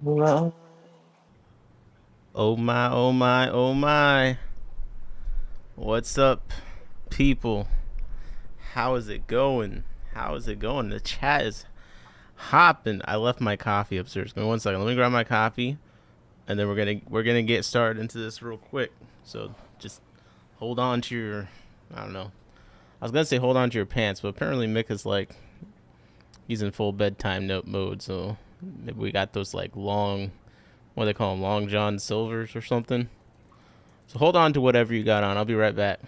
Oh my, oh my, oh my. What's up, people? How is it going? How is it going? The chat is hopping. I left my coffee upstairs. Give me 1 second. Let me grab my coffee, and then we're gonna get started into this real quick. So just hold on to your, I don't know. I was gonna say hold on to your pants, but apparently Mick is like he's in full bedtime note mode. So maybe we got those like long, what do they call them, Long John Silvers or something. So hold on to whatever you got on. I'll be right back.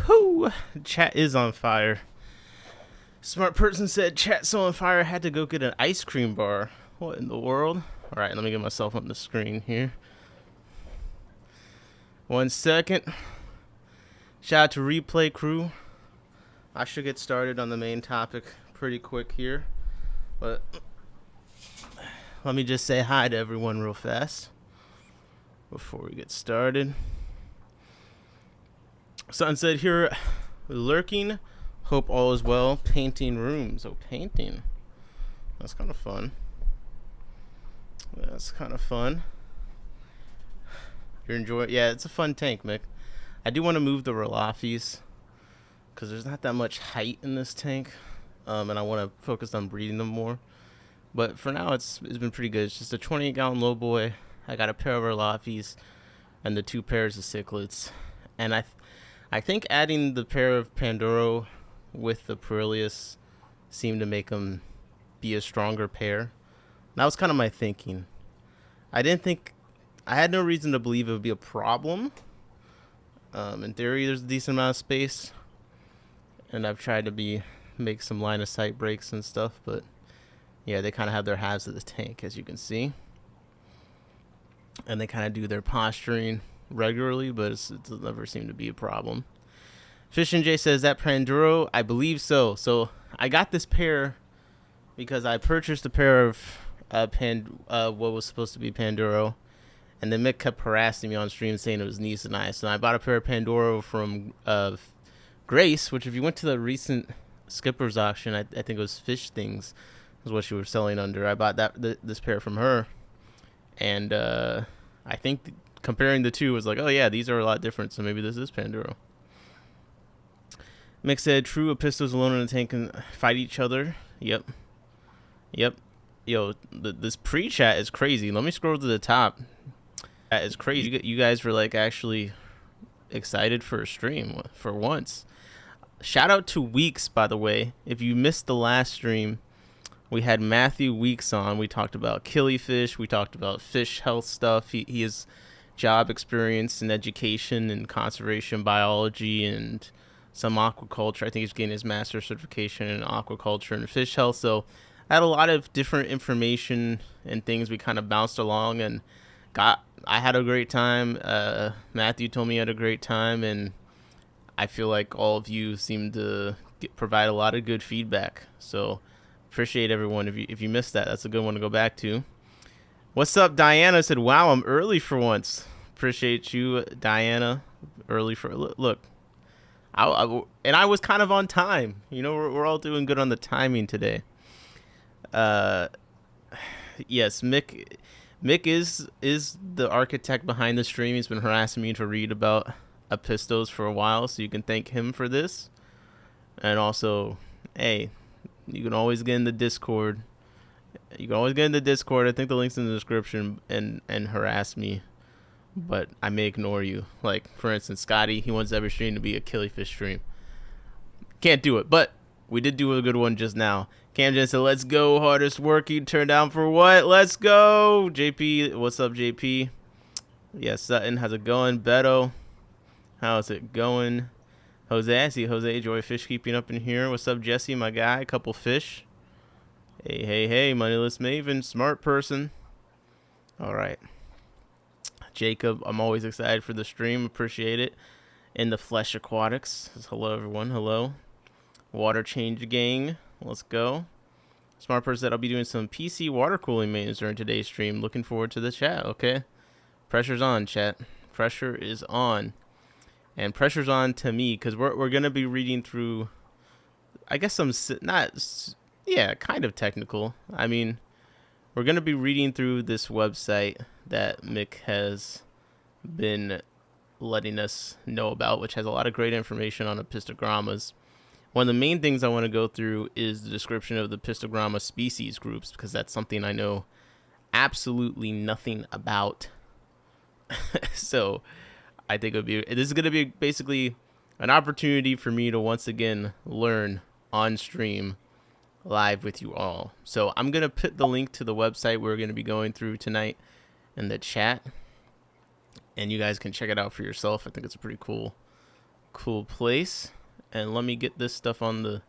Whoo! Chat is on fire. Smart person said chat so on fire I had to go get an ice cream bar. What in the world? Alright, let me get myself on the screen here. 1 second. Shout out to Replay Crew. I should get started on the main topic pretty quick here. But let me just say hi to everyone real fast before we get started. Sunset here, lurking. Hope all is well. Painting rooms. Oh, painting. That's kind of fun. That's kind of fun. You're enjoying? Yeah, it's a fun tank, Mick. I do want to move the Rolafis because there's not that much height in this tank, and I want to focus on breeding them more. But for now, it's been pretty good. It's just a 28-gallon low boy. I got a pair of Rolafis and the 2 pairs of cichlids, and I think adding the pair of Pandoro with the Perilius seemed to make them be a stronger pair. That was kind of my thinking. I had no reason to believe it would be a problem. In theory, there's a decent amount of space, and I've tried to make some line of sight breaks and stuff, but yeah, they kind of have their halves of the tank, as you can see, and they kind of do their posturing regularly, but it never seemed to be a problem. Fish and J says that Panduro, I believe so. So I got this pair because I purchased a pair of what was supposed to be Panduro, and then Mick kept harassing me on stream saying it was niece and I. So I bought a pair of Pandoro from Grace, which if you went to the recent Skipper's auction, I think it was Fish Things is what she was selling under. I bought this pair from her, and I think comparing the two was like, oh yeah, these are a lot different, so maybe this is Pandoro. Mick said, true Apistos alone in the tank can fight each other. Yep. Yo, this pre-chat is crazy. Let me scroll to the top. That is crazy. You guys were like actually excited for a stream for once. Shout out to Weeks, by the way. If you missed the last stream, we had Matthew Weeks on. We talked about killifish. We talked about fish health stuff. He has job experience in education and conservation biology and some aquaculture. I think he's getting his master's certification in aquaculture and fish health. So I had a lot of different information and things we kind of bounced along, and I had a great time. Matthew told me he had a great time, and I feel like all of you seem to provide a lot of good feedback. So appreciate everyone. If you missed that, that's a good one to go back to. What's up, Diana? Said, wow, I'm early for once. Appreciate you, Diana. Early for look. I was kind of on time. You know, we're all doing good on the timing today. Yes, Mick is the architect behind the stream. He's been harassing me to read about Apistos for a while, so you can thank him for this. And also, hey, you can always get in the Discord. I think the link's in the description, and harass me. But I may ignore you. Like, for instance, Scotty, he wants every stream to be a killifish stream. Can't do it, but we did do a good one just now. Camden said, let's go, hardest working, turn down for what? Let's go! JP, what's up, JP? Yes, Sutton, how's it going? Beto, how's it going? Jose, I see Jose Joy Fish keeping up in here. What's up, Jesse, my guy? Couple fish. Hey, Moneyless Maven, smart person. All right. Jacob, I'm always excited for the stream. Appreciate it. In the Flesh Aquatics. Hello, everyone. Hello. Water Change Gang. Let's go. Smart person said I'll be doing some PC water cooling maintenance during today's stream. Looking forward to the chat, okay? Pressure's on, chat. Pressure is on. And pressure's on to me because we're going to be reading through, I guess, kind of technical. I mean, we're going to be reading through this website that Mick has been letting us know about, which has a lot of great information on Apistogrammas. One of the main things I want to go through is the description of the Apistogramma species groups, because that's something I know absolutely nothing about. So I think this is going to be basically an opportunity for me to once again learn on stream live with you all. So I'm going to put the link to the website we're going to be going through tonight in the chat, and you guys can check it out for yourself. I think it's a pretty cool place. And let me get this stuff on the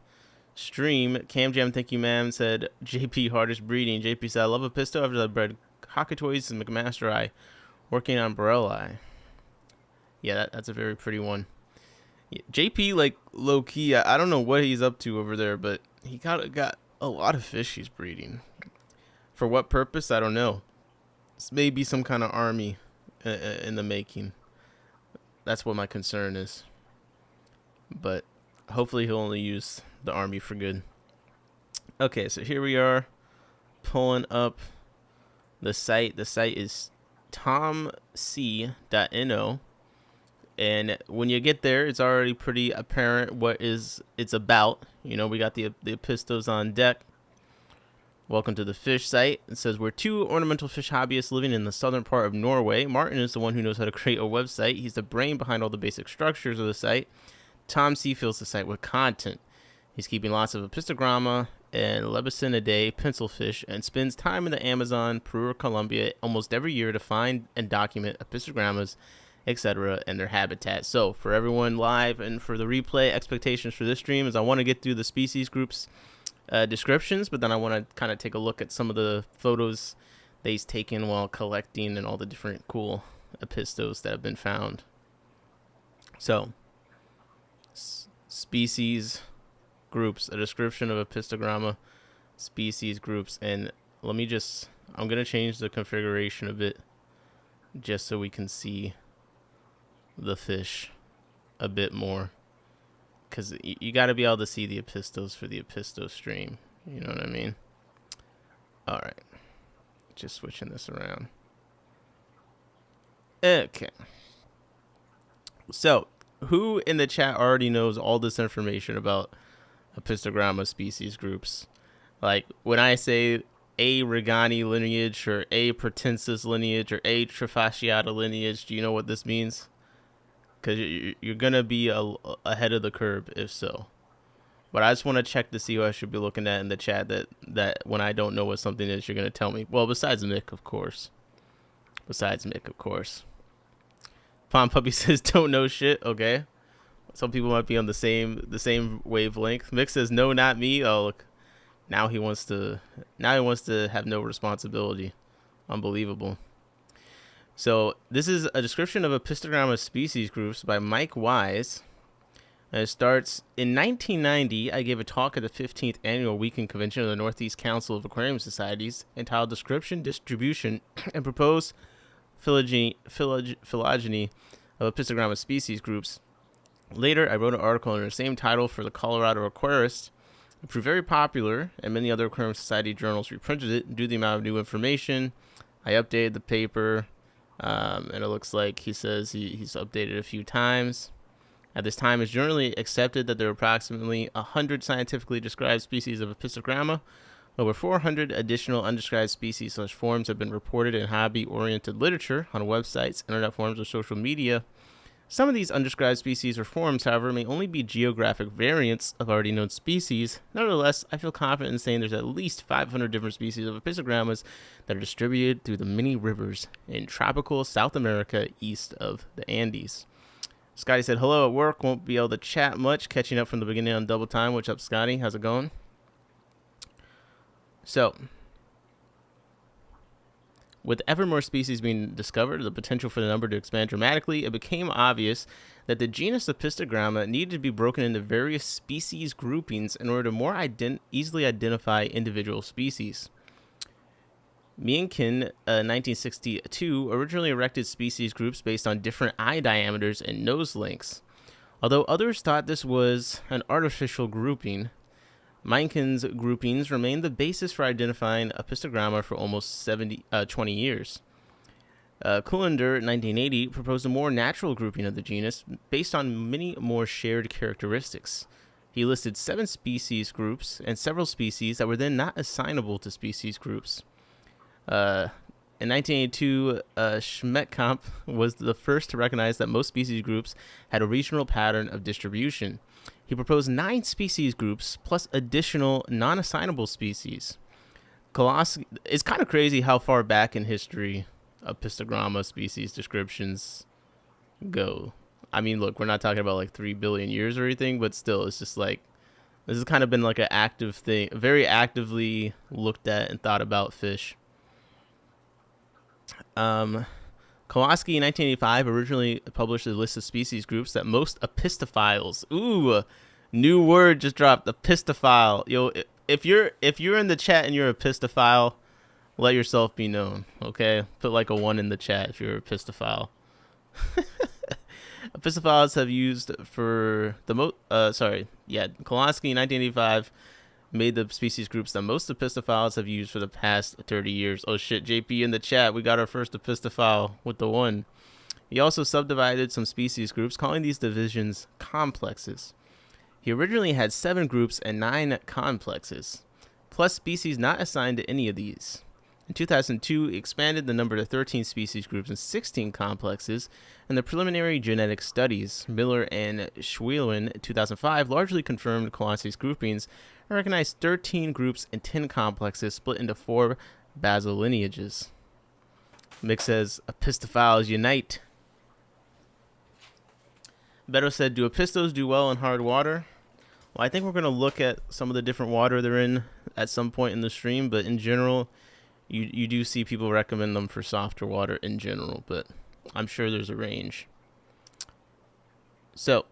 stream. Cam Jam, thank you, ma'am, said JP hardest breeding. JP said I love Apisto after I bred cockatoys and McMaster Eye, working on Borelli. Yeah, that's a very pretty one. Yeah, JP, like, low key, I don't know what he's up to over there, but he got a lot of fish he's breeding. For what purpose? I don't know. This may be some kind of army in the making. That's what my concern is. But hopefully he'll only use the army for good. Okay, so here we are pulling up the site. The site is tomc.no. And when you get there, it's already pretty apparent what it's about. You know, we got the Apistos on deck. Welcome to the fish site. It says we're two ornamental fish hobbyists living in the southern part of Norway. Martin is the one who knows how to create a website. He's the brain behind all the basic structures of the site. Tom C fills the site with content. He's keeping lots of Apistogramma and Lebesinidae pencilfish and spends time in the Amazon, Peru, or Colombia almost every year to find and document Apistogrammas, etc., and their habitat. So for everyone live and for the replay, expectations for this stream is I want to get through the species groups descriptions, but then I want to kind of take a look at some of the photos that he's taken while collecting and all the different cool Apistos that have been found. So, species groups, a description of Apistogramma species groups, and I'm going to change the configuration a bit just so we can see the fish a bit more. Because you got to be able to see the Apistos for the Apistos stream. You know what I mean? All right. Just switching this around. Okay. So, who in the chat already knows all this information about Apistogramma species groups? Like, when I say A. regani lineage or A. pratensis lineage or A. trifasciata lineage, do you know what this means? Because you're going to be ahead of the curve if so. But I just want to check to see who I should be looking at in the chat that when I don't know what something is, you're going to tell me. Well, besides Mick, of course. Pom Puppy says, don't know shit. Okay. Some people might be on the same wavelength. Mick says, no, not me. Oh, look. Now he wants to have no responsibility. Unbelievable. So this is a description of Apistogramma species groups by Mike Wise. And it starts, in 1990, I gave a talk at the 15th Annual Weekend Convention of the Northeast Council of Aquarium Societies entitled Description, Distribution, and Proposed Phylogeny of Apistogramma Species Groups. Later, I wrote an article under the same title for the Colorado Aquarist. It proved very popular, and many other Aquarium Society journals reprinted it due to the amount of new information. I updated the paper. And it looks like he says he's updated a few times. At this time, it's generally accepted that there are approximately 100 scientifically described species of Apistogramma. Over 400 additional undescribed species/forms have been reported in hobby-oriented literature on websites, internet forums, or social media. Some of these undescribed species or forms, however, may only be geographic variants of already known species. Nevertheless, I feel confident in saying there's at least 500 different species of Apistogrammas that are distributed through the many rivers in tropical South America east of the Andes. Scotty said, hello at work. Won't be able to chat much. Catching up from the beginning on double time. What's up, Scotty? How's it going? So, with ever more species being discovered, the potential for the number to expand dramatically, it became obvious that the genus Apistogramma needed to be broken into various species groupings in order to more easily identify individual species. Mick in 1962 originally erected species groups based on different eye diameters and nose lengths. Although others thought this was an artificial grouping, Mick's groupings remained the basis for identifying Apistogramma for almost 20 years. Kullander, 1980, proposed a more natural grouping of the genus based on many more shared characteristics. He listed 7 species groups and several species that were then not assignable to species groups. In 1982, Schmetkamp was the first to recognize that most species groups had a regional pattern of distribution. He proposed 9 species groups plus additional non-assignable species. It's kind of crazy how far back in history Apistogramma species descriptions go. I mean, look, we're not talking about like 3 billion years or anything, but still, it's just like, this has kind of been like an active thing, very actively looked at and thought about fish. Kowalski in 1985 originally published a list of species groups that most epistophiles. Ooh, new word just dropped. Epistophile. Yo, if you're in the chat and you're a epistophile, let yourself be known. Okay, put like a 1 in the chat if you're a epistophile. Epistophiles have used for the Kowalski in 1985 made the species groups that most epistophiles have used for the past 30 years. Oh shit, JP in the chat, we got our first epistophile with the 1. He also subdivided some species groups, calling these divisions complexes. He originally had 7 groups and 9 complexes, plus species not assigned to any of these. In 2002, he expanded the number to 13 species groups and 16 complexes, and the preliminary genetic studies, Miller and Schwelin, 2005, largely confirmed Kowalski's groupings and recognized 13 groups and 10 complexes split into 4 basal lineages. Mick says, Epistophiles unite. Beto said, do Apistos do well in hard water? Well, I think we're going to look at some of the different water they're in at some point in the stream, but in general, you do see people recommend them for softer water in general, but I'm sure there's a range. So,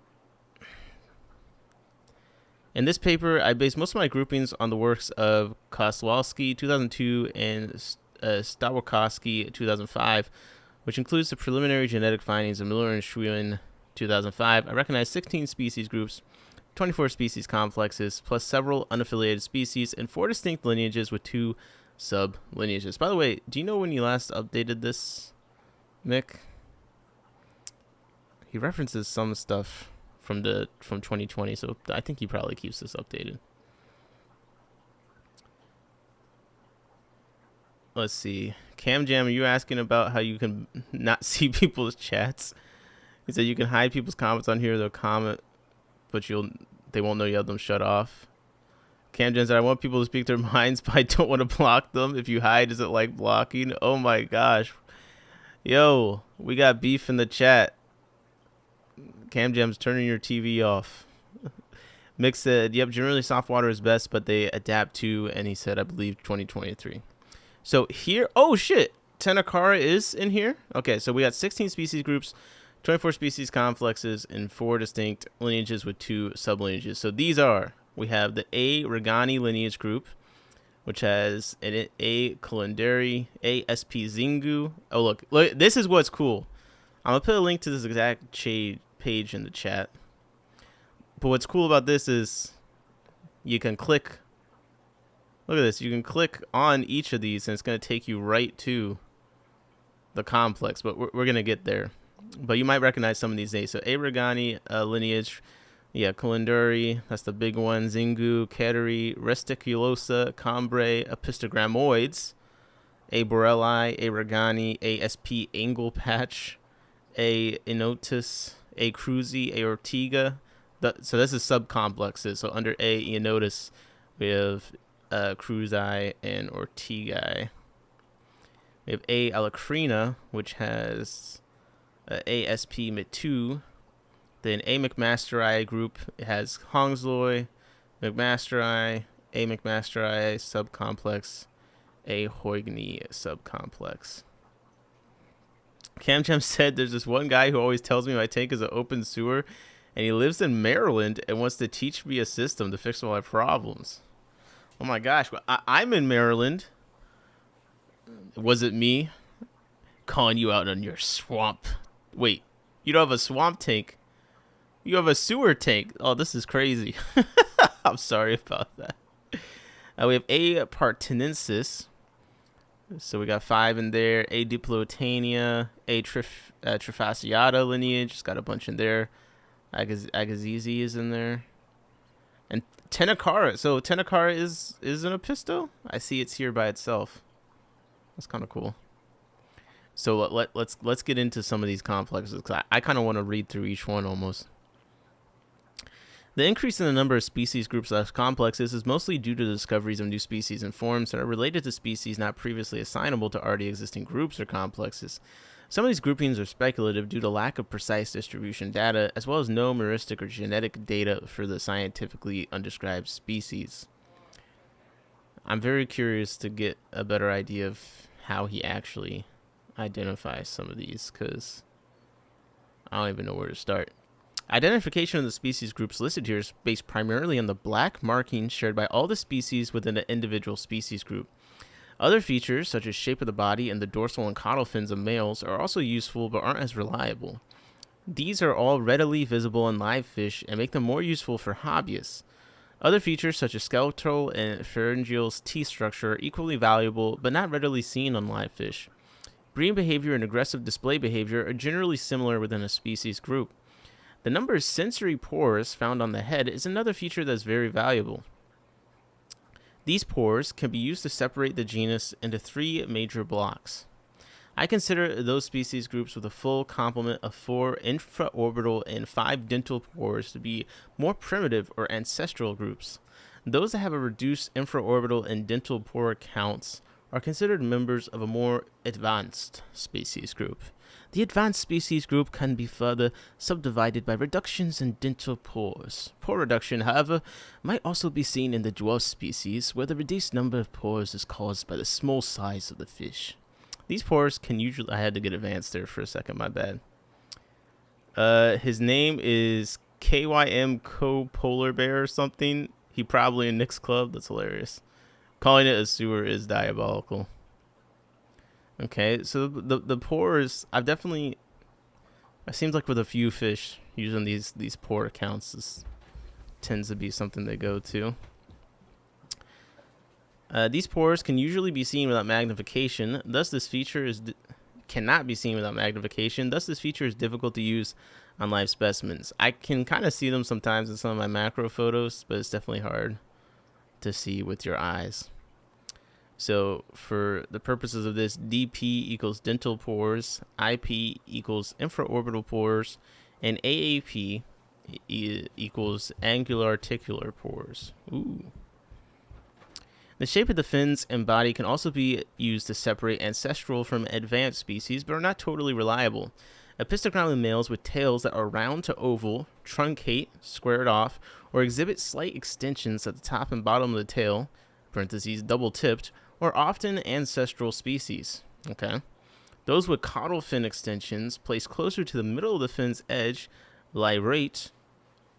in this paper, I based most of my groupings on the works of Kowalski, 2002, and Stawkowski, 2005, which includes the preliminary genetic findings of Miller and Schwelin, 2005. I recognized 16 species groups, 24 species complexes, plus several unaffiliated species, and 4 distinct lineages with 2 sub-lineages. By the way, do you know when you last updated this, Mick? He references some stuff from 2020, so I think he probably keeps this updated. Let's see. Cam Jam, are you asking about how you can not see people's chats? He said you can hide people's comments on here. They'll comment, but they won't know you have them shut off. Cam Jam said, I want people to speak their minds, but I don't want to block them. If you hide, is it like blocking? Oh my gosh. Yo, we got beef in the chat. Cam Jam's turning your TV off. Mick said, yep, generally soft water is best, but they adapt to, and he said, I believe 2023. So here, oh shit, Tenakara is in here. Okay, so we got 16 species groups, 24 species complexes, and 4 distinct lineages with 2 sublineages. So these are, we have the A. regani lineage group, which has an A. Kulanderi, A. SP Zingu. Oh, look, this is what's cool. I'm going to put a link to this exact page in the chat. But what's cool about this is you can click. Look at this. You can click on each of these, and it's going to take you right to the complex. But we're going to get there. But you might recognize some of these names. So A. regani lineage. Yeah, Kulanderi, that's the big one. Zingu, Keteri, Resticulosa, Cambre, Apistogrammoids, A. borelli, A. regani, ASP angle patch, A. enotus, A. cruzi, A. ortiga. So this is subcomplexes. So under A. enotus, we have cruzi and ortigae. We have A. alacrina, which has ASP mitu, Then A. McMasteri group has Hongsloi, McMasteri, A. McMasteri subcomplex, A. Huygens subcomplex. CamJam said there's this one guy who always tells me my tank is an open sewer, and he lives in Maryland and wants to teach me a system to fix all my problems. Oh my gosh, I'm in Maryland. Was it me calling you out on your swamp? Wait, you don't have a swamp tank. You have a sewer tank. Oh, this is crazy. I'm sorry about that. We have A. Partenensis. So we got 5 in there. A. Diplotania. A. Trifasciata lineage. Just got a bunch in there. Agazizi is in there. And Tenacara. So Tenacara is an Apisto? I see it's here by itself. That's kind of cool. So let's get into some of these complexes, because I kind of want to read through each one almost. The increase in the number of species groups / complexes is mostly due to the discoveries of new species and forms that are related to species not previously assignable to already existing groups or complexes. Some of these groupings are speculative due to lack of precise distribution data, as well as no heuristic or genetic data for the scientifically undescribed species. I'm very curious to get a better idea of how he actually identifies some of these, because I don't even know where to start. Identification of the species groups listed here is based primarily on the black markings shared by all the species within an individual species group. Other features, such as shape of the body and the dorsal and caudal fins of males, are also useful but aren't as reliable. These are all readily visible in live fish and make them more useful for hobbyists. Other features, such as skeletal and pharyngeal teeth structure, are equally valuable but not readily seen on live fish. Breeding behavior and aggressive display behavior are generally similar within a species group. The number of sensory pores found on the head is another feature that's very valuable. These pores can be used to separate the genus into 3 major blocks. I consider those species groups with a full complement of 4 infraorbital and 5 dental pores to be more primitive or ancestral groups. Those that have a reduced infraorbital and dental pore counts are considered members of a more advanced species group. The advanced species group can be further subdivided by reductions in dental pores. Pore reduction, however, might also be seen in the dwarf species, where the reduced number of pores is caused by the small size of the fish. These pores can usually... I had to get advanced there for a second, my bad. His name is KYM Co-Polar Bear or something. He probably in Nick's Club. That's hilarious. Calling it a sewer is diabolical. Okay, so the pores, I've definitely... It seems like with a few fish, using these pore counts this tends to be something they go to. These pores can usually be seen without magnification, thus this feature cannot be seen without magnification, thus this feature is difficult to use on live specimens. I can kind of see them sometimes in some of my macro photos, but it's definitely hard to see with your eyes. So for the purposes of this, DP equals dental pores, IP equals infraorbital pores, and AAP equals angular articular pores. Ooh. The shape of the fins and body can also be used to separate ancestral from advanced species, but are not totally reliable. Apistogramma males with tails that are round to oval, truncate, squared off, or exhibit slight extensions at the top and bottom of the tail, parentheses, double-tipped, are often ancestral species. Okay. Those with caudal fin extensions placed closer to the middle of the fin's edge, lyrate,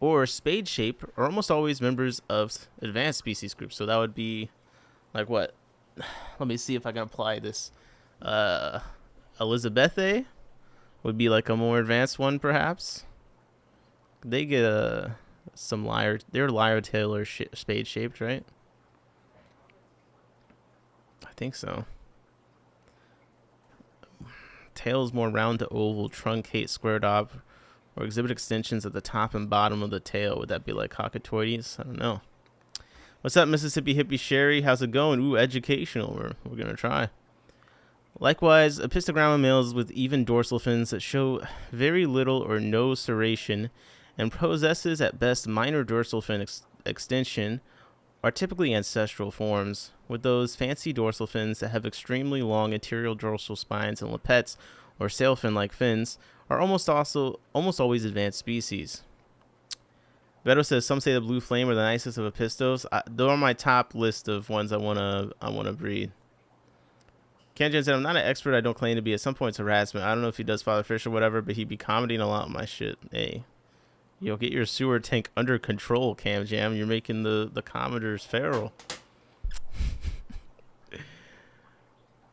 or spade shape, are almost always members of advanced species groups. So that would be like what? Let me see if I can apply this. Elizabethae would be like a more advanced one, perhaps. They get some lyre. They're lyre tail or spade shaped, right? I think so. Tails more round to oval, truncate, squared off, or exhibit extensions at the top and bottom of the tail. Would that be like cockatoides? I don't know. What's up, Mississippi Hippie Sherry? How's it going? Ooh, educational. We're gonna try. Likewise, Apistogramma males with even dorsal fins that show very little or no serration and possesses at best minor dorsal fin extension are typically ancestral forms, with those fancy dorsal fins that have extremely long anterior dorsal spines and lappets or sailfin-like fins, are almost always advanced species. Beto says some say the blue flame are the nicest of Apistos. Those are my top list of ones I wanna breed. Kenjan said I'm not an expert. I don't claim to be. At some point it's harassment. I don't know if he does father fish or whatever, but he'd be commenting a lot on my shit. Hey, yo, get your sewer tank under control, Cam Jam. You're making the Commodores feral.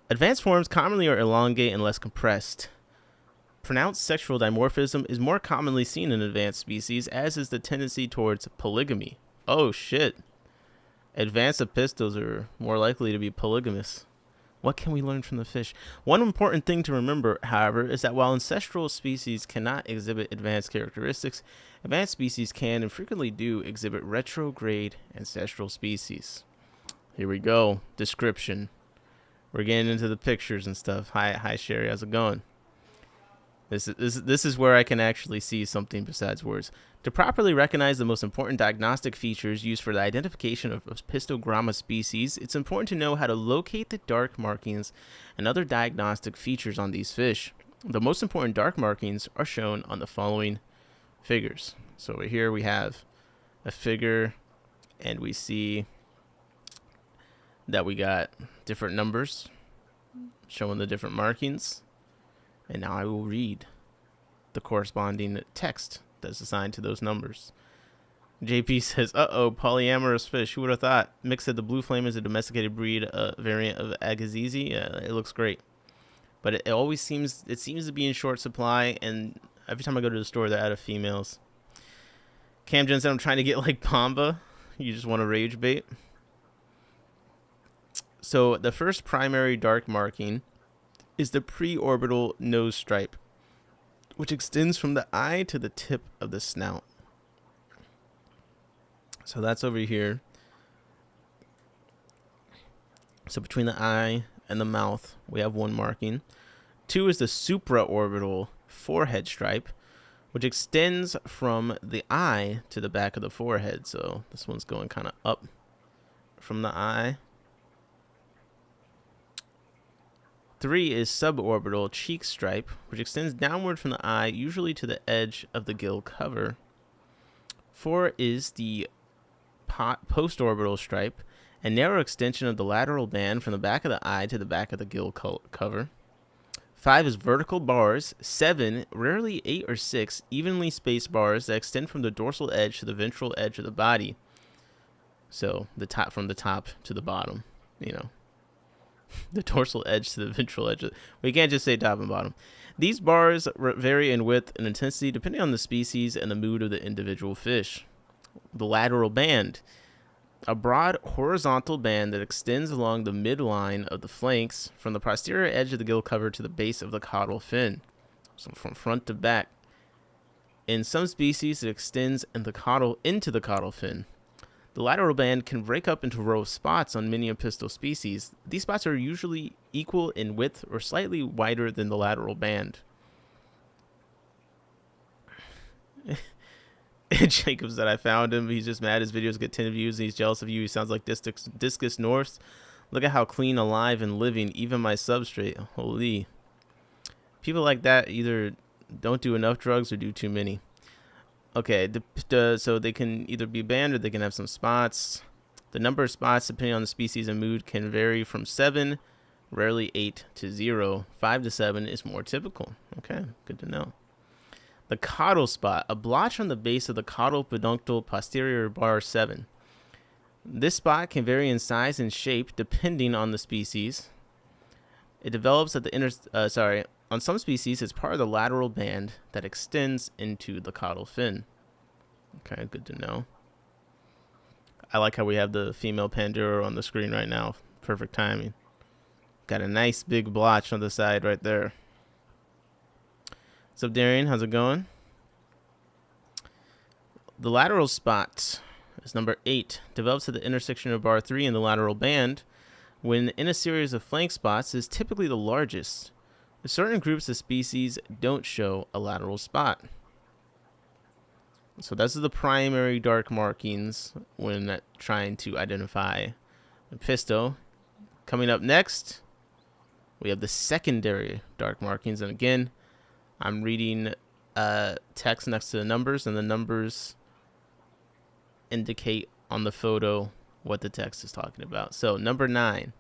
Advanced forms commonly are elongate and less compressed. Pronounced sexual dimorphism is more commonly seen in advanced species, as is the tendency towards polygamy. Oh shit. Advanced Apistos are more likely to be polygamous. What can we learn from the fish? One important thing to remember, however, is that while ancestral species cannot exhibit advanced characteristics, advanced species can and frequently do exhibit retrograde ancestral species. Here we go. Description. We're getting into the pictures and stuff. Hi Sherry, how's it going? This is where I can actually see something besides words. To properly recognize the most important diagnostic features used for the identification of Apistogramma species, it's important to know how to locate the dark markings and other diagnostic features on these fish. The most important dark markings are shown on the following figures. So over here we have a figure, and we see that we got different numbers showing the different markings. And now I will read the corresponding text that's assigned to those numbers. JP says, uh-oh, polyamorous fish. Who would have thought? Mick said the blue flame is a domesticated breed variant of Agassiz. It looks great. But it always seems to be in short supply, and every time I go to the store, they're out of females. Camden said, I'm trying to get like Pamba. You just want to rage bait. So the first primary dark marking is the preorbital nose stripe, which extends from the eye to the tip of the snout. So that's over here. So between the eye and the mouth, we have one marking. 2 is the supraorbital forehead stripe, which extends from the eye to the back of the forehead. So this one's going kind of up from the eye. 3 is suborbital cheek stripe, which extends downward from the eye, usually to the edge of the gill cover. 4 is the postorbital stripe, a narrow extension of the lateral band from the back of the eye to the back of the gill cover. 5 is vertical bars. 7, rarely 8 or 6, evenly spaced bars that extend from the dorsal edge to the ventral edge of the body. So from the top to the bottom, you know. The dorsal edge to the ventral edge. We can't just say top and bottom. These bars vary in width and intensity depending on the species and the mood of the individual fish. The lateral band, a broad horizontal band that extends along the midline of the flanks from the posterior edge of the gill cover to the base of the caudal fin, so from front to back. In some species, it extends into the caudal fin. The lateral band can break up into row spots on many Apistos species. These spots are usually equal in width or slightly wider than the lateral band. Jacob said, I found him. He's just mad his videos get 10 views and he's jealous of you. He sounds like Discus North. Look at how clean, alive, and living, even my substrate. Holy. People like that either don't do enough drugs or do too many. Okay, so they can either be banned or they can have some spots. The number of spots, depending on the species and mood, can vary from 7, rarely 8, to 0. 5 to 7 is more typical. Okay, good to know. The caudal spot, a blotch on the base of the caudal pedunctal posterior bar 7. This spot can vary in size and shape depending on the species. It develops at the on some species, it's part of the lateral band that extends into the caudal fin. Okay, good to know. I like how we have the female Pandora on the screen right now. Perfect timing. Got a nice big blotch on the side right there. What's up, Darian? How's it going? The lateral spot is number 8. Develops at the intersection of bar 3 and the lateral band. When in a series of flank spots, is typically the largest. Certain groups of species don't show a lateral spot. So those are the primary dark markings when trying to identify Apisto. Coming up next, we have the secondary dark markings. And again, I'm reading text next to the numbers, and the numbers indicate on the photo what the text is talking about. So number 9,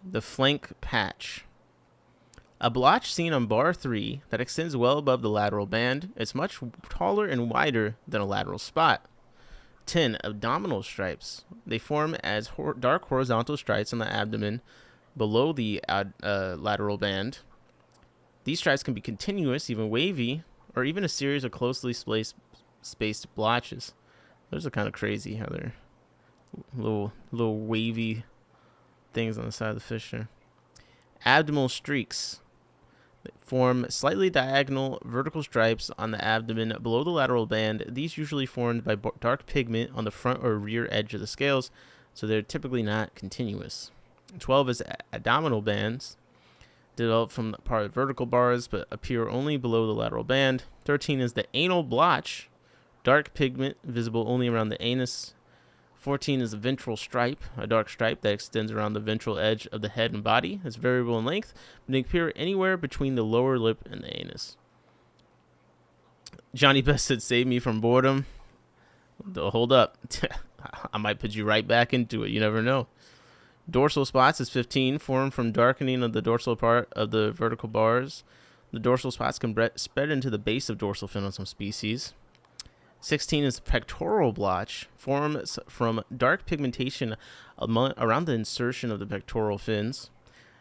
the flank patch. A blotch seen on bar 3 that extends well above the lateral band. It's much taller and wider than a lateral spot. 10, abdominal stripes. They form as dark horizontal stripes on the abdomen below the lateral band. These stripes can be continuous, even wavy, or even a series of closely spaced blotches. Those are kind of crazy how they're little wavy things on the side of the fish there. Abdominal streaks. They form slightly diagonal vertical stripes on the abdomen below the lateral band. These usually formed by dark pigment on the front or rear edge of the scales, so they're typically not continuous. 12 is abdominal bands. Develop from part of vertical bars, but appear only below the lateral band. 13 is the anal blotch. Dark pigment visible only around the anus. 14 is the ventral stripe, a dark stripe that extends around the ventral edge of the head and body. It's variable in length, but it can appear anywhere between the lower lip and the anus. Johnny Best said, save me from boredom. Hold up. I might put you right back into it. You never know. Dorsal spots is 15, formed from darkening of the dorsal part of the vertical bars. The dorsal spots can spread into the base of dorsal fin on some species. 16 is the pectoral blotch, forms from dark pigmentation around the insertion of the pectoral fins.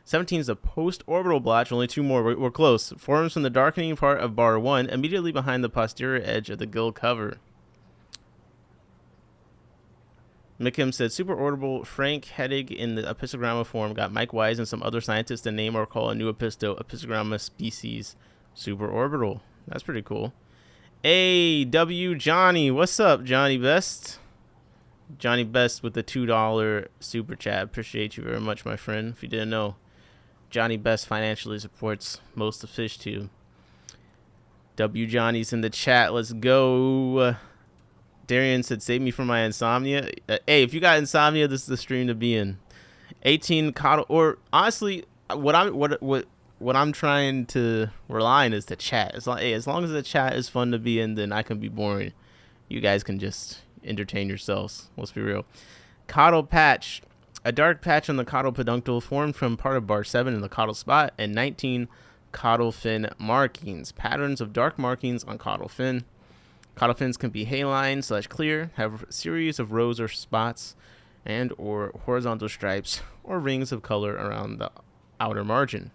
17 is the post-orbital blotch, only 2 more, we're close. Forms from the darkening part of bar 1, immediately behind the posterior edge of the gill cover. Mick said, superorbital Frank Hedig in the Apistogramma form got Mike Wise and some other scientists to name or call a new Apistogramma species superorbital. That's pretty cool. A.W. Johnny. What's up, Johnny Best? Johnny Best with the $2 super chat. Appreciate you very much, my friend. If you didn't know, Johnny Best financially supports most of FishTube. W. Johnny's in the chat. Let's go. Darian said, save me from my insomnia. Hey, if you got insomnia, this is the stream to be in. 18 coddle, or honestly, what I'm trying to rely on is the chat. As long as the chat is fun to be in, then I can be boring. You guys can just entertain yourselves. Let's be real. Caudal patch. A dark patch on the caudal peduncle formed from part of bar 7 in the caudal spot, and 19 caudal fin markings. Patterns of dark markings on caudal fin. Caudal fins can be haline/clear, have a series of rows or spots, and or horizontal stripes or rings of color around the outer margin.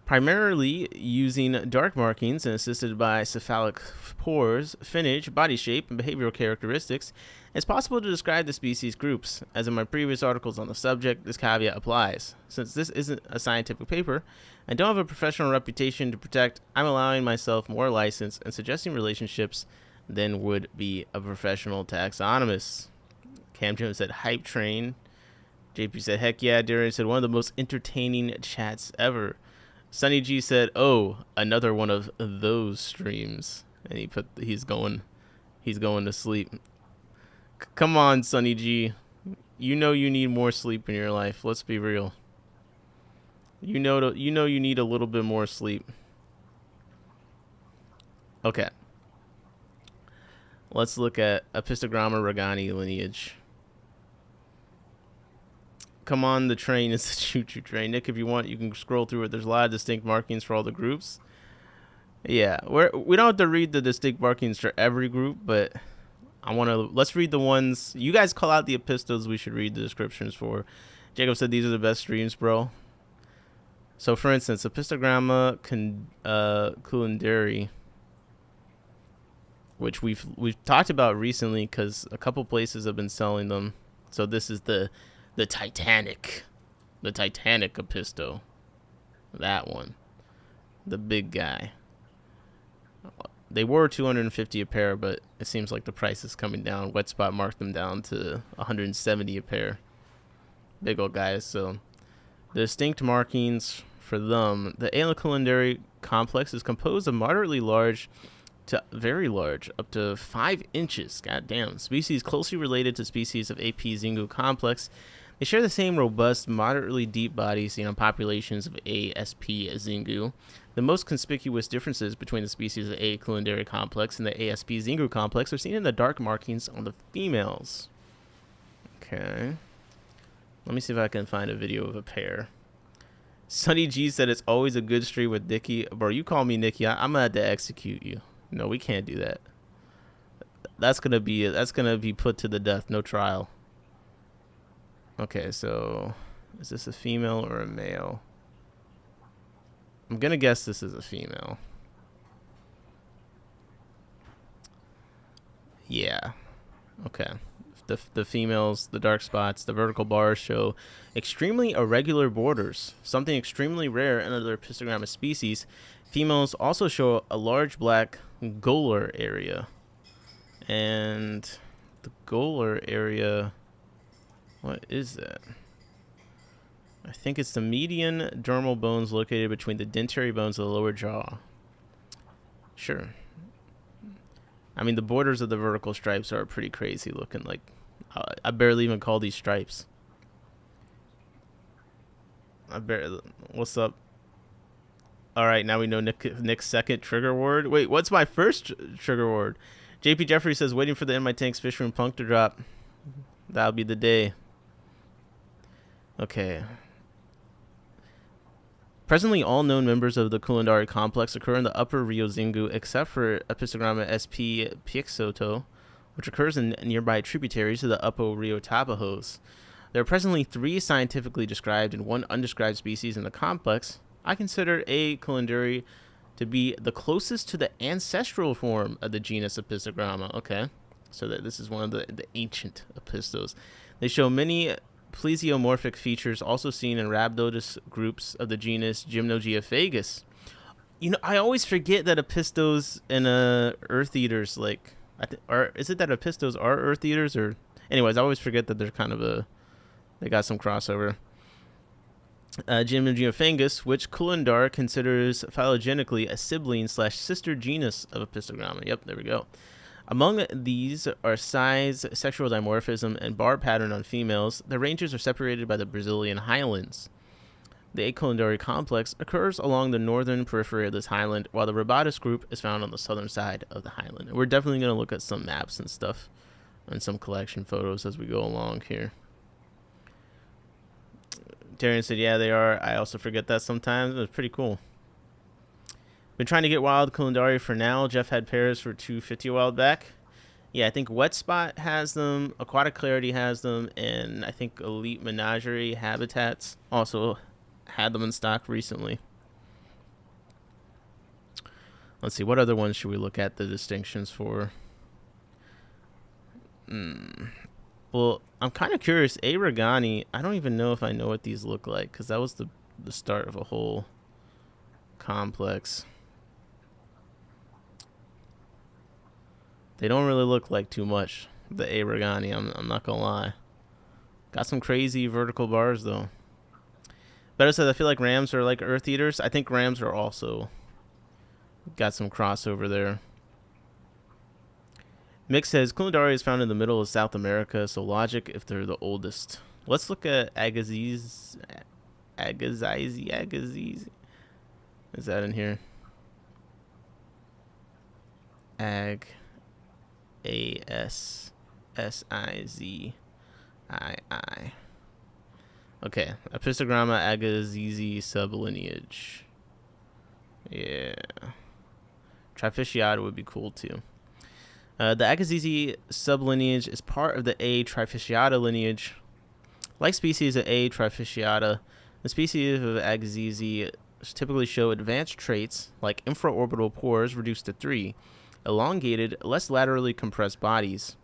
Primarily using dark markings and assisted by cephalic pores, finnage, body shape, and behavioral characteristics, it's possible to describe the species groups. As in my previous articles on the subject, this caveat applies. Since this isn't a scientific paper, I don't have a professional reputation to protect, I'm allowing myself more license and suggesting relationships than would be a professional taxonomist. Cam Jim said, hype train. JP said, heck yeah. Darian said, one of the most entertaining chats ever. Sunny G said, oh, another one of those streams. And he's going to sleep. Come on, Sunny G. You know you need more sleep in your life. Let's be real. You know you need a little bit more sleep. Okay. Let's look at Apistogramma regani lineage. Come on, the train is the choo-choo train. Nick, if you want, you can scroll through it. There's a lot of distinct markings for all the groups. Yeah, we don't have to read the distinct markings for every group, but let's read the ones. You guys call out the Apistos we should read the descriptions for. Jacob said these are the best streams, bro. So, for instance, Apistogramma culanderi, which we've talked about recently because a couple places have been selling them. So this is the Titanic Apisto, that one, the big guy. They were $250 a pair, but it seems like the price is coming down. Wet Spot marked them down to $170 a pair. Big old guys. So the distinct markings for them: the Culanderi complex is composed of moderately large to very large, up to 5 inches. Goddamn. Species closely related to species of AP Zingu complex. They share the same robust, moderately deep body seen on populations of A. sp. zingu. The most conspicuous differences between the species of A. cullendari complex and the A. sp. zingu complex are seen in the dark markings on the females. Okay. Let me see if I can find a video of a pair. Sunny G said it's always a good stream with Nikki. Bro, you call me Nikki, I'm gonna have to execute you. No, we can't do that. That's gonna be put to the death, no trial. Okay, so is this a female or a male? I'm gonna guess this is a female. Yeah. Okay. The females, the dark spots, the vertical bars show extremely irregular borders, something extremely rare in other Apistogramma species. Females also show a large black gular area. And the gular area, what is that? I think it's the median dermal bones located between the dentary bones of the lower jaw. Sure. I mean, the borders of the vertical stripes are pretty crazy looking. Like, I barely even call these stripes. What's up? All right, now we know Nick's second trigger word. Wait, what's my first trigger word? JP Jeffrey says, waiting for the In My Tank's Fish Room Punk to drop. That'll be the day. Okay. Presently, all known members of the cullendari complex occur in the upper Rio Zingu, except for Apistogramma sp. Piexoto, which occurs in nearby tributaries of the Upper Rio Tapajos. There are presently 3 scientifically described and 1 undescribed species in the complex. I consider A. cullendari to be the closest to the ancestral form of the genus Apistogramma. Okay, so that this is one of the ancient Apistos. They show many plesiomorphic features also seen in rhabdotous groups of the genus Gymnogeophagus. You know, I always forget that Apistos and earth eaters, like, is it that Apistos are earth eaters? Or anyways, I always forget that they're kind of they got some crossover. Gymnogeophagus, which Cullendar considers phylogenetically a sibling/sister genus of Apistogramma. Yep, there we go. Among these are size, sexual dimorphism, and bar pattern on females. The ranges are separated by the Brazilian highlands. The Acullendari complex occurs along the northern periphery of this highland, while the Robatus group is found on the southern side of the highland. We're definitely going to look at some maps and stuff and some collection photos as we go along here. Darian said, yeah, they are. I also forget that sometimes. It was pretty cool. Been trying to get wild Cullendari for now. Jeff had pairs for 250 a while back. Yeah, I think Wet Spot has them, Aquatic Clarity has them, and I think Elite Menagerie Habitats also had them in stock recently. Let's see, what other ones should we look at the distinctions for? Well, I'm kind of curious. A. Regani, I don't even know if I know what these look like, because that was the start of a whole complex. They don't really look like too much, the A. Regani, I'm not going to lie. Got some crazy vertical bars, though. Better says, I feel like rams are like earth eaters. I think rams are also got some crossover there. Mick says, Cullendari is found in the middle of South America, so logic if they're the oldest. Let's look at Agassiz. Is that in here? A-S-S-I-Z-I-I. Okay, Apistogramma Agassizi sublineage. Yeah. Trifasciata would be cool too. The Agassizi sublineage is part of the A. trifasciata lineage. Like species of A. trifasciata, the species of Agassizi typically show advanced traits like infraorbital pores reduced to 3, elongated, less laterally compressed bodies,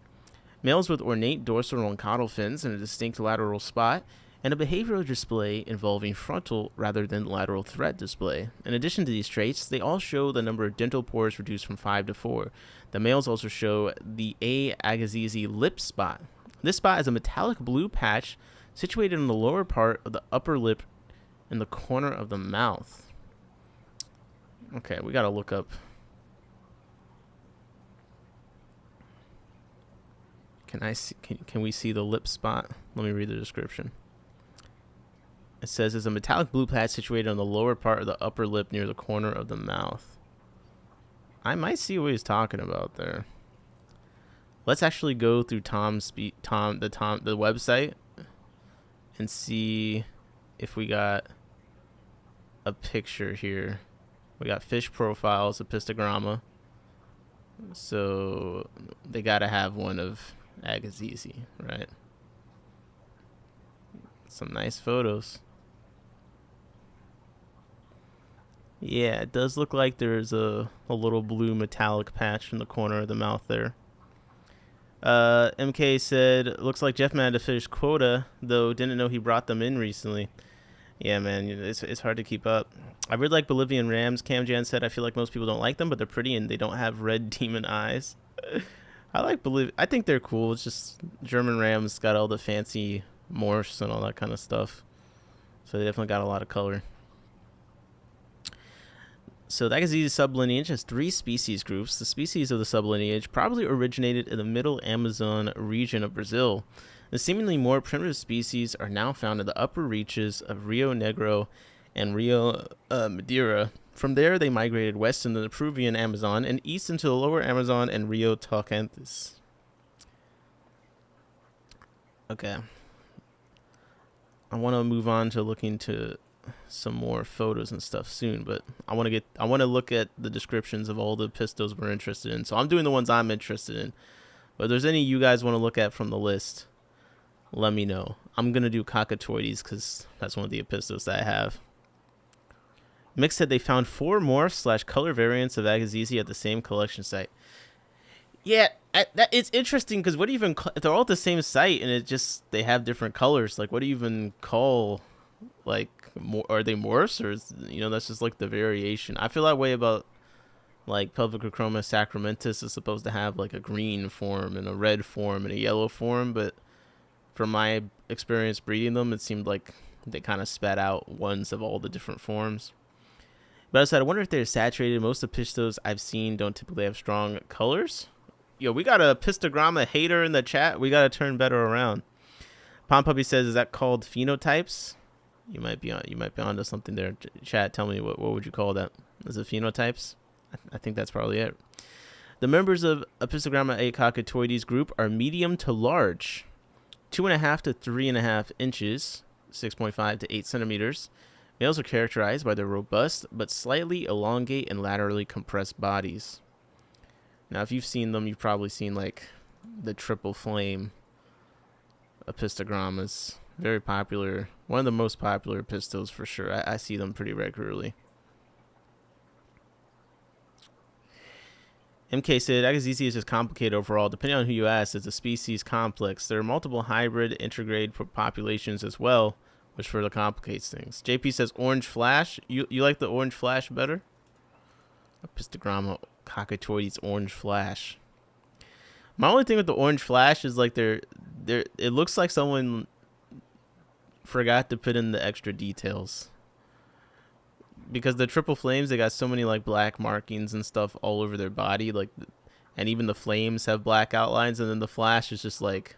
males with ornate dorsal and caudal fins and a distinct lateral spot, and a behavioral display involving frontal rather than lateral thread display. In addition to these traits, they all show the number of dental pores reduced from 5 to 4. The males also show the A. agassizi lip spot. This spot is a metallic blue patch situated in the lower part of the upper lip in the corner of the mouth. Okay, we gotta look up. Can we see the lip spot? Let me read the description. It says there's a metallic blue patch situated on the lower part of the upper lip near the corner of the mouth. I might see what he's talking about there. Let's actually go through the website and see if we got a picture here. We got fish profiles, Apistogramma. So they gotta have one of Agassiz, right? Some nice photos. Yeah, it does look like there's a little blue metallic patch in the corner of the mouth there. MK said, looks like Jeff had to finish quota, though didn't know he brought them in recently. Yeah, man, it's hard to keep up. I really like Bolivian Rams. Camjan said, I feel like most people don't like them, but they're pretty and they don't have red demon eyes. I like Bolivia. I think they're cool. It's just German Rams got all the fancy morphs and all that kind of stuff. So they definitely got a lot of color. So the Agassiz sublineage has 3 species groups. The species of the sublineage probably originated in the middle Amazon region of Brazil. The seemingly more primitive species are now found in the upper reaches of Rio Negro and Rio Madeira. From there, they migrated west into the Peruvian Amazon and east into the lower Amazon and Rio Tocantins. Okay. I want to move on to looking to some more photos and stuff soon, but I want to look at the descriptions of all the Apistos we're interested in. So I'm doing the ones I'm interested in. But if there's any you guys want to look at from the list, let me know. I'm gonna do Cockatoides because that's one of the Apistos that I have. Mick said they found 4 morphs / color variants of Agassiz at the same collection site. Yeah, that it's interesting because what do you even if they're all at the same site and it just they have different colors? Like, what do you even call, like, are they morphs, or is, that's just like the variation? I feel that way about like Pelvicochroma sacramentis is supposed to have like a green form and a red form and a yellow form, but from my experience breeding them, it seemed like they kind of spat out ones of all the different forms. But I said, I wonder if they're saturated. Most Apistos I've seen don't typically have strong colors. Yo, we got a Apistogramma hater in the chat. We got to turn better around. Pom Puppy says, is that called phenotypes? You might be onto something there. Chat, tell me what would you call that? Is it phenotypes? I think that's probably it. The members of Apistogramma A cockatoides group are medium to large, 2.5 to 3.5 inches, 6.5 to 8 centimeters. Males are characterized by their robust but slightly elongate and laterally compressed bodies. Now, if you've seen them, you've probably seen like the triple flame Apistogrammas. Very popular. One of the most popular Apistos for sure. I see them pretty regularly. MK said, Agassiz is just complicated overall. Depending on who you ask, it's a species complex. There are multiple hybrid intergrade populations as well, which further complicates things. JP says, orange flash. You like the orange flash better? Apistogramma cockatoides orange flash. My only thing with the orange flash is like it looks like someone forgot to put in the extra details, because the triple flames, they got so many like black markings and stuff all over their body, like, and even the flames have black outlines, and then the flash is just like,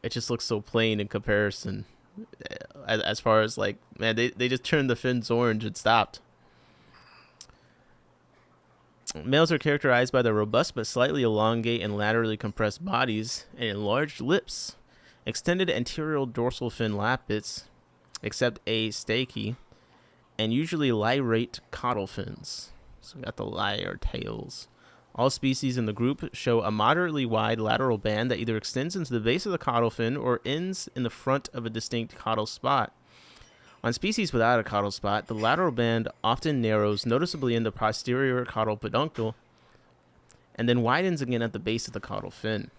it just looks so plain in comparison. As far as like, man, they just turned the fins orange and stopped. Males are characterized by their robust but slightly elongate and laterally compressed bodies and enlarged lips, extended anterior dorsal fin lappets, except A. stakey, and usually lyrate caudal fins. So we got the lyre tails. All species in the group show a moderately wide lateral band that either extends into the base of the caudal fin or ends in the front of a distinct caudal spot. On species without a caudal spot, the lateral band often narrows noticeably in the posterior caudal peduncle and then widens again at the base of the caudal fin.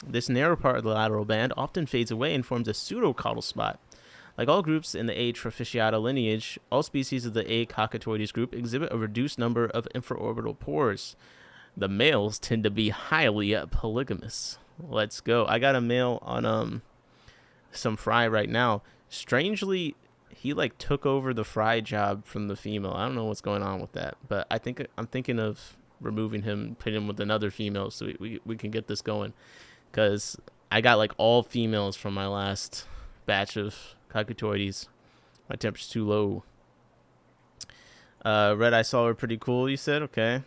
This narrow part of the lateral band often fades away and forms a pseudocaudal spot. Like all groups in the A. Trofficiata lineage, all species of the A. cockatoides group exhibit a reduced number of infraorbital pores. The males tend to be highly polygamous. Let's go. I got a male on some fry right now. Strangely, he like took over the fry job from the female. I don't know what's going on with that, but I'm thinking of removing him, putting him with another female so we can get this going, because I got like all females from my last batch of Cockatoides. My temperature's too low. Red Eye Saw are pretty cool, you said? Okay.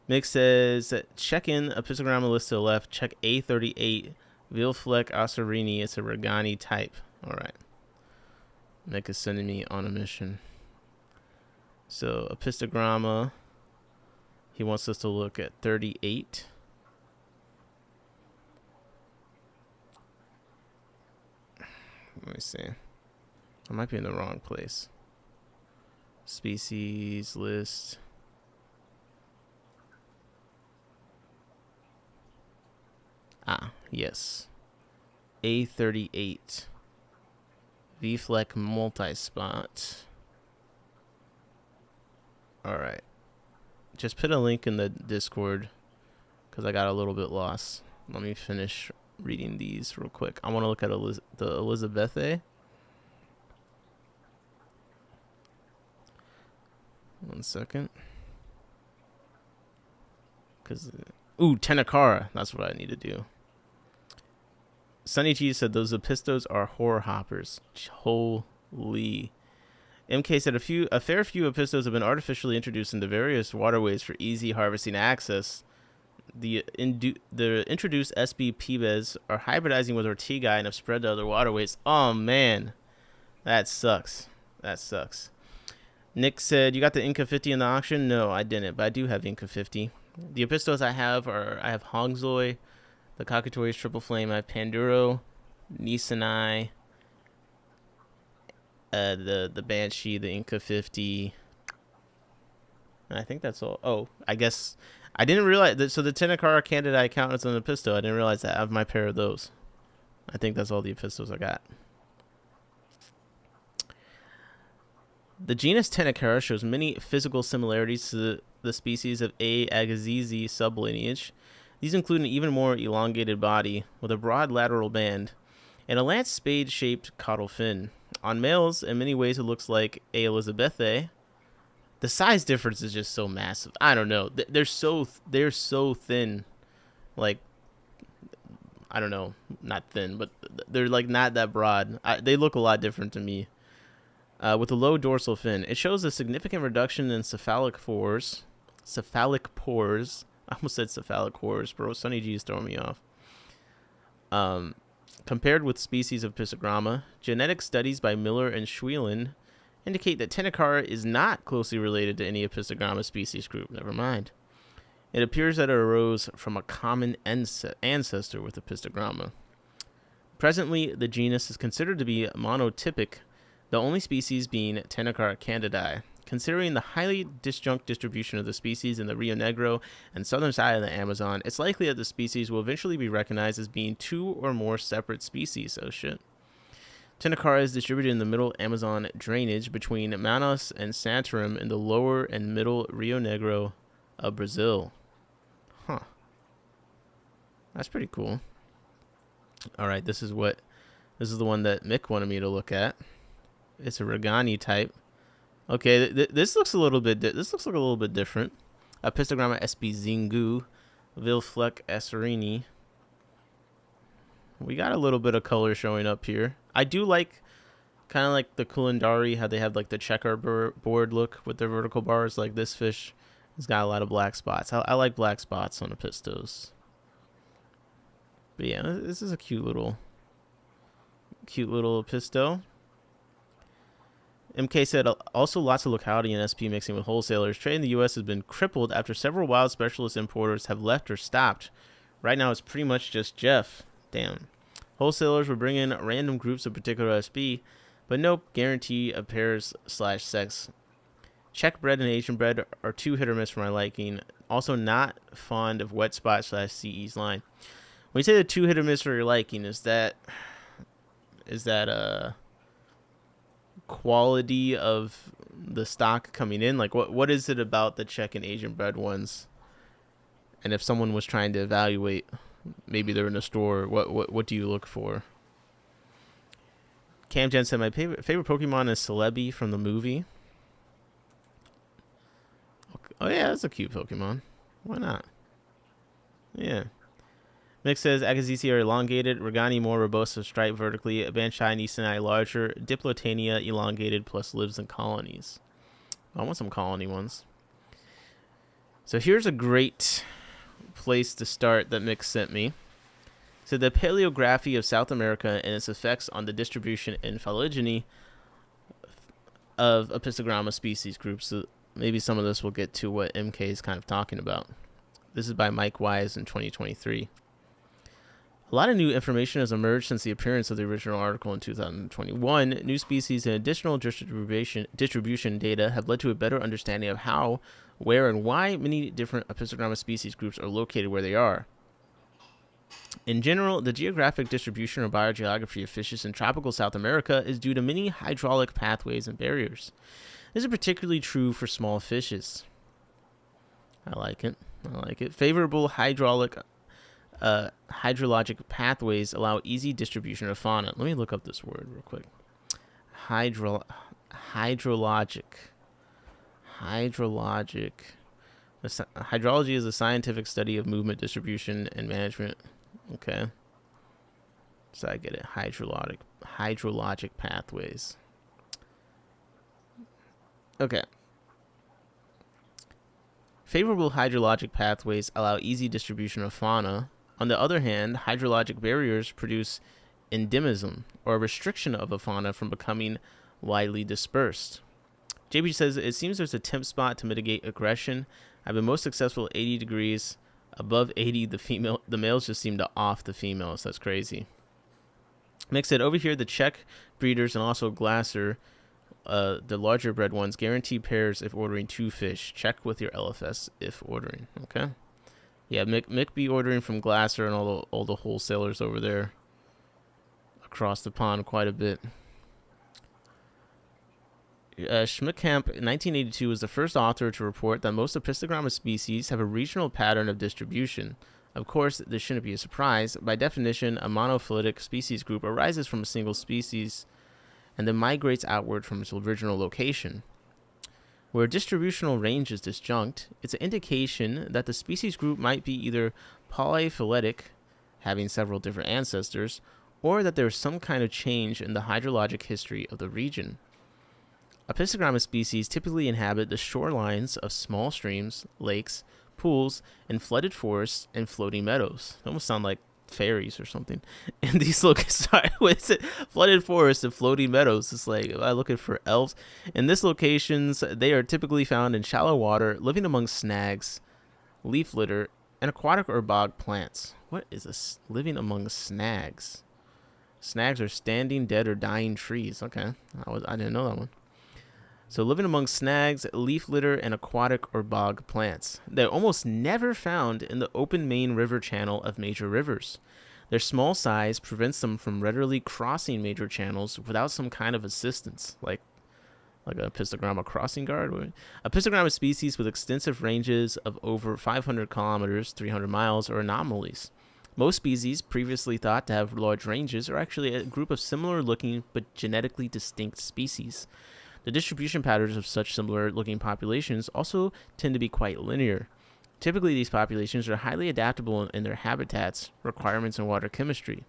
Mick says, check in Apistogramma list to the left. Check A38. Vilfleck Osserini. It's a Regani type. All right. Mick is sending me on a mission. So, Apistogramma. He wants us to look at 38. Let me see. I might be in the wrong place. Species list. Ah, yes. A38. V-Fleck multi-spot. Alright. Just put a link in the Discord because I got a little bit lost. Let me finish reading these real quick. I want to look at the Elizabethae. One second. Ooh, Tenacara. That's what I need to do. Sunny G said those Apistos are horror hoppers. Holy. MK said a fair few Apistos have been artificially introduced into various waterways for easy harvesting access. The introduced SB Pibes are hybridizing with Ortigae and have spread to other waterways. Oh man, that sucks. That sucks. Nick said, you got the Inca 50 in the auction? No, I didn't, but I do have Inca 50. The Apistos I have Hongzoi, the Cockatoides Triple Flame, I have Panduro, Nisanai, the Banshee, the Inca 50. And I think that's all. Oh, I guess I didn't realize that. So the Tenacara Candida count as an Apisto. I didn't realize that. I have my pair of those. I think that's all the Apistos I got. The genus Tenacara shows many physical similarities to the species of A. agassizi sublineage. These include an even more elongated body with a broad lateral band and a lance spade-shaped caudal fin. On males, in many ways, it looks like A. elizabethae. The size difference is just so massive. I don't know. They're so thin. Like, I don't know, not thin, but they're like not that broad. They look a lot different to me. With a low dorsal fin, it shows a significant reduction in cephalic pores. I almost said cephalic pores, bro. Sunny G is throwing me off. Compared with species of Apistogramma, genetic studies by Miller and Schwielen indicate that Tenacara is not closely related to any Apistogramma species group. Never mind. It appears that it arose from a common ancestor with Apistogramma. Presently, the genus is considered to be monotypic, the only species being Tenacara candidae. Considering the highly disjunct distribution of the species in the Rio Negro and southern side of the Amazon, it's likely that the species will eventually be recognized as being two or more separate species. Oh shit. Tenacara is distributed in the middle Amazon drainage between Manaus and Santarém in the lower and middle Rio Negro of Brazil. Huh. That's pretty cool. All right, this is the one that Mick wanted me to look at. It's a Regani type. Okay, this looks a little bit different. Apistogramma SB Zingu, Vilfleck Esserini. We got a little bit of color showing up here. I do like, kind of like the Kulindari, how they have like the checkerboard look with their vertical bars. Like this fish has got a lot of black spots. I like black spots on Apistos. But yeah, this is a cute little Apisto. MK said, also lots of locality in SP mixing with wholesalers. Trade in the U.S. has been crippled after several wild specialist importers have left or stopped. Right now, it's pretty much just Jeff. Damn. Wholesalers will bring in random groups of particular SP, but no guarantee of pairs/sex. Czech bread and Asian bread are too hit or miss for my liking. Also not fond of wet spot/CE's line. When you say the too hit or miss for your liking, is that quality of the stock coming in? Like what is it about the Czech and Asian bread ones? And if someone was trying to evaluate, maybe they're in a store, what do you look for? Camgen said, my favorite Pokemon is Celebi from the movie. Oh yeah, that's a cute Pokemon. Why not? Yeah. Mick says Acazisi are elongated, Regani more robusta, striped vertically, Banshai and Eastonii larger, Diplotania elongated, plus lives in colonies. I want some colony ones. So here's a great place to start that Mick sent me. So the paleography of South America and its effects on the distribution and phylogeny of Apistogramma species groups. So maybe some of this will get to what MK is kind of talking about. This is by Mike Wise in 2023. A lot of new information has emerged since the appearance of the original article in 2021. New species and additional distribution data have led to a better understanding of how, where, and why many different Apistogramma species groups are located where they are. In general, the geographic distribution or biogeography of fishes in tropical South America is due to many hydraulic pathways and barriers. This is particularly true for small fishes. I like it. Favorable hydrologic pathways allow easy distribution of fauna. Let me look up this word real quick. Hydrologic. Hydrology is a scientific study of movement, distribution, and management. Okay. So I get it. Hydrologic pathways. Okay. Favorable hydrologic pathways allow easy distribution of fauna. On the other hand, hydrologic barriers produce endemism, or a restriction of a fauna from becoming widely dispersed. JB says, it seems there's a temp spot to mitigate aggression. I've been most successful at 80 degrees. Above 80, the males just seem to off the females. That's crazy. Mick said, over here, the Czech breeders and also Glasser, the larger bred ones, guarantee pairs if ordering 2 fish. Check with your LFS if ordering. Okay. Yeah, Mick be ordering from Glasser and all the wholesalers over there across the pond quite a bit. Schmidtkamp, in 1982, was the first author to report that most Apistogramma species have a regional pattern of distribution. Of course, this shouldn't be a surprise. By definition, a monophyletic species group arises from a single species and then migrates outward from its original location. Where a distributional range is disjunct, it's an indication that the species group might be either polyphyletic, having several different ancestors, or that there is some kind of change in the hydrologic history of the region. Apistogramma species typically inhabit the shorelines of small streams, lakes, pools, and flooded forests and floating meadows. They almost sound like fairies or something. And these flooded forests and floating meadows. It's like, am I looking for elves? In these locations, they are typically found in shallow water, living among snags, leaf litter, and aquatic or bog plants. What is this? Living among snags. Snags are standing, dead, or dying trees. Okay, I didn't know that one. So living among snags, leaf litter, and aquatic or bog plants. They're almost never found in the open main river channel of major rivers. Their small size prevents them from readily crossing major channels without some kind of assistance, like a Apistogramma crossing guard. Apistogramma species with extensive ranges of over 500 kilometers, 300 miles, are anomalies. Most species previously thought to have large ranges are actually a group of similar-looking but genetically distinct species. The distribution patterns of such similar-looking populations also tend to be quite linear. Typically, these populations are highly adaptable in their habitats, requirements, and water chemistry.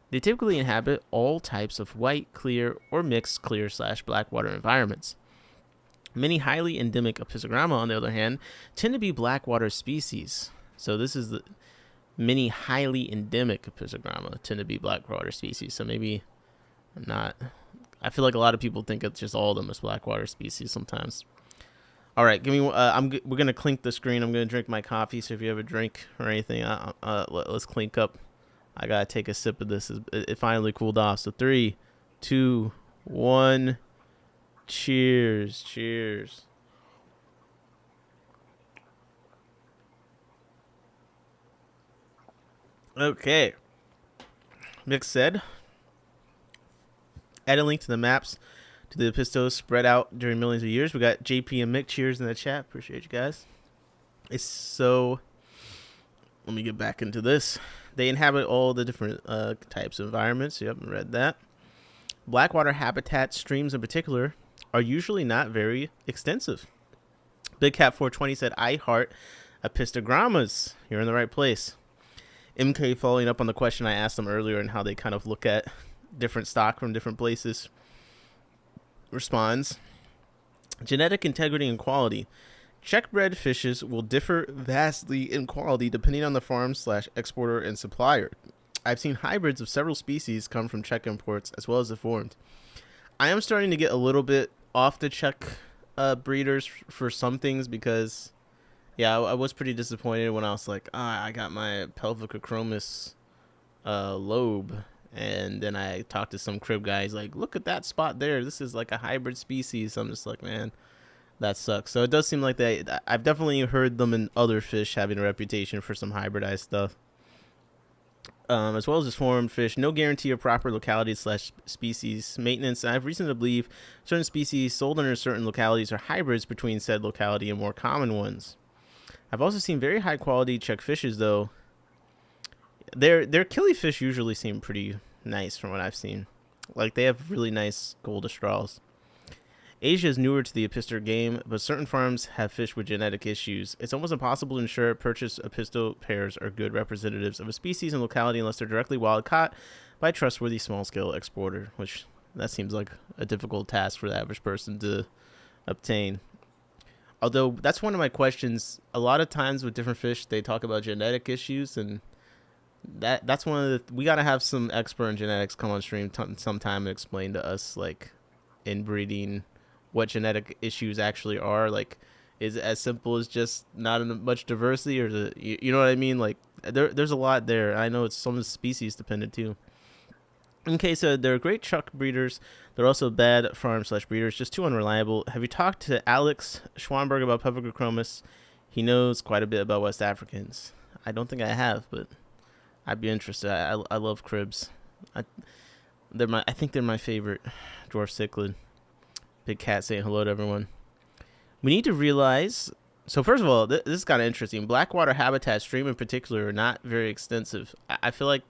They typically inhabit all types of white, clear, or mixed clear/black water environments. Many highly endemic Apistogramma, on the other hand, tend to be black water species. So this is many highly endemic Apistogramma tend to be black water species. So maybe not. I feel like a lot of people think it's just all of them as blackwater species sometimes. All right, give me. We're gonna clink the screen. I'm gonna drink my coffee. So if you have a drink or anything, let's clink up. I gotta take a sip of this. It finally cooled off. So 3, 2, 1. Cheers! Cheers! Okay. Mick said, add a link to the maps to the Apistos spread out during millions of years. We got JP and Mick. Cheers in the chat. Appreciate you guys. It's so... Let me get back into this. They inhabit all the different types of environments. You haven't read that. Blackwater habitat, streams in particular, are usually not very extensive. Big Cat 420 said, I heart Apistogrammas. You're in the right place. MK, following up on the question I asked them earlier and how they kind of look at different stock from different places, responds: genetic integrity and quality. Czech-bred fishes will differ vastly in quality depending on the farm/exporter and supplier. I've seen hybrids of several species come from Czech imports as well as deformed. I am starting to get a little bit off the Czech breeders for some things because, yeah, I was pretty disappointed when I was like, I got my Pelvicochromis lobe, and then I talked to some crib guy. He's like, look at that spot there. This is like a hybrid species. So I'm just like, man, that sucks. So it does seem like I've definitely heard them in other fish having a reputation for some hybridized stuff. As well as deformed fish, no guarantee of proper locality/species maintenance. I have reason to believe certain species sold under certain localities are hybrids between said locality and more common ones. I've also seen very high quality Czech fishes though. Their killifish usually seem pretty nice from what I've seen. Like they have really nice gold straws. Asia is newer to the Apistor game, but certain farms have fish with genetic issues. It's almost impossible to ensure purchased Apisto pairs are good representatives of a species and locality unless they're directly wild caught by a trustworthy small-scale exporter, which that seems like a difficult task for the average person to obtain. Although that's one of my questions. A lot of times with different fish, they talk about genetic issues, and that's one of the... We got to have some expert in genetics come on stream sometime and explain to us, like, inbreeding, what genetic issues actually are. Like, is it as simple as just not much diversity, or you know what I mean? Like, there's a lot there. I know it's some species dependent too. In case they're great Czech breeders, they're also bad farm/breeders, just too unreliable. Have you talked to Alex Schwanberg about Pelvicochromis? He knows quite a bit about West Africans. I don't think I have, but I'd be interested. I love cribs. I think they're my favorite dwarf cichlid. Big cat saying hello to everyone. We need to realize... So first of all, this is kind of interesting. Blackwater habitat stream in particular are not very extensive. I feel like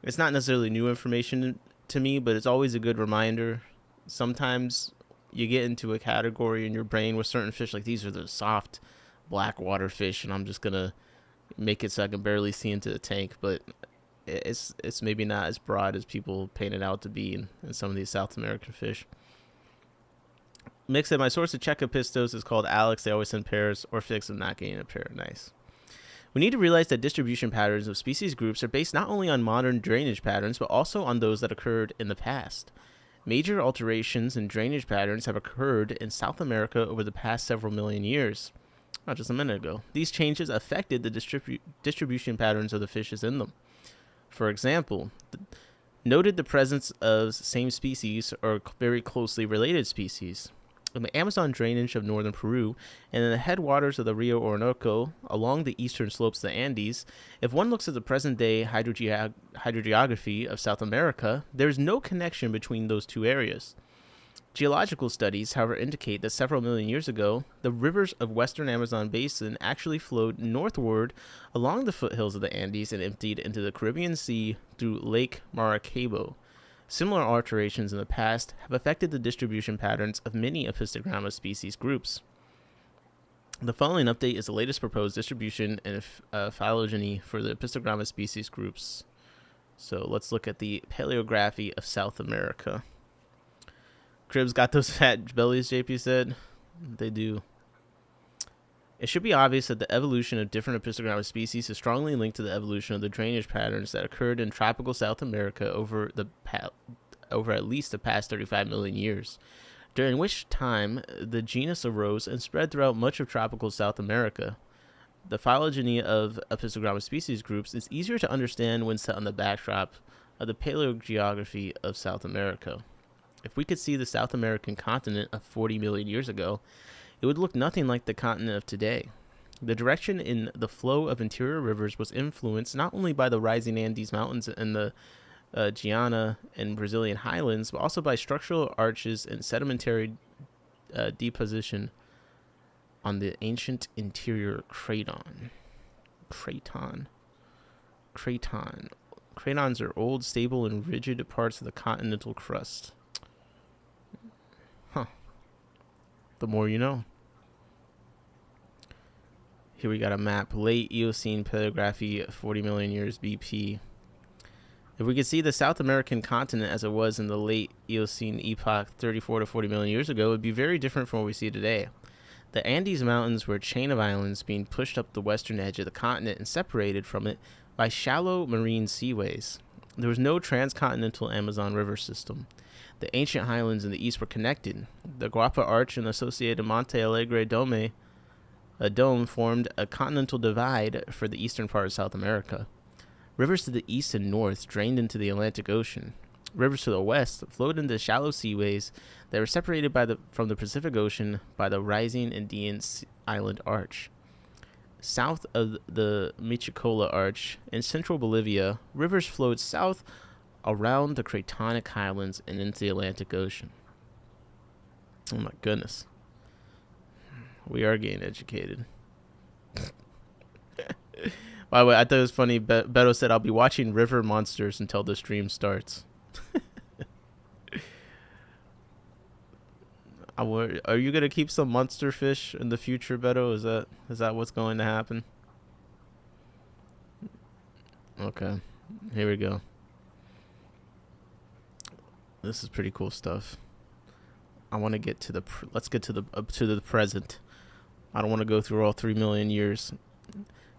it's not necessarily new information to me, but it's always a good reminder. Sometimes you get into a category in your brain with certain fish, like these are the soft blackwater fish, and I'm just going to make it so I can barely see into the tank. But it's maybe not as broad as people paint it out to be in some of these South American fish. Mick said, my source of Czech Apistos is called Alex. They always send pairs or fix of not getting a pair. Nice. We need to realize that distribution patterns of species groups are based not only on modern drainage patterns, but also on those that occurred in the past. Major alterations in drainage patterns have occurred in South America over the past several million years. Not just a minute ago. These changes affected the distribution patterns of the fishes in them. For example, noted the presence of same species or very closely related species. In the Amazon drainage of northern Peru and in the headwaters of the Rio Orinoco along the eastern slopes of the Andes, if one looks at the present-day hydrogeography of South America, there is no connection between those two areas. Geological studies, however, indicate that several million years ago, the rivers of western Amazon basin actually flowed northward along the foothills of the Andes and emptied into the Caribbean Sea through Lake Maracaibo. Similar alterations in the past have affected the distribution patterns of many Apistogramma species groups. The following update is the latest proposed distribution and phylogeny for the Apistogramma species groups. So let's look at the paleography of South America. Cribs got those fat bellies, JP said. They do. It should be obvious that the evolution of different Apistogramma species is strongly linked to the evolution of the drainage patterns that occurred in tropical South America over at least the past 35 million years, during which time the genus arose and spread throughout much of tropical South America. The phylogeny of Apistogramma species groups is easier to understand when set on the backdrop of the paleogeography of South America. If we could see the South American continent of 40 million years ago, it would look nothing like the continent of today. The direction in the flow of interior rivers was influenced not only by the rising Andes Mountains and the Guiana and Brazilian highlands, but also by structural arches and sedimentary deposition on the ancient interior craton. Cratons are old, stable, and rigid parts of the continental crust. The more you know. Here we got a map. Late Eocene paleography, 40 million years BP. If we could see the South American continent as it was in the late Eocene epoch 34 to 40 million years ago, it would be very different from what we see today. The Andes Mountains were a chain of islands being pushed up the western edge of the continent and separated from it by shallow marine seaways. There was no transcontinental Amazon river system. The ancient highlands in the east were connected. The Guapa Arch and associated Monte Alegre Dome, a dome, formed a continental divide for the eastern part of South America. Rivers to the east and north drained into the Atlantic Ocean. Rivers to the west flowed into shallow seaways that were separated from the Pacific Ocean by the rising Andean Island Arch. South of the Michicola Arch in central Bolivia, rivers flowed south around the Cratonic Highlands and into the Atlantic Ocean. Oh my goodness. We are getting educated. By the way, I thought it was funny. Beto said, I'll be watching River Monsters until the stream starts. Are you going to keep some monster fish in the future, Beto? Is that what's going to happen? Okay. Here we go. This is pretty cool stuff. I want to get to let's get to the present. I don't want to go through all 3 million years.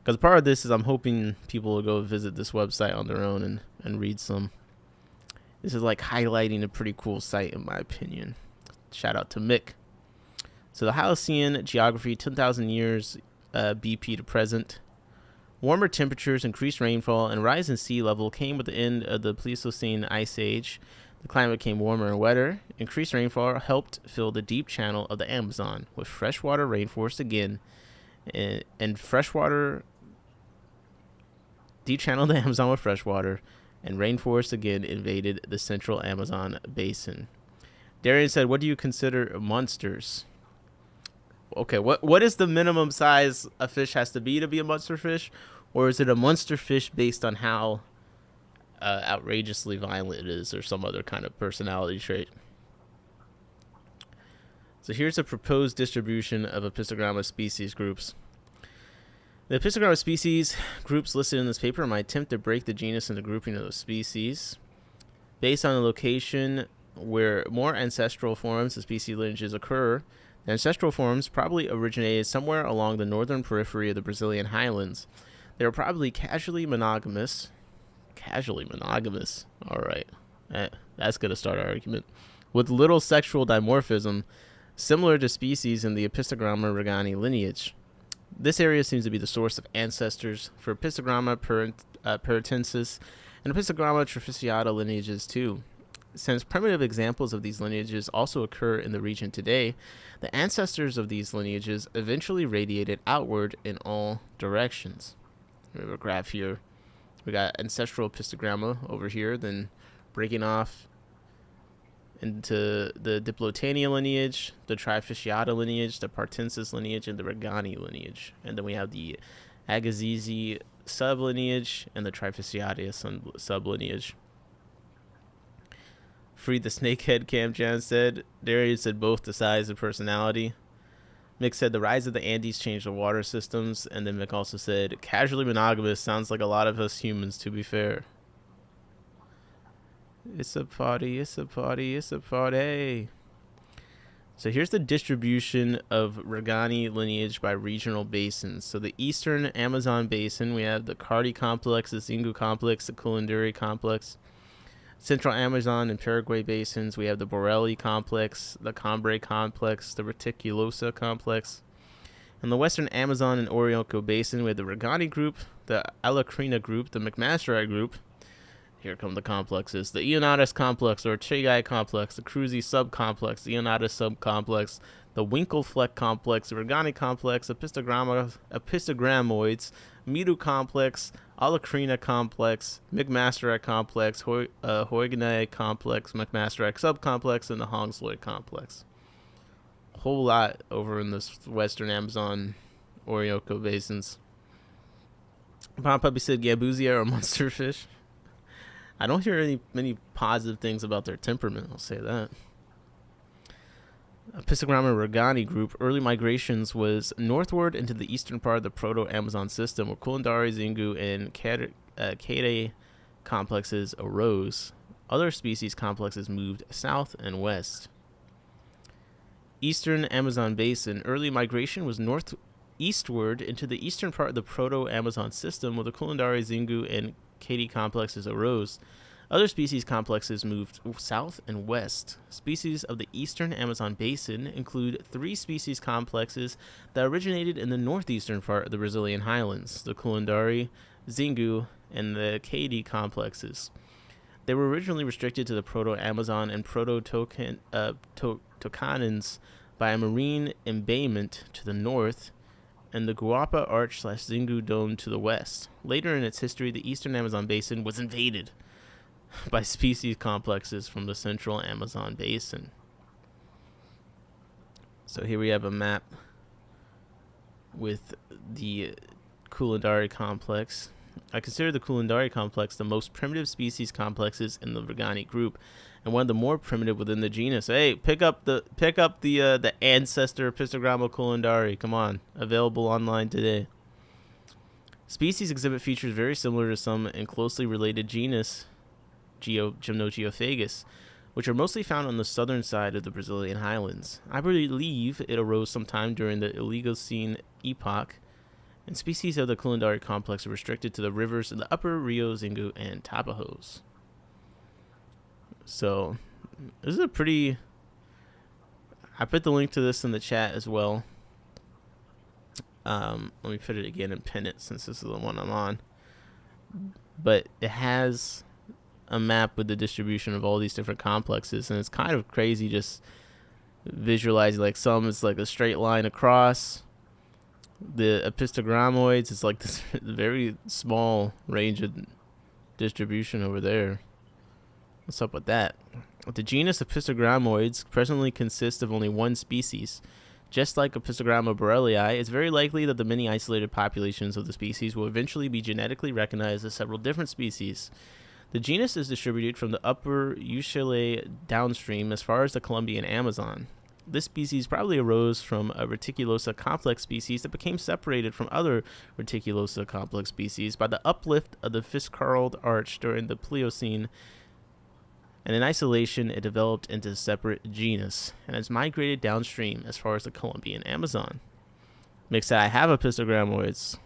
Because part of this is I'm hoping people will go visit this website on their own and read some. This is like highlighting a pretty cool site in my opinion. Shout out to Mick. So the Holocene geography, 10,000 years BP to present. Warmer temperatures, increased rainfall, and rise in sea level came with the end of the Pleistocene Ice Age. The climate became warmer and wetter. Increased rainfall helped fill the deep channel of the Amazon with freshwater rainforest again. And freshwater, deep channel of the Amazon with freshwater, and rainforest again invaded the central Amazon basin. Darian said, what do you consider monsters? Okay, what is the minimum size a fish has to be a monster fish? Or is it a monster fish based on how outrageously violent it is or some other kind of personality trait? So here's a proposed distribution of Apistogramma species groups. The Apistogramma species groups listed in this paper are my attempt to break the genus into grouping of the species. Based on the location where more ancestral forms of species lineages occur, the ancestral forms probably originated somewhere along the northern periphery of the Brazilian highlands. They were probably casually monogamous. All right. That's going to start an argument. With little sexual dimorphism, similar to species in the Apistogramma regani lineage. This area seems to be the source of ancestors for Apistogramma paratensis and Apistogramma trifasciata lineages too. Since primitive examples of these lineages also occur in the region today, the ancestors of these lineages eventually radiated outward in all directions. We have a graph here. We got ancestral Apistogramma over here, then breaking off into the Diplotania lineage, the Trifasciata lineage, the Partensis lineage, and the Regani lineage. And then we have the Agassiz sublineage and the Trifasciata sublineage. Freed the snakehead, Cam Jan said. Darius said both the size and personality. Mick said the rise of the Andes changed the water systems. And then Mick also said casually monogamous sounds like a lot of us humans, to be fair. It's a party, it's a party, it's a party. So here's the distribution of Regani lineage by regional basins. So the eastern Amazon basin, we have the Cardi complex, the Xingu complex, the Culanduri complex. Central Amazon and Paraguay basins, we have the Borelli complex, the Cambrai complex, the Reticulosa complex. In the western Amazon and Orinoco basin, we have the Regani group, the Alacrina group, the McMasterite group. Here come the complexes. The Ionatus complex or Chegai complex, the Cruzi subcomplex, the Ionatus subcomplex, the Winkelfleck complex, the Regani complex, Apistogrammoids, Midu complex, Alacrina complex, McMasterite complex, Huygens complex, McMasterite subcomplex, and the Hongsloyd complex. A whole lot over in this western Amazon Orinoco basins. Pop Puppy said Gambuzia are a monster fish. I don't hear many positive things about their temperament, I'll say that. Apistogramma regani group, early migrations was northward into the eastern part of the Proto-Amazon system, where Kulindari, Xingu, and Kade complexes arose. Other species complexes moved south and west. Eastern Amazon basin, early migration was northeastward into the eastern part of the Proto-Amazon system, where the Kulindari, Xingu, and Kade complexes arose. Other species complexes moved south and west. Species of the eastern Amazon basin include 3 species complexes that originated in the northeastern part of the Brazilian highlands, the Kulindari, Xingu, and the Kade complexes. They were originally restricted to the Proto-Amazon and Proto-Tocanins by a marine embayment to the north and the Guapa Arch/Xingu Dome to the west. Later in its history, the eastern Amazon basin was invaded by species complexes from the central Amazon basin. So here we have a map with the Kulindari complex. I consider the Kulindari complex the most primitive species complexes in the regani group, and one of the more primitive within the genus. Hey, pick up the ancestor Apistogramma Kulindari. Come on, available online today. Species exhibit features very similar to some in closely related genus Gymnogeophagus, which are mostly found on the southern side of the Brazilian highlands. I believe it arose sometime during the Oligocene epoch, and species of the Kulindari complex are restricted to the rivers in the upper Rio, Xingu, and Tapajos. So, this is a pretty... I put the link to this in the chat as well. Let me put it again and pin it since this is the one I'm on. But it has a map with the distribution of all these different complexes, and it's kind of crazy just visualizing, like, some is like a straight line across. The Apistogrammoids is like this very small range of distribution over there. What's up with that? The genus Apistogrammoids presently consists of only 1 species. Just like Apistogramma borellii, it's very likely that the many isolated populations of the species will eventually be genetically recognized as several different species. The genus is distributed from the upper Ucayali downstream as far as the Colombian Amazon. This species probably arose from a reticulosa complex species that became separated from other reticulosa complex species by the uplift of the Fitzcarrald Arch during the Pliocene, and in isolation it developed into a separate genus and has migrated downstream as far as the Colombian Amazon. Mick said, I have Apistogrammoids.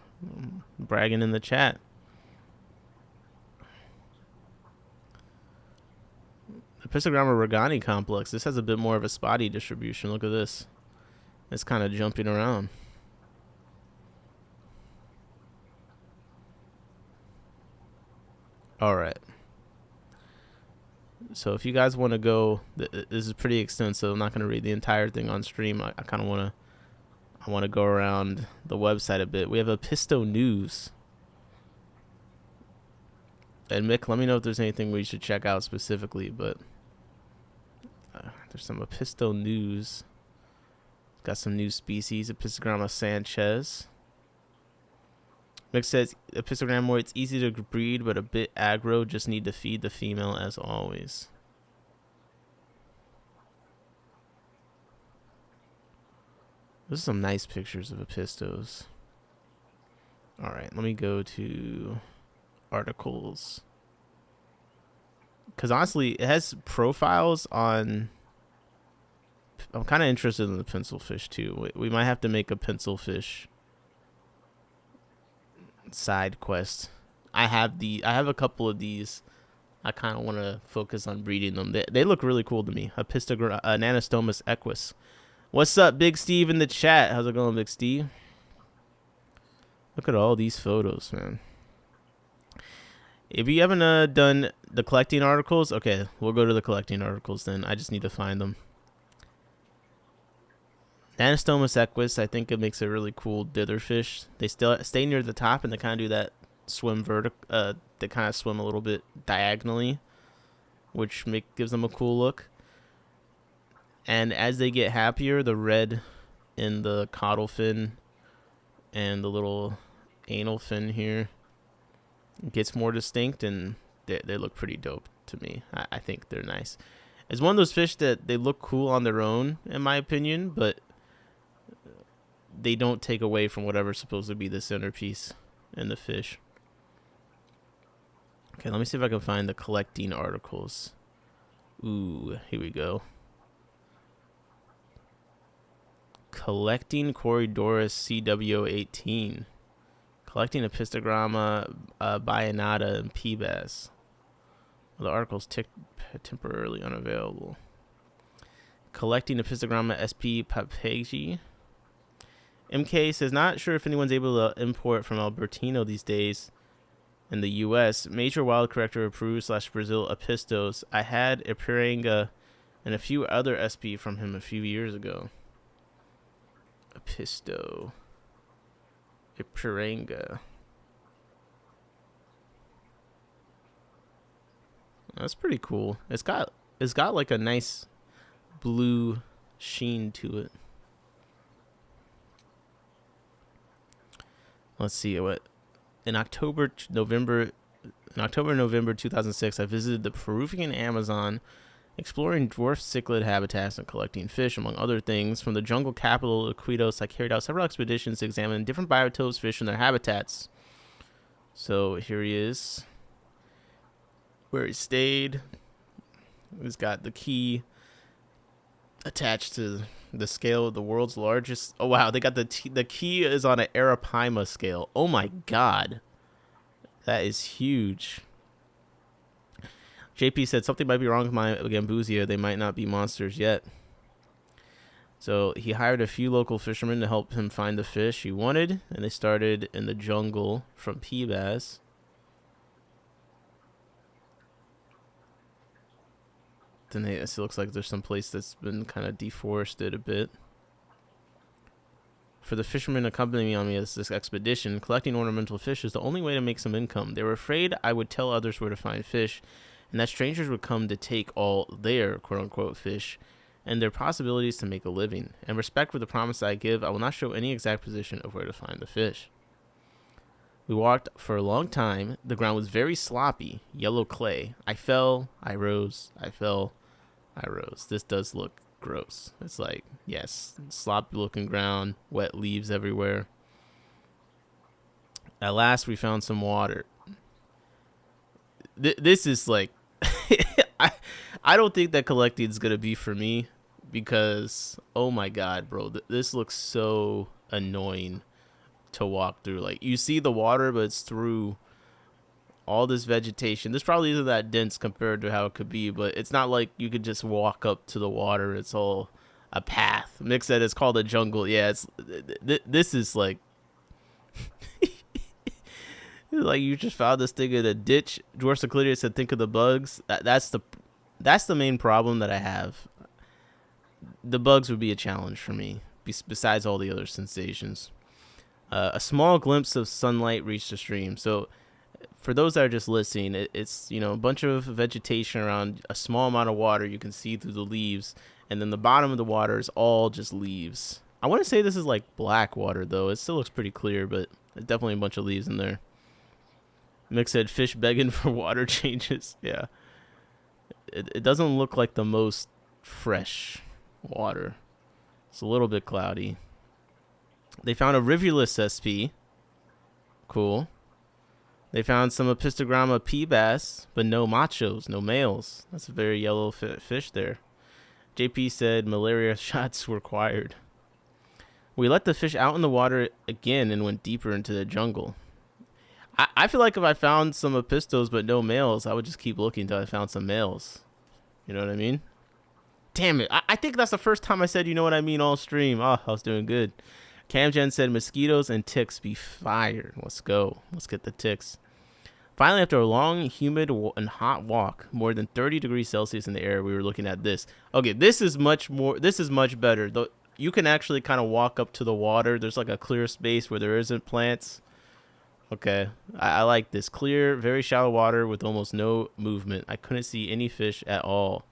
Bragging in the chat. Apistogramma regani complex. This has a bit more of a spotty distribution. Look at this. It's kind of jumping around. All right. So if you guys want to go, this is pretty extensive. I'm not going to read the entire thing on stream. I kind of want to go around the website a bit. We have Apisto News. And Mick, let me know if there's anything we should check out specifically, but there's some Apisto News. Got some new species, Apistogramma Sanchez. Mick says, Apistogrammoids easy to breed, but a bit aggro. Just need to feed the female as always. Those are some nice pictures of Apistos. Alright, let me go to articles. Because honestly, it has profiles on... I'm kind of interested in the pencilfish too. We might have to make a pencilfish side quest. I have a couple of these. I kind of want to focus on breeding them. They look really cool to me. Nanostomus equus. What's up, Big Steve in the chat? How's it going, Big Steve? Look at all these photos, man. If you haven't done the collecting articles, okay, we'll go to the collecting articles then. I just need to find them. Nanostomus equus, I think it makes a really cool ditherfish. They still stay near the top and they kind of do that swim they kind of swim a little bit diagonally, which gives them a cool look. And as they get happier, the red in the caudal fin and the little anal fin here gets more distinct, and they look pretty dope to me. I think they're nice. It's one of those fish that they look cool on their own, in my opinion, but they don't take away from whatever's supposed to be the centerpiece in the fish. Okay, let me see if I can find the collecting articles. Ooh, here we go. Collecting Corydorus CW18. Collecting Apistogramma, Bayanata, and P-Bass. Well, the article's temporarily unavailable. Collecting Apistogramma SP Papagi. MK says, not sure if anyone's able to import from Albertino these days in the U.S. Major wild corrector approved / Brazil Apistos. I had a Piranga and a few other SP from him a few years ago. Apisto. A Piranga. That's pretty cool. It's got like a nice blue sheen to it. Let's see what in October November 2006 I visited the Peruvian Amazon, exploring dwarf cichlid habitats and collecting fish, among other things. From the jungle capital of Iquitos, I carried out several expeditions to examine different biotopes, fish, and their habitats. So here he is, where he stayed. He's got the key attached to the scale of the world's largest. Oh wow, they got the key is on an Arapaima scale. Oh my god, that is huge. JP said something might be wrong with my Gambusia. They might not be monsters yet. So he hired a few local fishermen to help him find the fish he wanted, and they started in the jungle from P-Bass. Then it looks like there's some place that's been kind of deforested a bit. For the fishermen accompanying me on this expedition, collecting ornamental fish is the only way to make some income. They were afraid I would tell others where to find fish, and that strangers would come to take all their quote-unquote fish and their possibilities to make a living. In respect for the promise I give, I will not show any exact position of where to find the fish. We walked for a long time. The ground was very sloppy, yellow clay. I fell, I rose, I fell, I rose. This does look gross. It's like, yes, sloppy looking ground, wet leaves everywhere. At last, we found some water. This is like, I don't think that collecting is gonna be for me, because oh my god, bro, this looks so annoying to walk through. Like, you see the water, but it's through all this vegetation. This probably isn't that dense compared to how it could be, but it's not like you could just walk up to the water. It's all a path. Mick said it's called a jungle. Yeah, it's this is like like you just found this thing in a ditch. Dwarf Cyclidius said, think of the bugs. That's the main problem that I have. The bugs would be a challenge for me, besides all the other sensations. A small glimpse of sunlight reached the stream. So for those that are just listening, it's, you know, a bunch of vegetation around a small amount of water you can see through the leaves, and then the bottom of the water is all just leaves. I want to say this is like black water, though. It still looks pretty clear, but there's definitely a bunch of leaves in there. Mick said fish begging for water changes. Yeah. It doesn't look like the most fresh water. It's a little bit cloudy. They found a Rivulus SP. Cool. They found some Apistogramma P-Bass, but no machos, no males. That's a very yellow fish there. JP said malaria shots were required. We let the fish out in the water again and went deeper into the jungle. I feel like if I found some Apistos but no males, I would just keep looking until I found some males. You know what I mean? Damn it. I think that's the first time I said you know what I mean all stream. Oh, I was doing good. Camgen said mosquitoes and ticks be fired. Let's go. Let's get the ticks. Finally, after a long, humid, and hot walk, more than 30 degrees Celsius in the air, we were looking at this. Okay, this is much better. You can actually kind of walk up to the water. There's like a clear space where there isn't plants. Okay, I like this. Clear, very shallow water with almost no movement. I couldn't see any fish at all.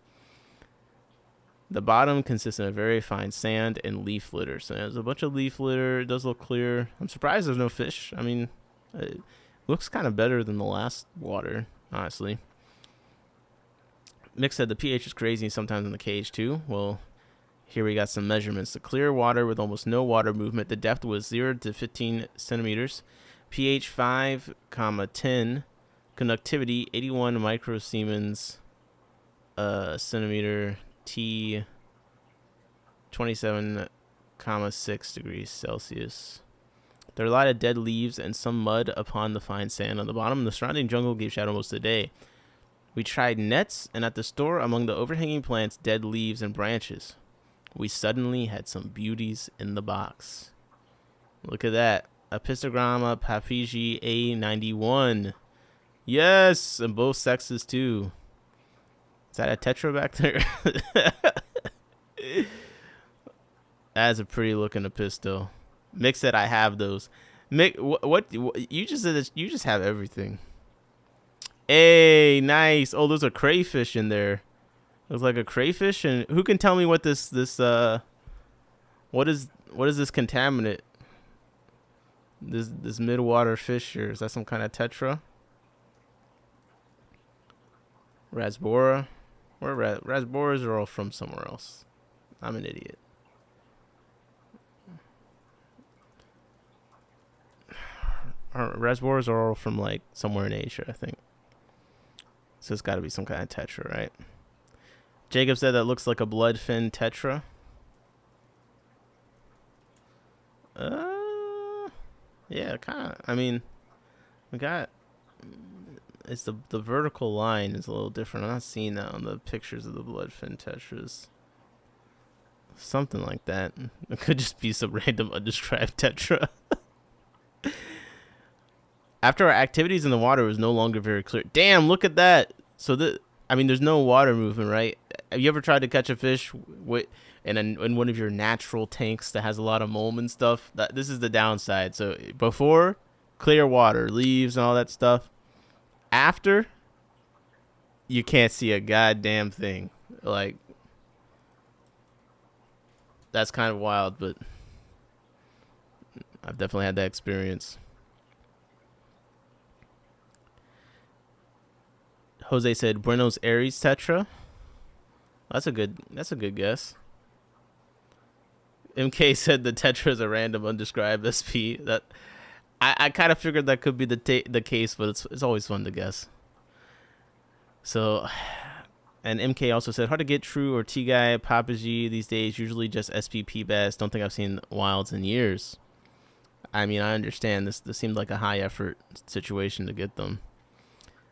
The bottom consists of very fine sand and leaf litter. So there's a bunch of leaf litter. It does look clear. I'm surprised there's no fish. I mean, it looks kind of better than the last water, honestly. Mick said the pH is crazy sometimes in the cage too. Well, here we got some measurements. The clear water with almost no water movement. The depth was 0 to 15 centimeters. pH 5, 10. Conductivity 81 microsiemens centimeter. T 27,6 degrees Celsius. There are a lot of dead leaves and some mud upon the fine sand on the bottom. The surrounding jungle gave shadow most of the day. We tried nets, and at the store, among the overhanging plants, dead leaves and branches, we suddenly had some beauties in the box. Look at that. Apistogramma papigi A91. Yes, and both sexes too. Is that a tetra back there? That's a pretty looking Apisto. Mick said I have those. Mick, what you just said that you just have everything. Hey, nice. Oh, there's a crayfish in there. Looks like a crayfish. And who can tell me what this what is this contaminant? This midwater fish here. Is that some kind of tetra? Rasbora. Where rasboras are all from somewhere else. I'm an idiot. Rasboras are all from like somewhere in Asia, I think. So it's got to be some kind of tetra, right? Jacob said that looks like a bloodfin tetra. Yeah, kind of. I mean, we got. It's the vertical line is a little different. I'm not seeing that on the pictures of the bloodfin tetras. Something like that. It could just be some random undescribed tetra. After our activities in the water, it was no longer very clear. Damn, look at that. So there's no water movement, right? Have you ever tried to catch a fish in one of your natural tanks that has a lot of mold and stuff? This is the downside. So before, clear water, leaves and all that stuff. After, you can't see a goddamn thing. Like, that's kind of wild, but I've definitely had that experience. Jose said Buenos Aires tetra. That's a good guess. MK said the tetra is a random undescribed SP. That I kind of figured that could be the case, but it's always fun to guess. So, and MK also said hard to get true or T-guy Papaji these days. Usually just SPP bass. Don't think I've seen wilds in years. I mean, I understand this seemed like a high effort situation to get them.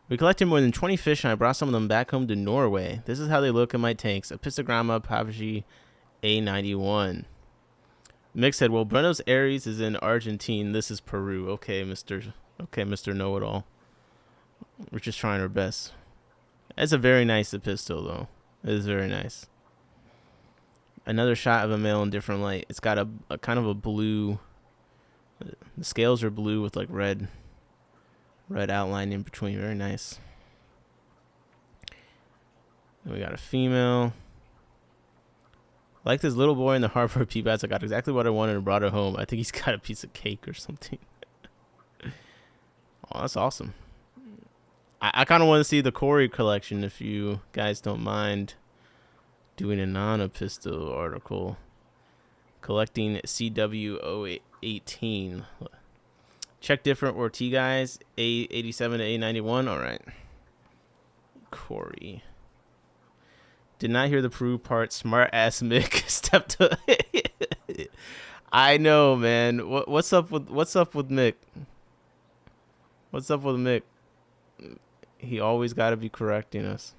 We collected more than 20 fish, and I brought some of them back home to Norway. This is how they look in my tanks. Apistogramma papagi A91. Mick said, well, Buenos Aires is in Argentina. This is Peru. Okay, Mr. Know-It-All. We're just trying our best. It's a very nice Apisto, though. It is very nice. Another shot of a male in different light. It's got a kind of a blue. The scales are blue with like red outline in between. Very nice. And we got a female. Like this little boy in the harbor pea bass. I got exactly what I wanted and brought it home. I think he's got a piece of cake or something. Oh, that's awesome. I kind of want to see the Corey collection if you guys don't mind doing a non-Apisto article. Collecting CW018. Check different or T guys. A87 to A91. All right. Corey. Did not hear the Peru part. Smart ass Mick stepped up. I know, man. What's up with Mick? What's up with Mick? He always got to be correcting us.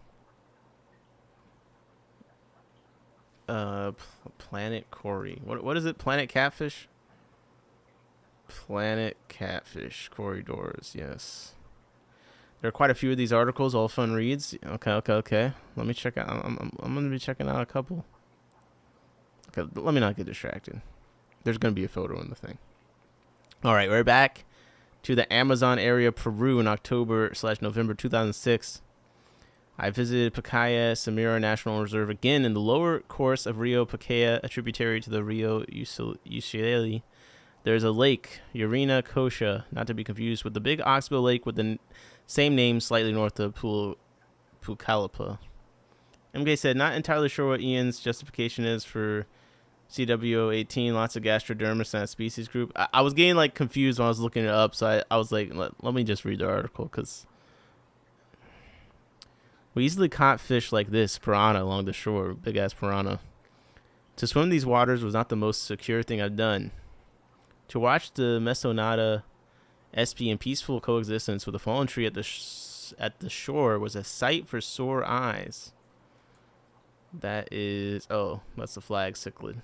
Planet Corey. What is it? Planet Catfish? Planet Catfish corridors. Yes, there are quite a few of these articles, all fun reads. Okay. Let me check out. I'm gonna be checking out a couple. Okay, let me not get distracted. There's gonna be a photo in the thing. All right, we're back to the Amazon area, Peru, in October/November 2006. I visited Pacaya Samira National Reserve again in the lower course of Rio Pacaya, a tributary to the Rio Ucayali. There's a lake, Urina Kosha, not to be confused with the big Oxbow Lake with the same name slightly north of Pucallpa. MK said, not entirely sure what Ian's justification is for CW18, lots of gastrodermis in that species group. I was getting like confused when I was looking it up, so I was like, let me just read the article, because we easily caught fish like this, piranha, along the shore, big ass piranha. To swim these waters was not the most secure thing I've done. To watch the Mesonata SP in peaceful coexistence with a fallen tree at the shore was a sight for sore eyes. That is, oh, that's the flag cichlid.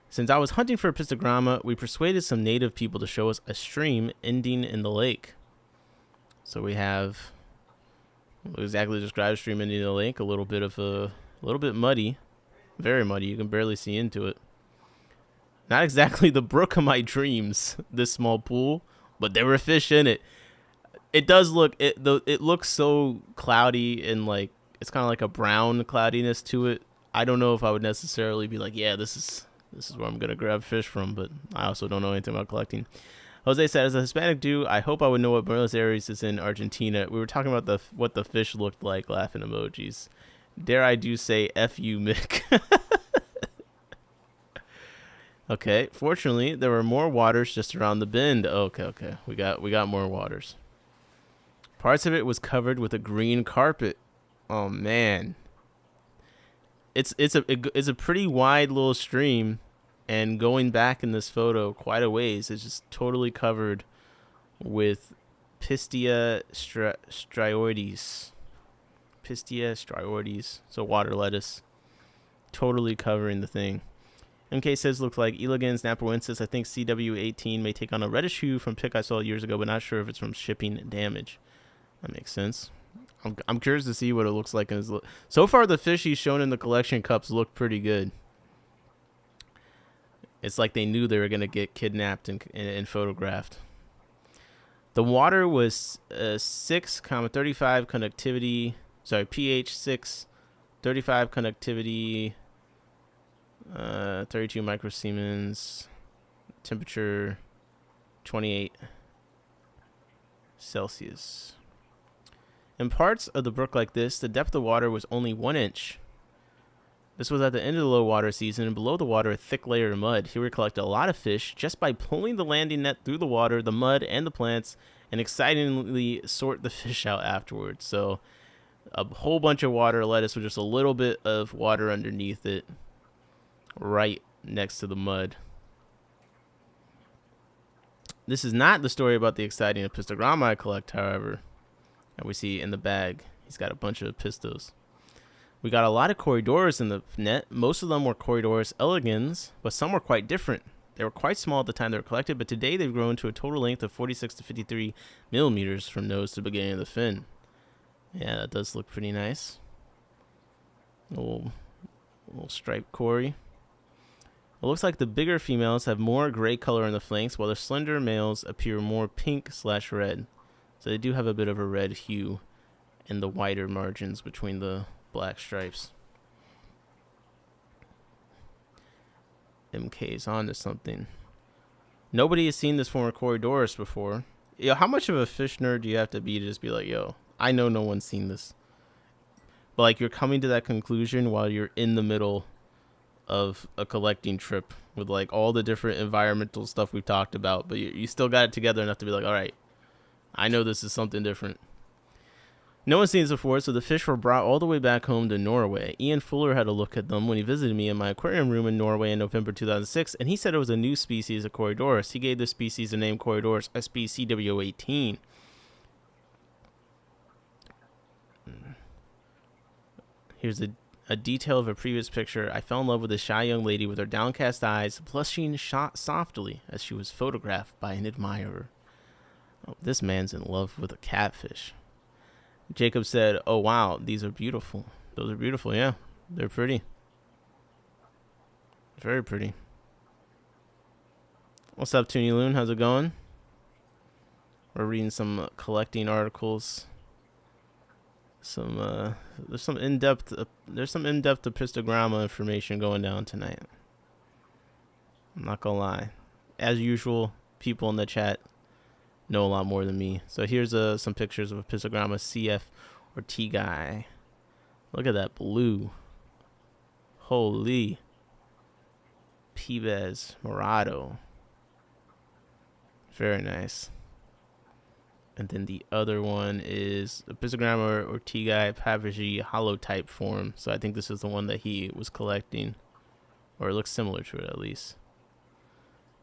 Since I was hunting for Apistogramma, we persuaded some native people to show us a stream ending in the lake. So we have exactly described a stream ending in the lake. A little bit muddy, very muddy. You can barely see into it. Not exactly the brook of my dreams, this small pool, but there were fish in it. It does look, it looks so cloudy, and like it's kind of like a brown cloudiness to it. I don't know if I would necessarily be like, yeah, this is where I'm gonna grab fish from, but I also don't know anything about collecting. Jose said, as a Hispanic dude, I hope I would know what Buenos Aires is in Argentina. We were talking about what the fish looked like, laughing emojis. Dare I do say F you, Mick. Okay, fortunately, there were more waters just around the bend. Okay. We got more waters. Parts of it was covered with a green carpet. Oh man. It's a pretty wide little stream, and going back in this photo quite a ways, it's just totally covered with Pistia strioides. Pistia strioides, so water lettuce, totally covering the thing. MK says looks like Elegans napoensis. I think CW18 may take on a reddish hue from pic I saw years ago, but not sure if it's from shipping damage. That makes sense. I'm curious to see what it looks like in his so far. The fish he's shown in the collection cups look pretty good. It's like they knew they were gonna get kidnapped and photographed. The water was 6,35 conductivity. Sorry, pH 6, 35 conductivity. 32 microsiemens, temperature 28 Celsius. In parts of the brook like this, the depth of water was only 1 inch. This was at the end of the low water season, and below the water a thick layer of mud. Here we collect a lot of fish just by pulling the landing net through the water, the mud, and the plants, and excitingly sort the fish out afterwards. So a whole bunch of water lettuce with just a little bit of water underneath it, right next to the mud. This is not the story about the exciting Apistogramma I collect, however, that we see in the bag. He's got a bunch of Apistos. We got a lot of Corridors in the net. Most of them were Corridors elegans, but some were quite different. They were quite small at the time they were collected, but today they've grown to a total length of 46 to 53 millimeters from nose to beginning of the fin. Yeah, that does look pretty nice. Little striped Cory. It looks like the bigger females have more gray color in the flanks, while the slender males appear more pink/red. So they do have a bit of a red hue in the wider margins between the black stripes. MK's on to something. Nobody has seen this form of Corridorus before. Yo, how much of a fish nerd do you have to be just be like, yo, I know no one's seen this. But like, you're coming to that conclusion while you're in the middle of a collecting trip with like all the different environmental stuff we've talked about, but you still got it together enough to be like, all right, I know this is something different. No one's seen this before, so the fish were brought all the way back home to Norway. Ian Fuller had a look at them when he visited me in my aquarium room in Norway in November 2006, and he said it was a new species of Corridorus. He gave the species the name Corridorus SPCW18. Here's a detail of a previous picture. I fell in love with a shy young lady with her downcast eyes, blushing softly as she was photographed by an admirer. Oh, this man's in love with a catfish. Jacob said, oh, wow, these are beautiful. Those are beautiful, yeah. They're pretty. Very pretty. What's up, Toonie Loon? How's it going? We're reading some collecting articles. There's some in-depth Apistogramma information going down tonight. I'm not gonna lie. As usual, people in the chat know a lot more than me. So here's some pictures of Apistogramma CF ortigae. Look at that blue. Holy. Pibes morado. Very nice. And then the other one is Apistogramma ortigae pavagi holotype form. So I think this is the one that he was collecting. Or it looks similar to it at least.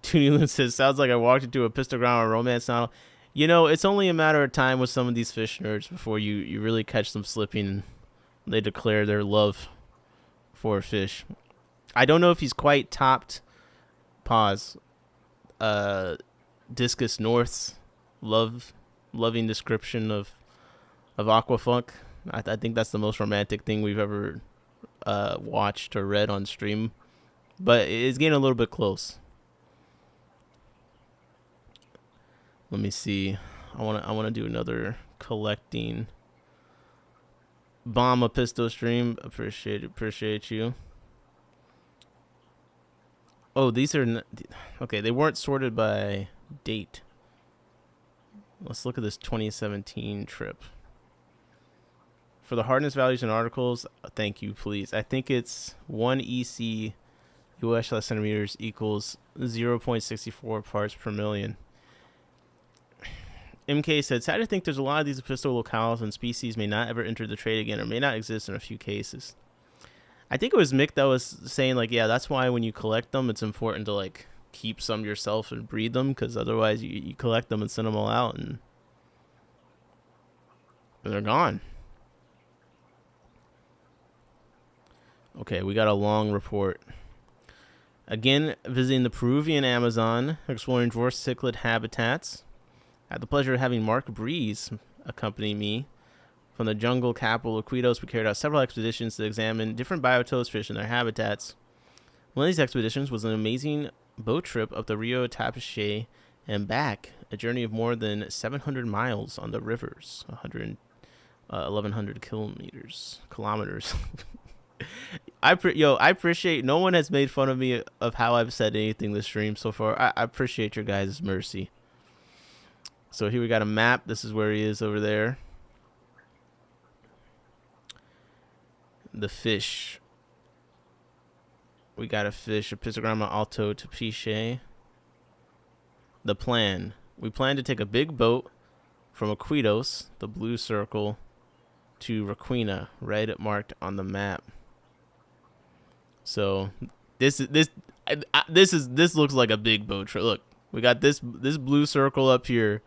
Tooneyland says, sounds like I walked into a Apistogramma romance novel. You know, it's only a matter of time with some of these fish nerds before you really catch them slipping and they declare their love for a fish. I don't know if he's quite topped. Pause. Discus North's loving description of Aquafunk. I think that's the most romantic thing we've ever watched or read on stream. But it's getting a little bit close. Let me see. I wanna do another collecting bomb Apistos stream. Appreciate you. Oh, these are okay. They weren't sorted by date. Let's look at this 2017 trip. For the hardness values and articles, thank you, please. I think it's 1 EC US centimeters equals 0.64 parts per million. MK said, sad to think there's a lot of these Apisto locales and species may not ever enter the trade again or may not exist in a few cases. I think it was Mick that was saying, like, yeah, that's why when you collect them, it's important to, like, keep some yourself and breed them, because otherwise you collect them and send them all out and they're gone. Okay, we got a long report. Again, visiting the Peruvian Amazon, exploring dwarf cichlid habitats. I had the pleasure of having Mark Breeze accompany me. From the jungle capital of Apistos, we carried out several expeditions to examine different biotopes, fish, and their habitats. One of these expeditions was an amazing boat trip up the Rio Tapiche and back, a journey of more than 700 miles on the rivers, 1,100 kilometers. I appreciate, no one has made fun of me of how I've said anything this stream so far. I appreciate your guys' mercy. So here we got a map. This is where he is over there. The fish. We got a fish, Apistogramma alto tapiche. The plan. We plan to take a big boat from Apistos, the blue circle, to Requena, red marked on the map. So this looks like a big boat trip. Look, we got this blue circle up here,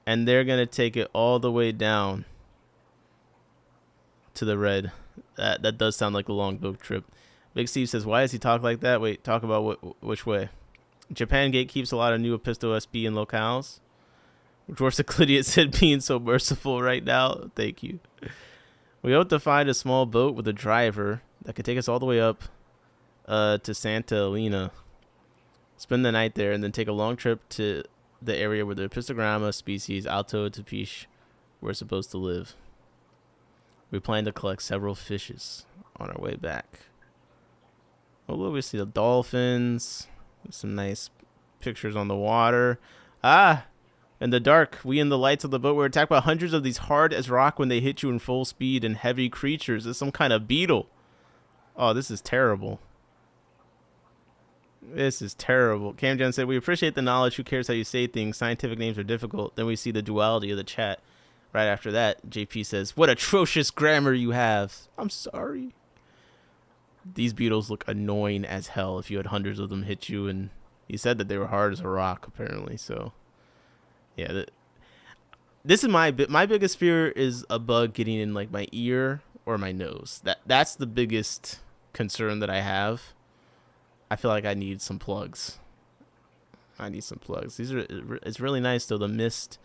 and they're gonna take it all the way down to the red. That does sound like a long boat trip. Big Steve says, why does he talk like that? Wait, talk about which way? Japan Gate keeps a lot of new Apisto SB and locales. Dwarf Cyclidiot said, being so merciful right now. Thank you. We hope to find a small boat with a driver that could take us all the way up to Santa Elena. Spend the night there and then take a long trip to the area where the Apistogramma species Alto Tapiche were supposed to live. We plan to collect several fishes on our way back. Oh, look, we see the dolphins. Some nice pictures on the water. In the dark, we in the lights of the boat were attacked by hundreds of these hard as rock when they hit you in full speed and heavy creatures. It's some kind of beetle. Oh, this is terrible. This is terrible. Camjan said, we appreciate the knowledge. Who cares how you say things? Scientific names are difficult. Then we see the duality of the chat. Right after that, JP says, what atrocious grammar you have. I'm sorry. These beetles look annoying as hell if you had hundreds of them hit you. And he said that they were hard as a rock, apparently. So, yeah. This is my biggest fear is a bug getting in, like, my ear or my nose. That's the biggest concern that I have. I feel like I need some plugs. It's really nice, though. The mist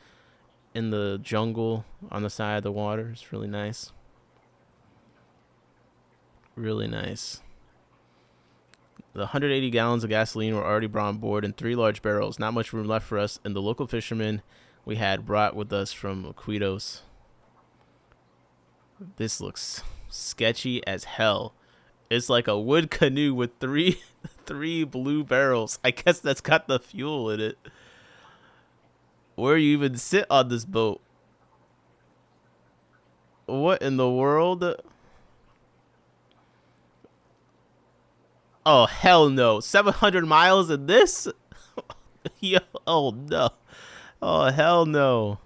in the jungle on the side of the water is really nice. Really nice. The 180 gallons of gasoline were already brought on board in 3 large barrels. Not much room left for us and the local fishermen we had brought with us from Apistos. This looks sketchy as hell. It's like a wood canoe with three blue barrels. I guess that's got the fuel in it. Where you even sit on this boat? What in the world? Oh, hell no. 700 miles in this? Yo, oh, no. Oh, hell no.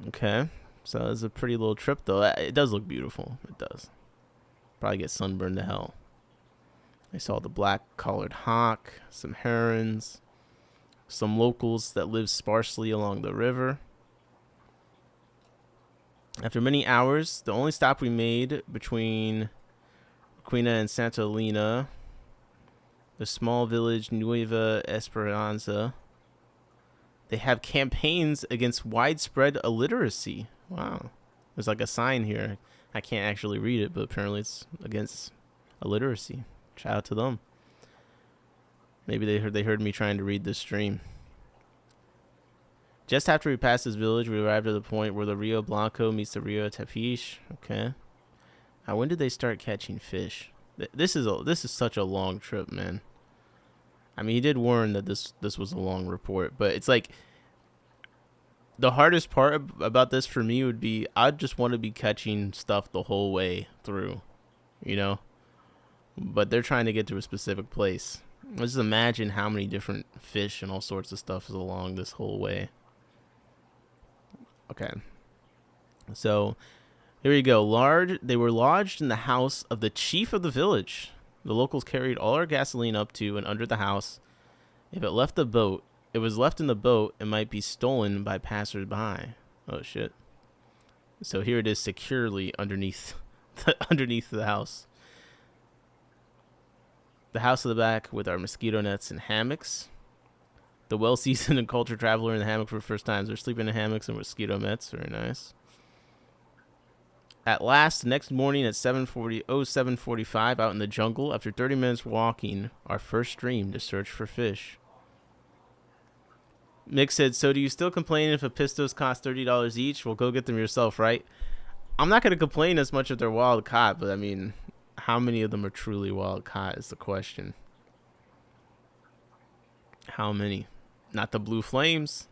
Okay. So it's a pretty little trip, though. It does look beautiful. It does. Probably get sunburned to hell. I saw the black-collared hawk, some herons, some locals that live sparsely along the river. After many hours, the only stop we made between Quina and Santa Elena, the small village Nueva Esperanza, they have campaigns against widespread illiteracy. Wow. There's like a sign here. I can't actually read it, but apparently it's against illiteracy. Shout out to them. Maybe they heard me trying to read this stream. Just after we passed this village, we arrived at the point where the Rio Blanco meets the Rio Tapiche. Okay. Now, when did they start catching fish? This is such a long trip, man. I mean, he did warn that this was a long report, but it's like the hardest part about this for me would be I'd just want to be catching stuff the whole way through, you know? But they're trying to get to a specific place. Just imagine how many different fish and all sorts of stuff is along this whole way. Okay. So, here we go. They were lodged in the house of the chief of the village. The locals carried all our gasoline up to and under the house. If it was left in the boat, it might be stolen by passersby. Oh, shit. So here it is securely underneath the house. The house at the back with our mosquito nets and hammocks. The well-seasoned and cultured traveler in the hammock for the first time. They're sleeping in hammocks and mosquito nets. Very nice. At last, the next morning at 7:45, out in the jungle, after 30 minutes walking, our first stream to search for fish. Mick said, so do you still complain if Apistos cost $30 each? Well, go get them yourself, right? I'm not going to complain as much if they're wild caught, but I mean, how many of them are truly wild caught is the question. How many? Not the blue flames.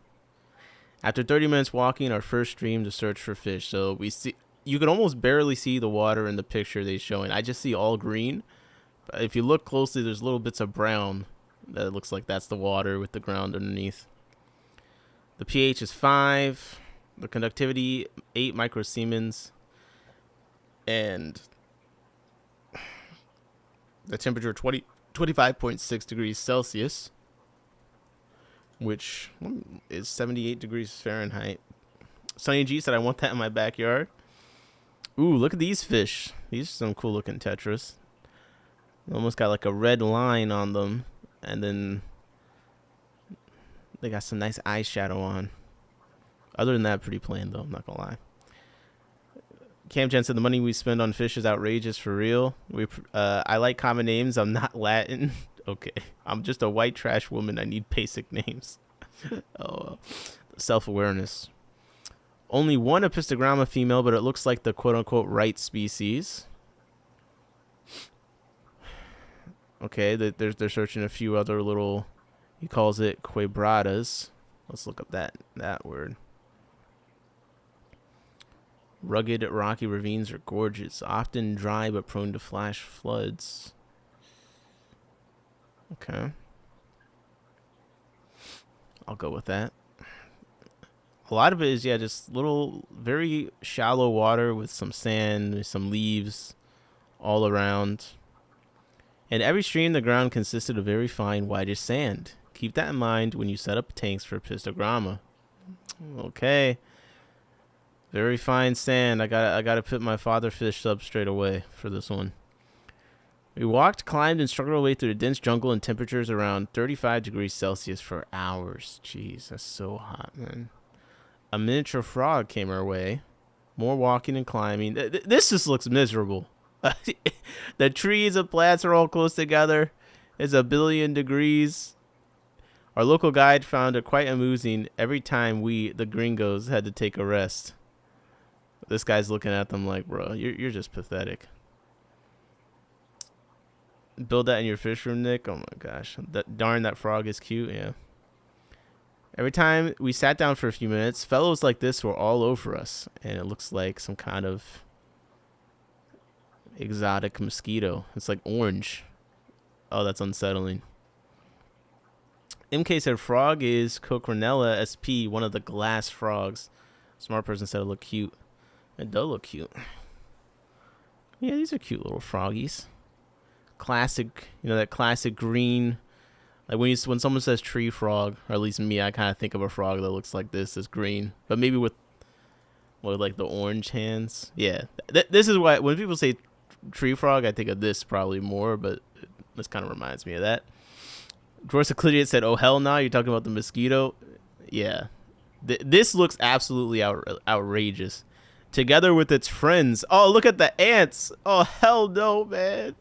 After 30 minutes walking, our first stream to search for fish. So you can almost barely see the water in the picture they're showing. I just see all green. But if you look closely, there's little bits of brown that looks like that's the water with the ground underneath. The pH is 5. The conductivity, 8 microsiemens. And the temperature, 25.6 degrees Celsius, which is 78 degrees Fahrenheit. Sunny G said, I want that in my backyard. Ooh, look at these fish. These are some cool looking tetras. They almost got like a red line on them. And then they got some nice eyeshadow on. Other than that, pretty plain though, I'm not gonna lie. Cam Jen said the money we spend on fish is outrageous for real. I like common names. I'm not Latin. Okay. I'm just a white trash woman. I need basic names. Oh, self-awareness. Only one Apistogramma female, but it looks like the quote-unquote right species. Okay, they're searching a few other little, he calls it quebradas. Let's look up that word. Rugged, rocky ravines are gorgeous, often dry but prone to flash floods. Okay. I'll go with that. A lot of it is, yeah, just little, very shallow water with some sand, some leaves all around. And every stream, the ground consisted of very fine, whitish sand. Keep that in mind when you set up tanks for Apistogramma. Okay. Very fine sand. I gotta put my father fish sub straight away for this one. We walked, climbed, and struggled our way through the dense jungle in temperatures around 35 degrees Celsius for hours. Jeez, that's so hot, man. A miniature frog came our way. More walking and climbing. This just looks miserable. The trees and plants are all close together. It's 1 billion degrees. Our local guide found it quite amusing every time we, the gringos, had to take a rest. This guy's looking at them like, bro, you're just pathetic. Build that in your fish room, Nick. Oh my gosh, that frog is cute. Yeah. Every time we sat down for a few minutes, fellows like this were all over us, and it looks like some kind of exotic mosquito. It's like orange. Oh, that's unsettling. MK said frog is Cocronella sp, one of the glass frogs. Smart person said it looked cute. It does look cute. Yeah, these are cute little froggies. Classic, you know, that classic green. Like when someone says tree frog, or at least me, I kind of think of a frog that looks like this, is green, but maybe with like the orange hands. Yeah, this is why when people say tree frog, I think of this probably more, but this kind of reminds me of that. George Euclidean said, "Oh hell no, you're talking about the mosquito." Yeah, this looks absolutely outrageous. Together with its friends. Oh, look at the ants. Oh hell no, man.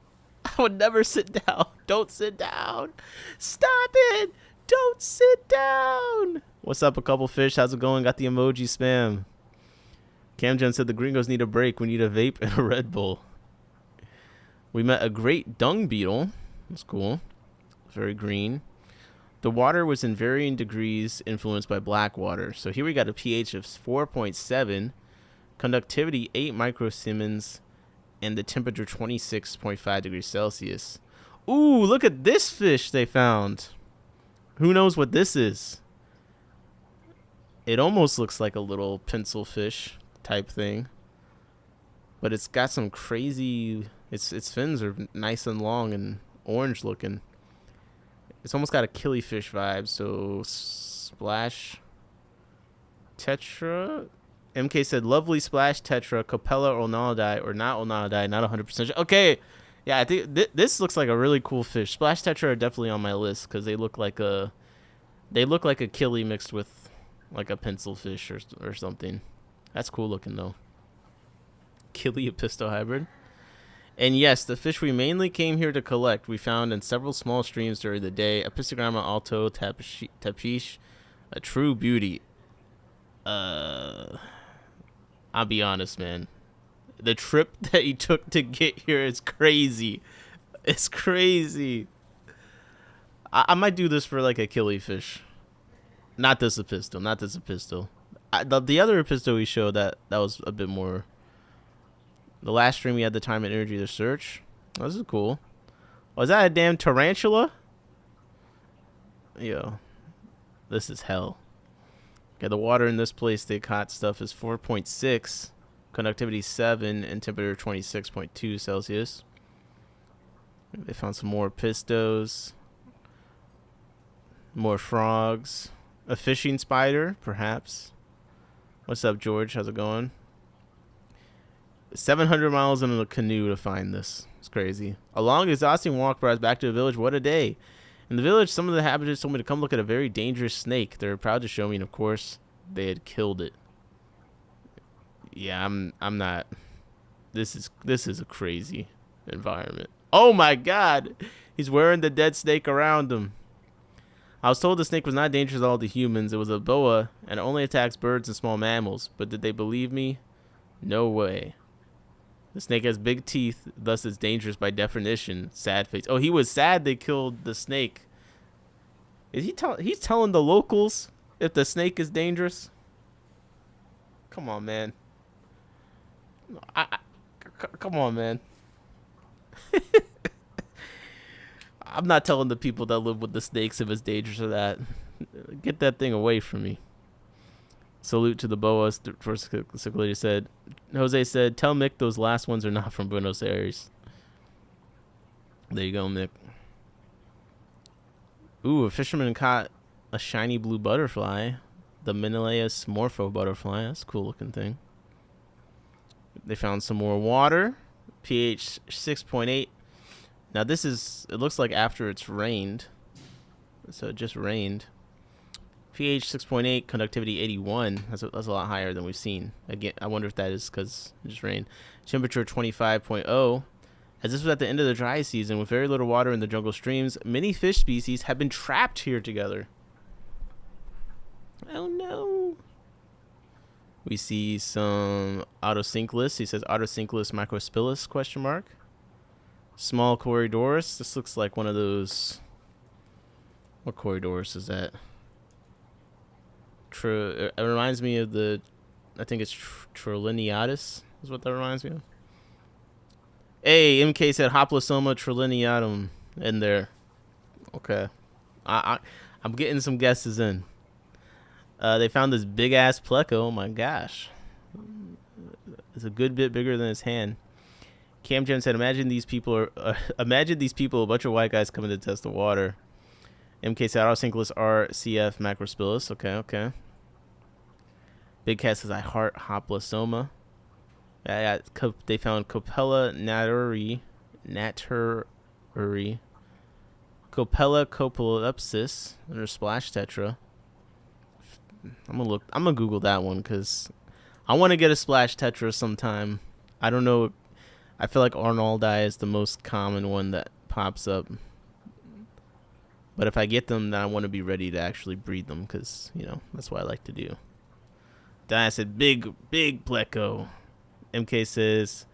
I would never sit down. Don't sit down. Stop it. Don't sit down. What's up, a couple fish? How's it going? Got the emoji spam. Camgen said the gringos need a break. We need a vape and a Red Bull. We met a great dung beetle. That's cool. Very green. The water was in varying degrees influenced by black water. So here we got a pH of 4.7, conductivity 8 microsiemens, and the temperature 26.5 degrees Celsius. Ooh, look at this fish they found. Who knows what this is? It almost looks like a little pencil fish type thing, but it's got some crazy. Its fins are nice and long and orange looking. It's almost got a killifish vibe. So splash tetra. MK said lovely splash tetra, Capella Onalidai, or not Onalidai, not 100% sure. Okay, yeah, I think this looks like a really cool fish. Splash tetra are definitely on my list because they look like a killie mixed with like a pencil fish or something. That's cool looking though. Killie Apisto hybrid. And yes, the fish we mainly came here to collect, we found in several small streams during the day. Apistogramma alto tapish, a true beauty. I'll be honest, man. The trip that you took to get here is crazy. It's crazy. I might do this for like a killifish. Not this Apisto. Not this Apisto. The other Apisto we showed, that was a bit more. The last stream we had the time and energy to search. Oh, this is cool. Was that a damn tarantula? Yo. This is hell. Okay, the water in this place they caught stuff is 4.6, conductivity 7, and temperature 26.2 Celsius. They found some more Apistos, more frogs, a fishing spider, perhaps. What's up, George? How's it going? 700 miles in a canoe to find this. It's crazy. A long, exhausting walk brought us back to the village. What a day. In the village, some of the inhabitants told me to come look at a very dangerous snake. They were proud to show me, and of course, they had killed it. Yeah, I'm not. This is a crazy environment. Oh my God, he's wearing the dead snake around him. I was told the snake was not dangerous at all to humans. It was a boa and it only attacks birds and small mammals. But did they believe me? No way. The snake has big teeth, thus it's dangerous by definition. Sad face. Oh, he was sad they killed the snake. Is he's telling the locals if the snake is dangerous? Come on, man. Come on, man. I'm not telling the people that live with the snakes if it's dangerous or that. Get that thing away from me. Salute to the boas. First, Seculator said. Jose said, tell Mick those last ones are not from Buenos Aires. There you go, Mick. Ooh, a fisherman caught a shiny blue butterfly. The Menelaus morpho butterfly. That's a cool looking thing. They found some more water. pH 6.8. Now this is, it looks like after it's rained. So it just rained. pH 6.8, conductivity 81. That's a lot higher than we've seen. Again, I wonder if that is because it just rained. Temperature 25.0. As this was at the end of the dry season, with very little water in the jungle streams, many fish species have been trapped here together. Oh no. We see some Autosynclus. He says Autosynclus microspilus, question mark. Small Corydorus. This looks like one of those. What Corydorus is that? It reminds me of the, I think it's Trillineatus is what that reminds me of. Hey, MK said Hoplosoma trilineatum in there. Okay. I'm getting some guesses in. They found this big ass pleco. Oh my gosh. It's a good bit bigger than his hand. Cam Jen said, imagine these people, a bunch of white guys coming to test the water. MK said, Autosynclus RCF macrospilus. Okay. Big Cat says, I heart Hoplosoma. Yeah, they found Copella naturi. Copella copolepsis under splash tetra. I'm gonna Google that one because I want to get a splash tetra sometime. I don't know. I feel like Arnoldi is the most common one that pops up. But if I get them, then I want to be ready to actually breed them because, you know, that's what I like to do. Diana said, big pleco. MK says,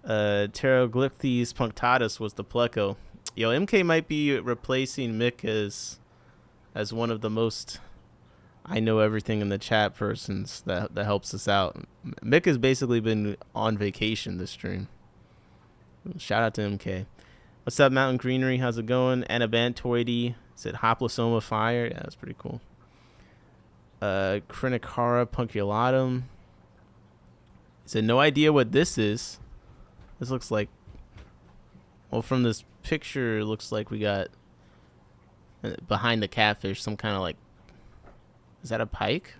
Pteroglyphes punctatus was the pleco. Yo, MK might be replacing Mick as one of the most I know everything in the chat persons that helps us out. Mick has basically been on vacation this stream. Shout out to MK. What's up, Mountain Greenery? How's it going? Anabantoidy said Hoplosoma fire. Yeah, that's pretty cool. Crinicara punculatum. He said, no idea what this is. This looks like, well, from this picture, it looks like we got behind the catfish some kind of like, is that a pike?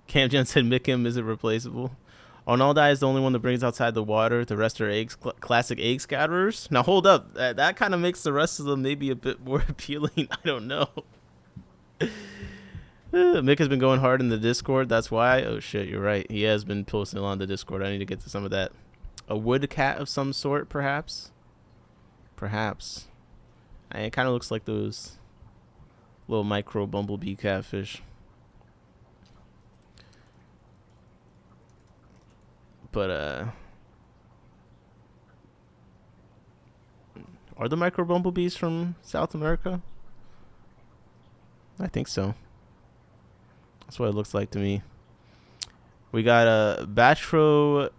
Cam Jen said Mickham isn't replaceable. Arnoldi is the only one that brings outside the water. The rest are eggs, classic egg scatterers. Now hold up, that kind of makes the rest of them maybe a bit more appealing. I don't know. Mick has been going hard in the Discord. That's why. Oh shit, you're right. He has been posting on the Discord. I need to get to some of that. A wood cat of some sort, perhaps. It kind of looks like those little micro bumblebee catfish. But are the micro bumblebees from South America? I think so. That's what it looks like to me. We got a Batro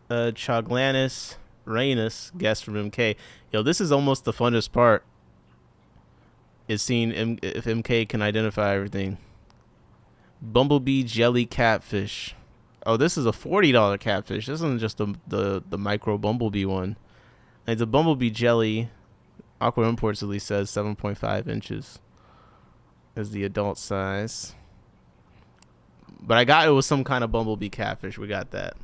Choglanus Rainus guest from MK. Yo, this is almost the funnest part. Is seeing if MK can identify everything. Bumblebee jelly catfish. Oh, this is a $40 catfish. This isn't just the micro bumblebee one. It's a bumblebee jelly. Aqua Imports at least says 7.5 inches is the adult size. But I got it was some kind of bumblebee catfish. We got that.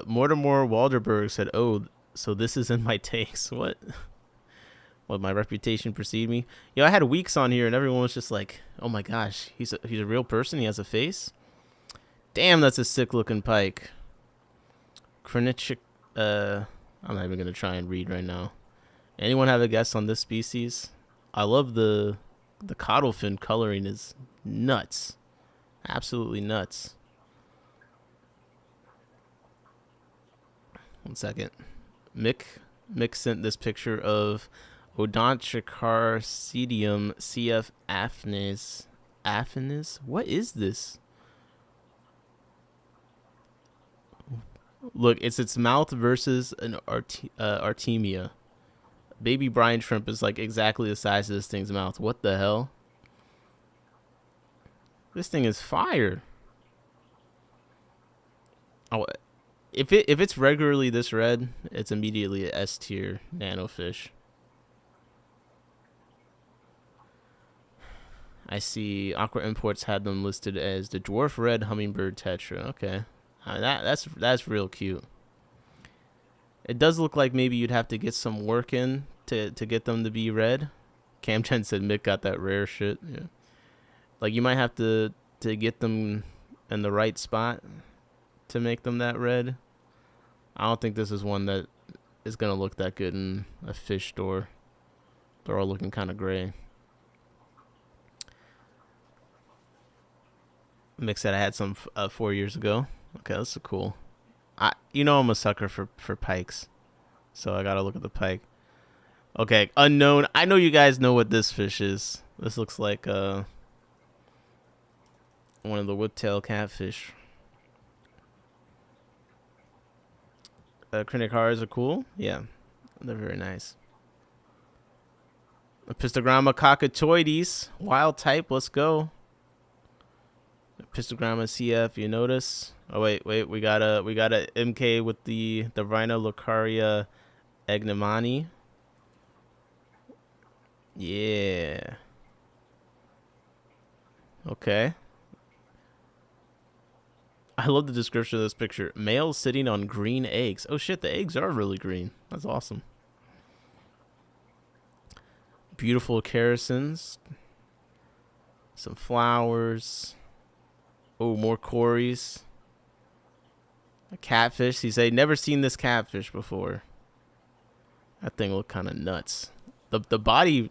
Mortimer Walderberg said, "Oh, so this is in my takes." What? What, my reputation precede me? Yo, I had Weeks on here and everyone was just like, "Oh my gosh, he's a real person. He has a face." Damn, that's a sick looking pike. Krinichik. I'm not even gonna try and read right now. Anyone have a guess on this species? I love the caudal fin coloring is nuts, absolutely nuts. One second. Mick sent this picture of Odontocarcidium cf affinis. Affinis? What is this? Look, it's its mouth versus an Artemia. Baby brine shrimp is like exactly the size of this thing's mouth. What the hell? This thing is fire. Oh, if it's regularly this red, it's immediately a S tier nanofish. I see Aqua Imports had them listed as the dwarf red hummingbird tetra. Okay, that's real cute. It does look like maybe you'd have to get some work in to get them to be red. Cam Chen said Mick got that rare shit. Yeah, like you might have to get them in the right spot to make them that red. I don't think this is one that is gonna look that good in a fish store. They're all looking kind of gray. Mick said I had some 4 years ago. Okay, that's cool. I'm a sucker for pikes, so I gotta look at the pike. Okay, unknown. I know you guys know what this fish is. This looks like one of the whiptail catfish. Crinicaras are cool. Yeah, they're very nice. Apistogramma cockatoides, wild type. Let's go. Apistogramma CF. You notice? Oh wait, we got a MK with the Rhino egnomani. Yeah. Okay. I love the description of this picture. Male sitting on green eggs. Oh shit, the eggs are really green. That's awesome. Beautiful carousins. Some flowers. Oh, more cories. A catfish. He said, never seen this catfish before. That thing looked kind of nuts. The body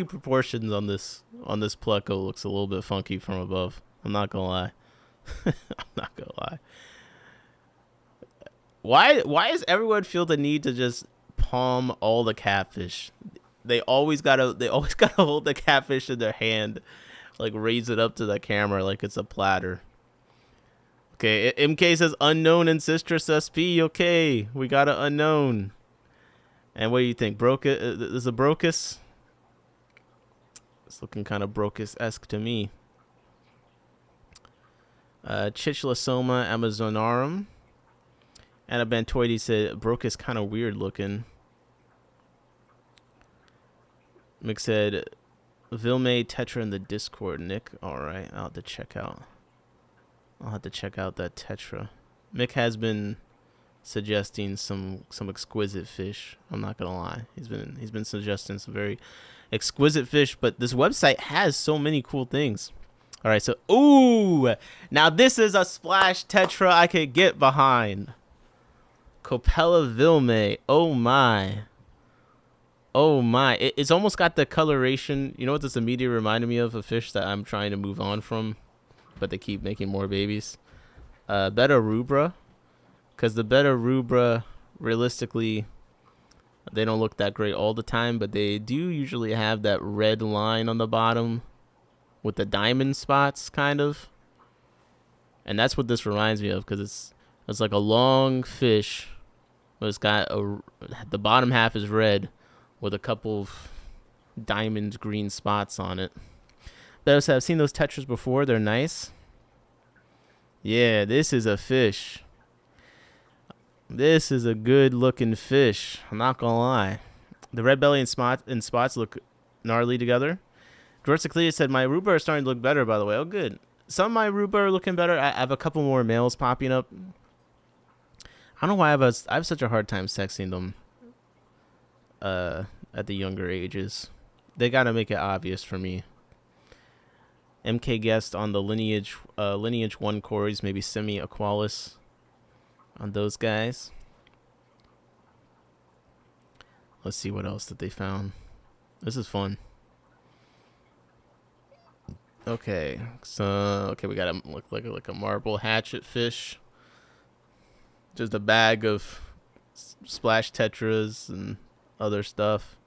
proportions on this pleco looks a little bit funky from above. I'm not gonna lie. I'm not gonna lie. Why does everyone feel the need to just palm all the catfish? They always gotta hold the catfish in their hand, like raise it up to the camera like it's a platter. Okay, MK says unknown and Citrus SP. Okay, we got an unknown. And what do you think? Is a Brocus? It's looking kind of Brocus-esque to me. Chichlosoma amazonarum. Anabantoides said Brocus kind of weird looking. Mick said Vilme Tetra in the Discord, Nick. Alright, I'll have to check out that Tetra. Mick has been suggesting some exquisite fish. I'm not gonna lie. He's been suggesting some very exquisite fish, but this website has so many cool things. All right, so ooh, now this is a splash tetra I could get behind. Copella Vilme. Oh my. Oh my. It's almost got the coloration. You know what this immediately reminded me of? A fish that I'm trying to move on from, but they keep making more babies. Beta rubra. Because the beta rubra, realistically, they don't look that great all the time, but they do usually have that red line on the bottom with the diamond spots, kind of. And that's what this reminds me of, because it's like a long fish, but it's got the bottom half is red with a couple of diamond green spots on it. But I've seen those tetras before. They're nice. Yeah, this is a fish. This is a good looking fish. I'm not gonna lie. The red belly and spots look gnarly together. Dorsiclea said my rubra are starting to look better, by the way. Oh, good. Some of my rubra are looking better. I have a couple more males popping up. I don't know why I have such a hard time sexing them at the younger ages. They gotta make it obvious for me. MK guessed on the lineage 1 cories, maybe semi-aqualis on those guys. Let's see what else that they found. This is fun. Okay, so we got a look like a marble hatchet fish. Just a bag of splash tetras and other stuff.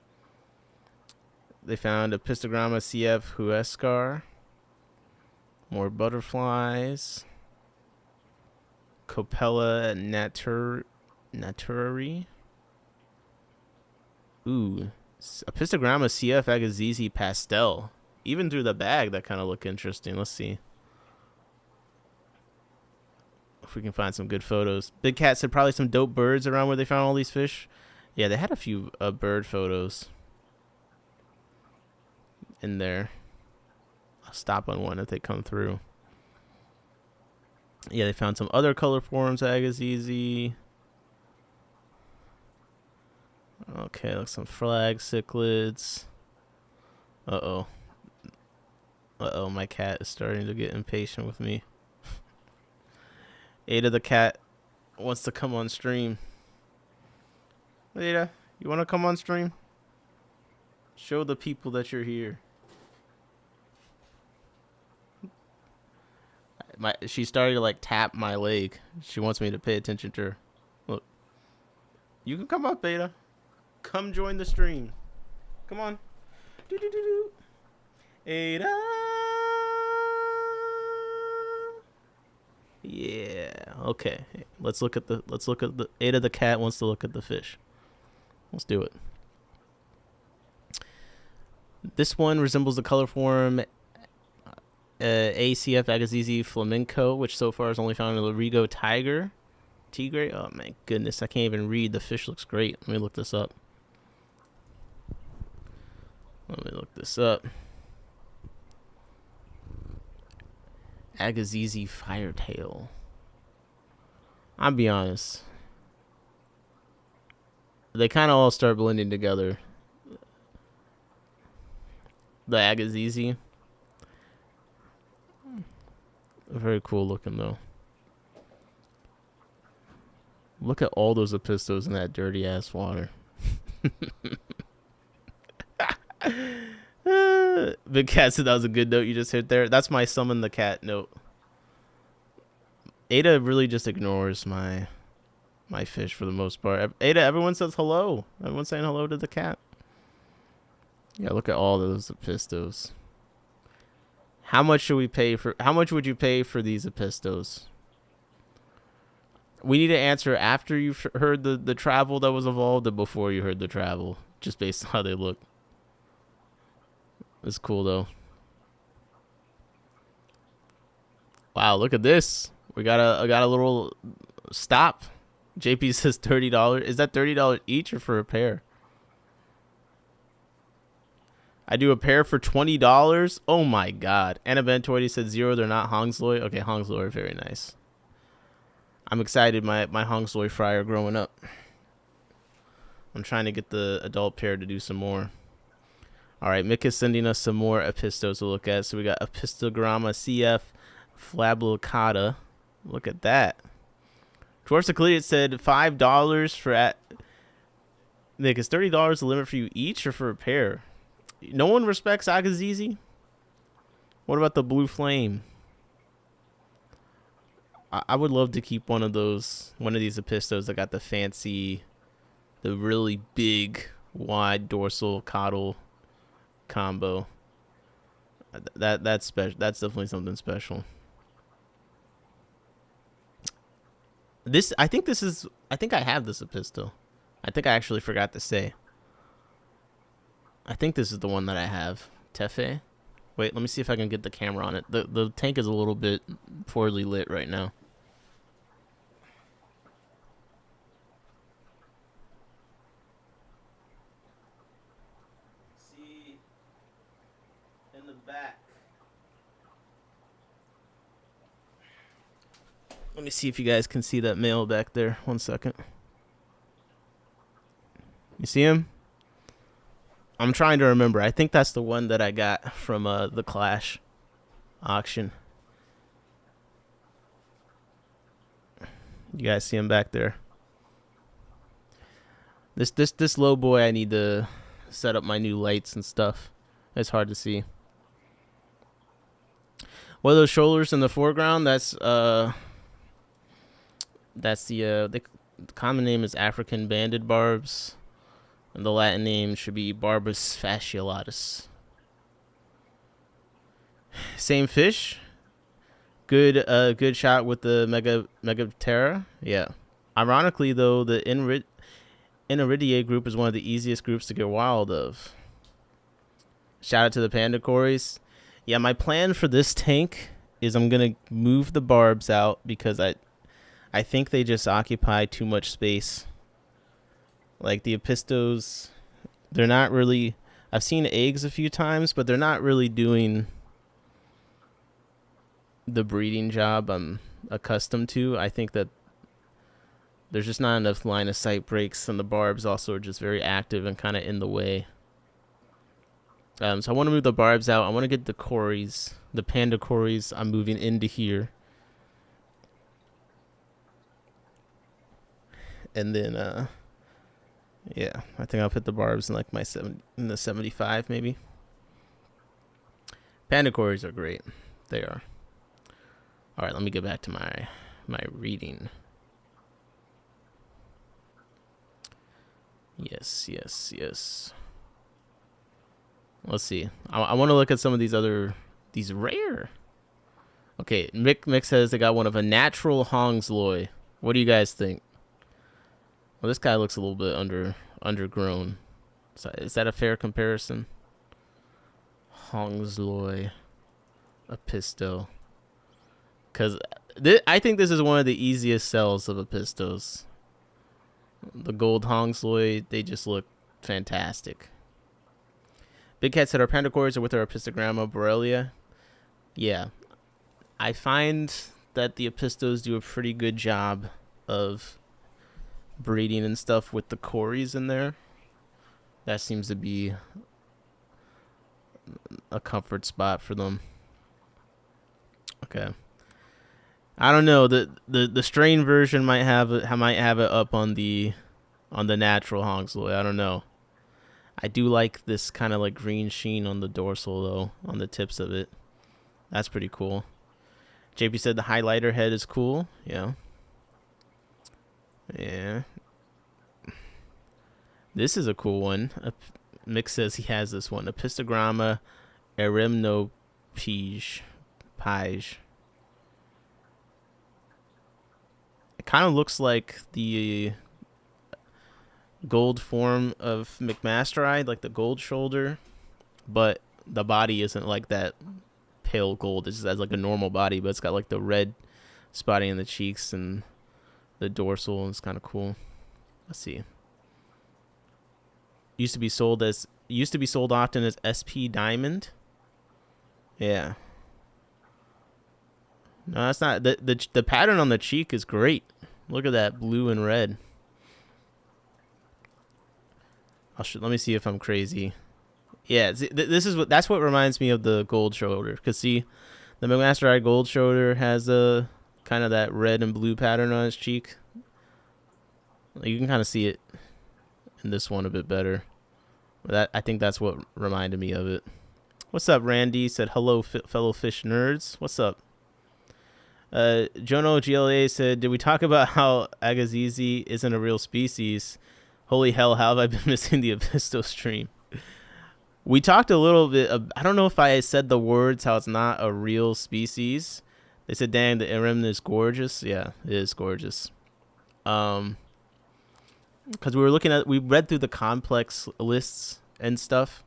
They found Apistogramma CF huescar. More butterflies. Copella naturari. Ooh, Apistogramma CF agazizi pastel. Even through the bag, that kind of look interesting. Let's see if we can find some good photos. Big Cat said probably some dope birds around where they found all these fish. Yeah, they had a few bird photos in there. I'll stop on one if they come through. Yeah, they found some other color forms, agazizi. Okay, like some flag cichlids. Uh-oh, my cat is starting to get impatient with me. Ada the cat wants to come on stream. Ada, you want to come on stream? Show the people that you're here. She started to like tap my leg. She wants me to pay attention to her. Look. You can come up, Beta. Come join the stream. Come on. Do do do do. Ada. Yeah. Okay. Let's look at the. Ada the cat wants to look at the fish. Let's do it. This one resembles the color form ACF Agazizi flamenco, which so far is only found in the Lorigo tigre. Oh my goodness, I can't even read. The fish looks great. Let me look this up. Agazizi firetail. I'll be honest. They kind of all start blending together. The Agazizi. Very cool looking though. Look at all those Apistos in that dirty ass water. Big Cat said that was a good note you just hit there. That's my summon the cat note. Ada really just ignores my fish for the most part. Ada, everyone says hello. Everyone's saying hello to the cat. Yeah, look at all those Apistos. How much would you pay for these Apistos? We need to answer after you've heard the travel that was evolved and before you heard the travel, just based on how they look. It's cool though. Wow, look at this. I got a little stop. JP says $30. Is that $30 each or for a pair? I do a pair for $20. Oh my god. Anna Bentoidi said 0. They're not Hongsloi. Okay, Hongsloi are very nice. I'm excited. My Hongsloi fry are growing up. I'm trying to get the adult pair to do some more. All right, Mick is sending us some more Apistos to look at. So we got Apistogramma CF Flablicata. Look at that. Dwarfs Eclipse said $5 for Nick, is $30 the limit for you each or for a pair? No one respects Agazizi. What about the Blue Flame? I would love to keep one of these Apistos that got the really big, wide dorsal caudal combo. That's special. That's definitely something special. I think I have this Apisto. I think I actually forgot to say. I think this is the one that I have. Tefe. Wait, let me see if I can get the camera on it. The tank is a little bit poorly lit right now. See in the back. Let me see if you guys can see that male back there. 1 second. You see him? I'm trying to remember. I think that's the one that I got from the Clash auction. You guys see him back there? This low boy, I need to set up my new lights and stuff. It's hard to see. What are those shoulders in the foreground? That's the common name is African banded barbs. And the Latin name should be Barbus fasciolatus. Same fish. Good shot with the Megaptera. Yeah. Ironically, though, the Inaridae group is one of the easiest groups to get wild of. Shout out to the Panda Cories. Yeah, my plan for this tank is I'm going to move the barbs out because I think they just occupy too much space. Like the Apistos, they're not really... I've seen eggs a few times, but they're not really doing the breeding job I'm accustomed to. I think that there's just not enough line of sight breaks, and the barbs also are just very active and kind of in the way. So I want to move the barbs out. I want to get the Cories, the Panda Cories. I'm moving into here. And then... yeah, I think I'll put the barbs in like in the 75 maybe. Panda Cories are great. They are. All right, let me get back to my reading. Yes. Let's see. I want to look at some of these rare. Okay, Mick says they got one of a natural Hongsloi. What do you guys think? Well, this guy looks a little bit undergrown. So is that a fair comparison? Hongsloi, Apisto. Because I think this is one of the easiest sells of Apistos. The gold Hongsloi, they just look fantastic. Big Cat said our pandacores are with our Apistogramma Borrelia. Yeah. I find that the Apistos do a pretty good job of breeding and stuff with the cories in there. That seems to be a comfort spot for them. Okay. I don't know. The strain version might have it up on the natural Hongsloi. I don't know. I do like this kind of like green sheen on the dorsal though, on the tips of it. That's pretty cool. JP said the highlighter head is cool. Yeah. Yeah. This is a cool one. Mick says he has this one. Apistogramma erimnopige. It kind of looks like the gold form of McMasteride, like the gold shoulder, but the body isn't like that pale gold. It just has like a normal body, but it's got like the red spotting in the cheeks and the dorsal, and it's kind of cool. Let's see. Used to be sold often as SP Diamond. Yeah. No, that's not the pattern on the cheek is great. Look at that blue and red. Let me see if I'm crazy. Yeah, that's what reminds me of the gold shoulder. Cause see, the McMasteride gold shoulder has a kind of that red and blue pattern on his cheek. You can kind of see it in this one a bit better. But I think that's what reminded me of it. What's up, Randy? Said hello, fellow fish nerds. What's up? Jono GLA said, did we talk about how Agassiz isn't a real species? Holy hell, how have I been missing the Apistos stream? We talked a little bit. I don't know if I said the words how it's not a real species. They said, dang, the Erim is gorgeous. Yeah, it is gorgeous. Because we read through the complex lists and stuff.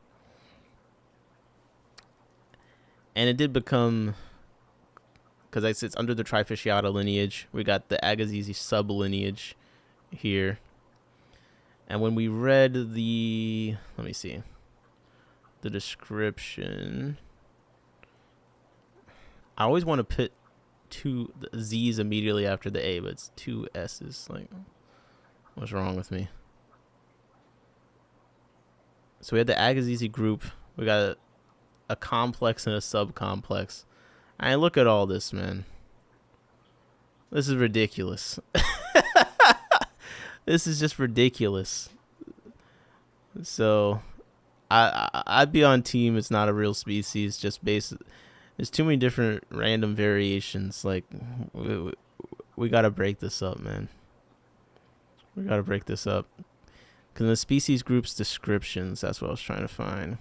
And it did become, because it's under the Trifasciata lineage. We got the Agassiz sublineage here. And when we read let me see, the description, I always want to put two Z's immediately after the A, but it's two S's. Like, what's wrong with me? So we had the Agassiz group. We got a complex and a subcomplex. I look at all this, man. This is ridiculous. This is just ridiculous. So, I'd be on team. It's not a real species. Just based. There's too many different random variations. Like, we gotta break this up, man. We gotta break this up. Cause the species group's descriptions. That's what I was trying to find.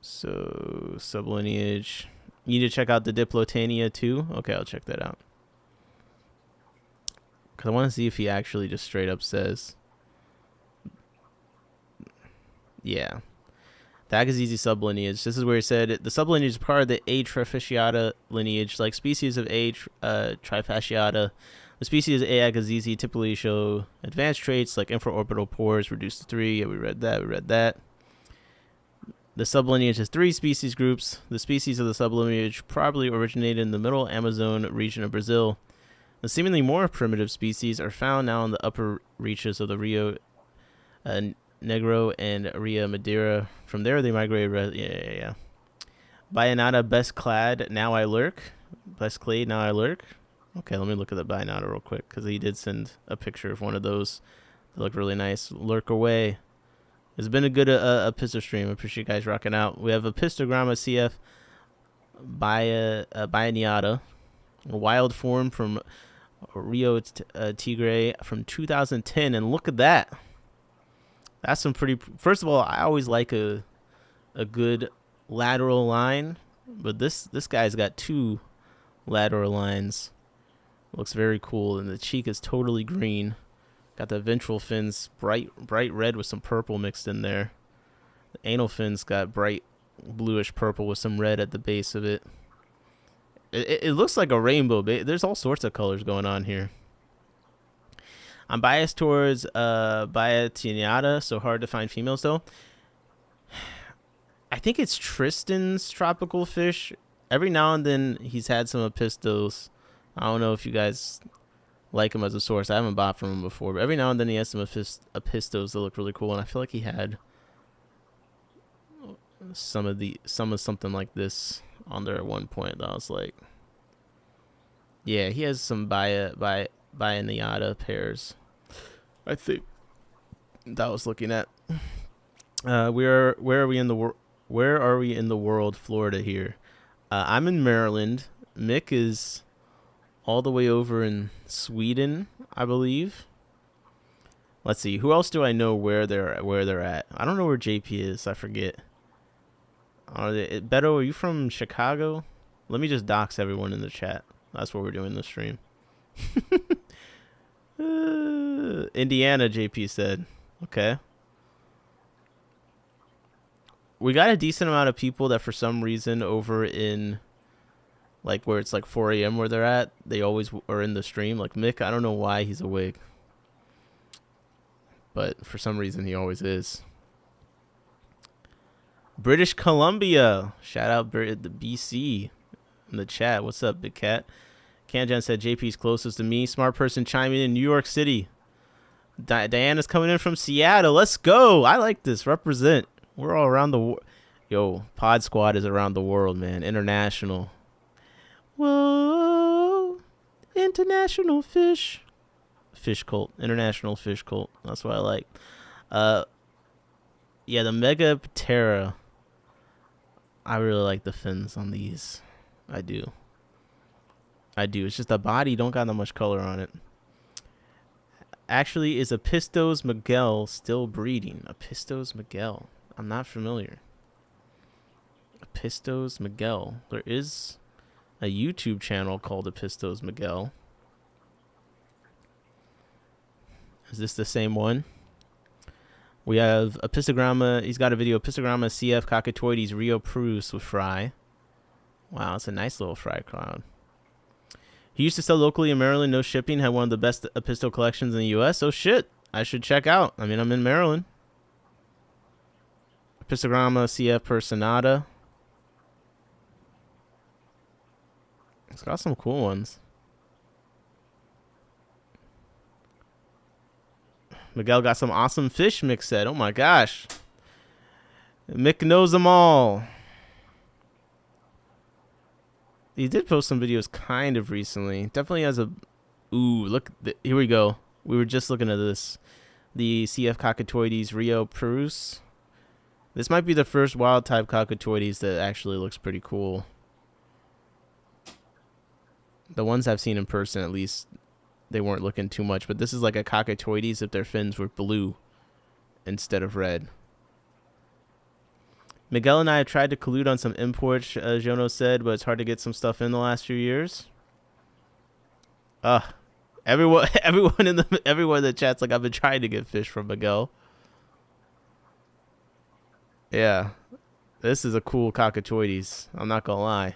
So sublineage. You need to check out the Diplotania too. Okay, I'll check that out. Because I want to see if he actually just straight up says. Yeah. The Agassiz sublineage. This is where he said the sublineage is part of the A. trifasciata lineage. Like species of A. Trifasciata, the species of A. Agassiz typically show advanced traits like infraorbital pores reduced to 3. Yeah, we read that. The sublineage has 3 species groups. The species of the sublineage probably originated in the middle Amazon region of Brazil. The seemingly more primitive species are found now in the upper reaches of the Rio Negro and Rio Madeira. From there, they migrated. Yeah. Bayanata best clad, now I lurk. Best clade, now I lurk. Okay, let me look at the Bayanata real quick, because he did send a picture of one of those that look really nice. Lurk away. It's been a good Apisto stream. I appreciate you guys rocking out. We have Apistogramma CF Bayanata, a wild form from Rio Tigre from 2010. And look at that. That's some pretty... First of all, I always like a a good lateral line, but this guy's got 2 lateral lines. Looks very cool, and the cheek is totally green. Got the ventral fins bright red with some purple mixed in there. The anal fins got bright bluish purple with some red at the base of it. It looks like a rainbow. There's all sorts of colors going on here. I'm biased towards Biatinata, so hard to find females though. I think it's Tristan's tropical fish. Every now and then he's had some Apistos. I don't know if you guys like him as a source. I haven't bought from him before, but every now and then he has some Apistos that look really cool, and I feel like he had some of something like this on there at one point that I was like, yeah, he has some Biatinata pairs, I think, that I was looking at. Where are we in the world? Florida here. I'm in Maryland. Mick is all the way over in Sweden, I believe. Let's see. Who else do I know where they're at? I don't know where JP is. I forget. Beto, are you from Chicago? Let me just dox everyone in the chat. That's what we're doing this stream. Indiana, JP said. Okay. We got a decent amount of people that for some reason over in like where it's like 4 a.m. where they're at, they always are in the stream. Like Mick, I don't know why he's awake, but for some reason he always is. British Columbia, shout out the BC in the chat. What's up, Big Cat? Kanjan said JP's closest to me. Smart person chiming in New York City. Diana's coming in from Seattle. Let's go. I like this. Represent. We're all around the world. Yo, Pod Squad is around the world, man. International. Whoa. International fish. Fish cult. International fish cult. That's what I like. Yeah, the Mega Ptera. I really like the fins on these. I do. It's just the body don't got that much color on it. Actually, is Apistos Miguel still breeding? Apistos Miguel. I'm not familiar. Apistos Miguel. There is a YouTube channel called Apistos Miguel. Is this the same one? We have Apistogramma. He's got a video. Apistogramma CF Cockatoides Rio Prus with fry. Wow, it's a nice little fry cloud. He used to sell locally in Maryland, no shipping. Had one of the best Apisto collections in the U.S. Oh, shit. I should check out. I mean, I'm in Maryland. Apistogramma CF Personata. It's got some cool ones. Miguel got some awesome fish, Mick said. Oh, my gosh. Mick knows them all. He did post some videos kind of recently. Definitely has a... Ooh, look. Here we go. We were just looking at this. The CF Cockatoides Rio Prus. This might be the first wild type Cockatoides that actually looks pretty cool. The ones I've seen in person, at least, they weren't looking too much. But this is like a Cockatoides if their fins were blue instead of red. Miguel and I have tried to collude on some imports, Jono said, but it's hard to get some stuff in the last few years. Everyone in the chat's like, I've been trying to get fish from Miguel. Yeah, this is a cool Cockatoides. I'm not gonna lie.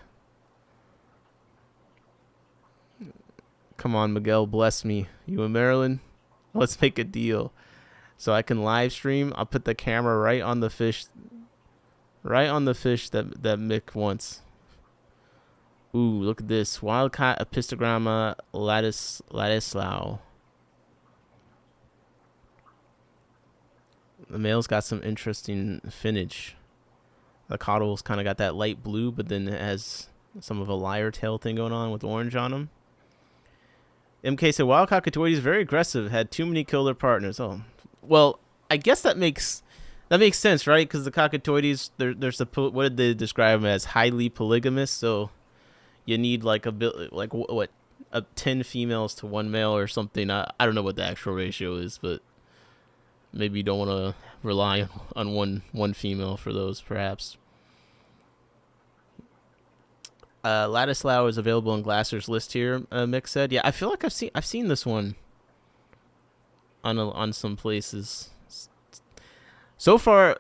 Come on, Miguel, bless me. You in Maryland? Let's make a deal. So I can live stream. I'll put the camera right on the fish. Right on the fish that Mick wants. Ooh, look at this. Wildcat Apistogramma Ladislao. The male's got some interesting finnage. The caudal's kind of got that light blue, but then it has some of a lyre tail thing going on with orange on them. MK said, Wild Cockatoides is very aggressive. Had too many killer partners. Oh, well, I guess that makes sense, right? Because the Cockatoides, they're supposed, what did they describe them as? Highly polygamous. So you need like a bit, like what, 10 females to 1 male or something. I don't know what the actual ratio is, but maybe you don't want to rely on one female for those, perhaps. Ladislao is available in Glasser's list here. Mick said, "Yeah, I feel like I've seen this one on some places so far.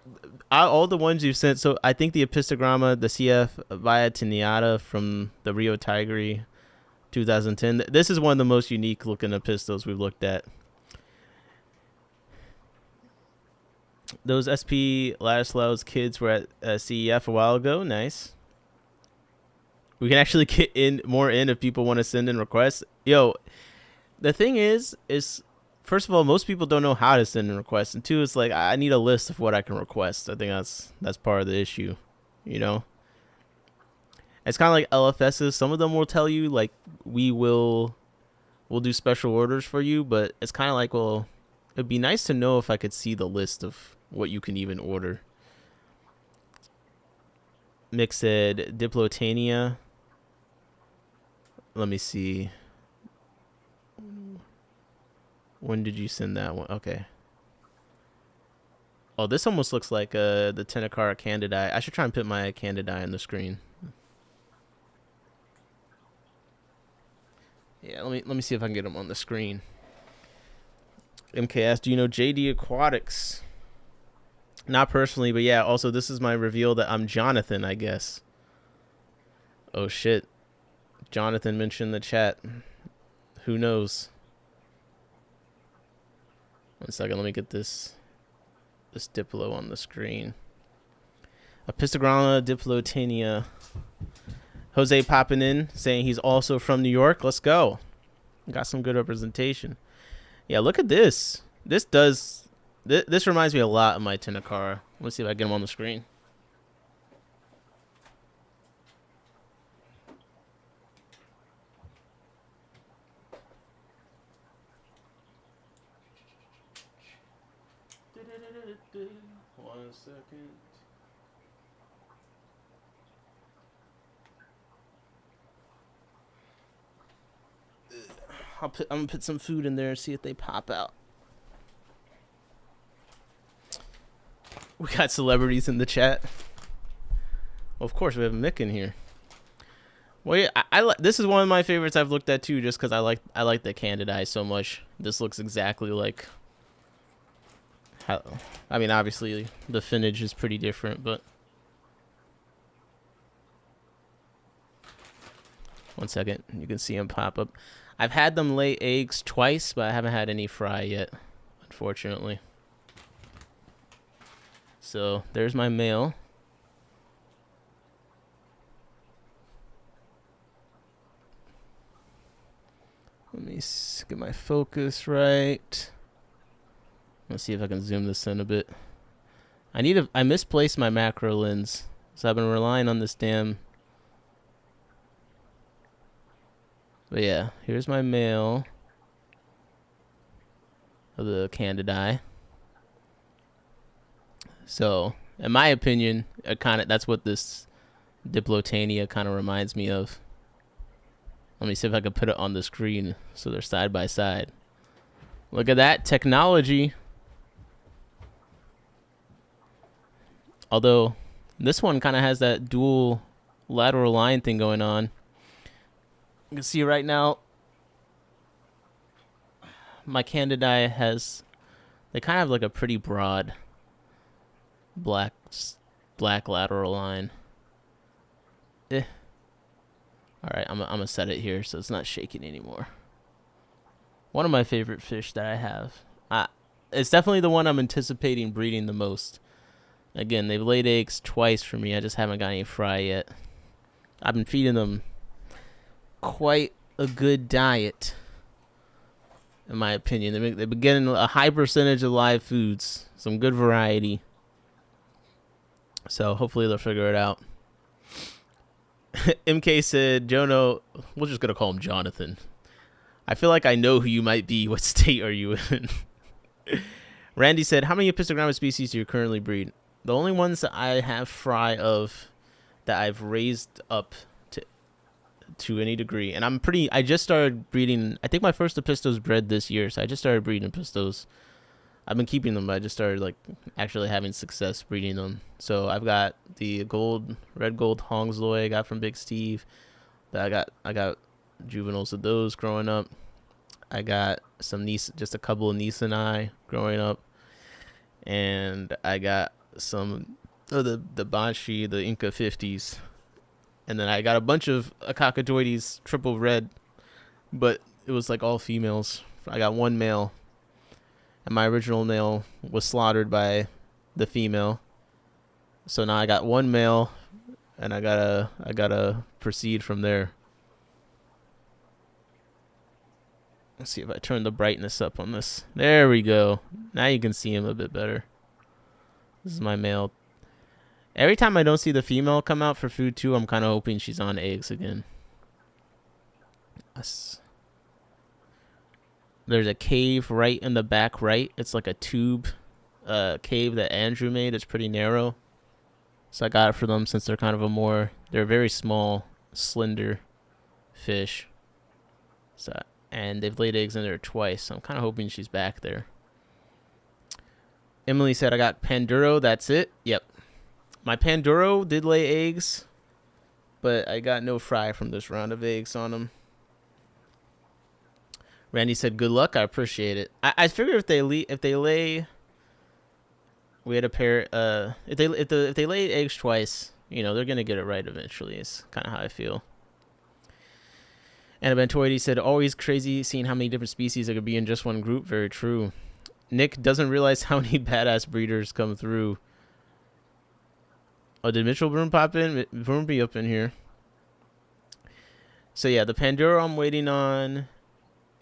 All the ones you've sent. So I think the Apistogramma, the CF via Tiniata from the Rio Tigre 2010. This is one of the most unique looking Apistos we've looked at. Those SP Ladislao's kids were at CEF a while ago. Nice. We can actually get in if people want to send in requests. Yo, the thing is first of all, most people don't know how to send in requests, and two, it's like I need a list of what I can request. I think that's part of the issue, you know. It's kind of like LFSs. Some of them will tell you like we'll do special orders for you, but it's kind of like, well, it'd be nice to know if I could see the list of what you can even order. Mick said Diplotania. Let me see. When did you send that one? Okay. Oh, this almost looks like the Tenacara Candidae. I should try and put my Candidae on the screen. Yeah, let me see if I can get them on the screen. MKS, do you know JD Aquatics? Not personally, but yeah, also this is my reveal that I'm Jonathan, I guess. Oh shit. Jonathan mentioned the chat. Who knows? 1 second, let me get this Diplo on the screen. Apistogramma Diplotania. Jose popping in, saying he's also from New York. Let's go. Got some good representation. Yeah, look at this. This reminds me a lot of my Tenacara. Let's see if I get him on the screen. One second. I'm gonna put some food in there and see if they pop out. We got celebrities in the chat. Well, of course, we have Mick in here. Well, yeah, I this is one of my favorites I've looked at too, just because I like the Candidae so much. This looks exactly like how. I mean, obviously the finnage is pretty different, but 1 second, you can see them pop up. I've had them lay eggs twice, but I haven't had any fry yet, unfortunately. So there's my male. Let me get my focus right. Let's see if I can zoom this in a bit. I misplaced my macro lens, so I've been relying on this damn. But yeah, here's my male of the Candidae. So, in my opinion, that's what this Diplotania kind of reminds me of. Let me see if I can put it on the screen so they're side by side. Look at that technology. Although this one kind of has that dual lateral line thing going on. You can see right now my Candidae they kind of have like a pretty broad black lateral line. Alright, I'm gonna set it here so it's not shaking anymore. One of my favorite fish that I have. It's definitely the one I'm anticipating breeding the most. Again, they've laid eggs twice for me. I just haven't got any fry yet. I've been feeding them quite a good diet, in my opinion. They've been getting a high percentage of live foods, some good variety. So hopefully they'll figure it out. MK said, Jono, we're just gonna call him Jonathan. I feel like I know who you might be. What state are you in? Randy said, how many Apistogramma species do you currently breed? The only ones that I have fry of that I've raised up to any degree, and I just started breeding. I think my first Apistos bred this year, so I just started breeding Apistos I've been keeping them, but I just started like actually having success breeding them. So I've got the red gold Hongsloi I got from Big Steve. That I got juveniles of those growing up. I got just a couple of Nissanai growing up, and I got some of the Banshee, the Inca 50s, and then I got a bunch of Akakadoides triple red, but it was like all females. I got one male, and my original male was slaughtered by the female. So now I got one male, and I gotta proceed from there. Let's see if I turn the brightness up on this. There we go. Now you can see him a bit better. This is my male. Every time I don't see the female come out for food too, I'm kind of hoping she's on eggs again. There's a cave right in the back right. It's like a tube cave that Andrew made. It's pretty narrow. So I got it for them since they're kind of they're very small, slender fish. And they've laid eggs in there twice, so I'm kind of hoping she's back there. Emily said I got Panduro. That's it. Yep. My Panduro did lay eggs, but I got no fry from this round of eggs on them. Randy said good luck. I appreciate it. I figure if they lay, we had a pair. If they lay eggs twice, they're gonna get it right eventually. It's kind of how I feel. And Bentoides said, always crazy seeing how many different species there could be in just one group. Very true. Nick doesn't realize how many badass breeders come through. Oh, did Mitchell Broom pop in? Broom be up in here. So yeah, the Pandora I'm waiting on,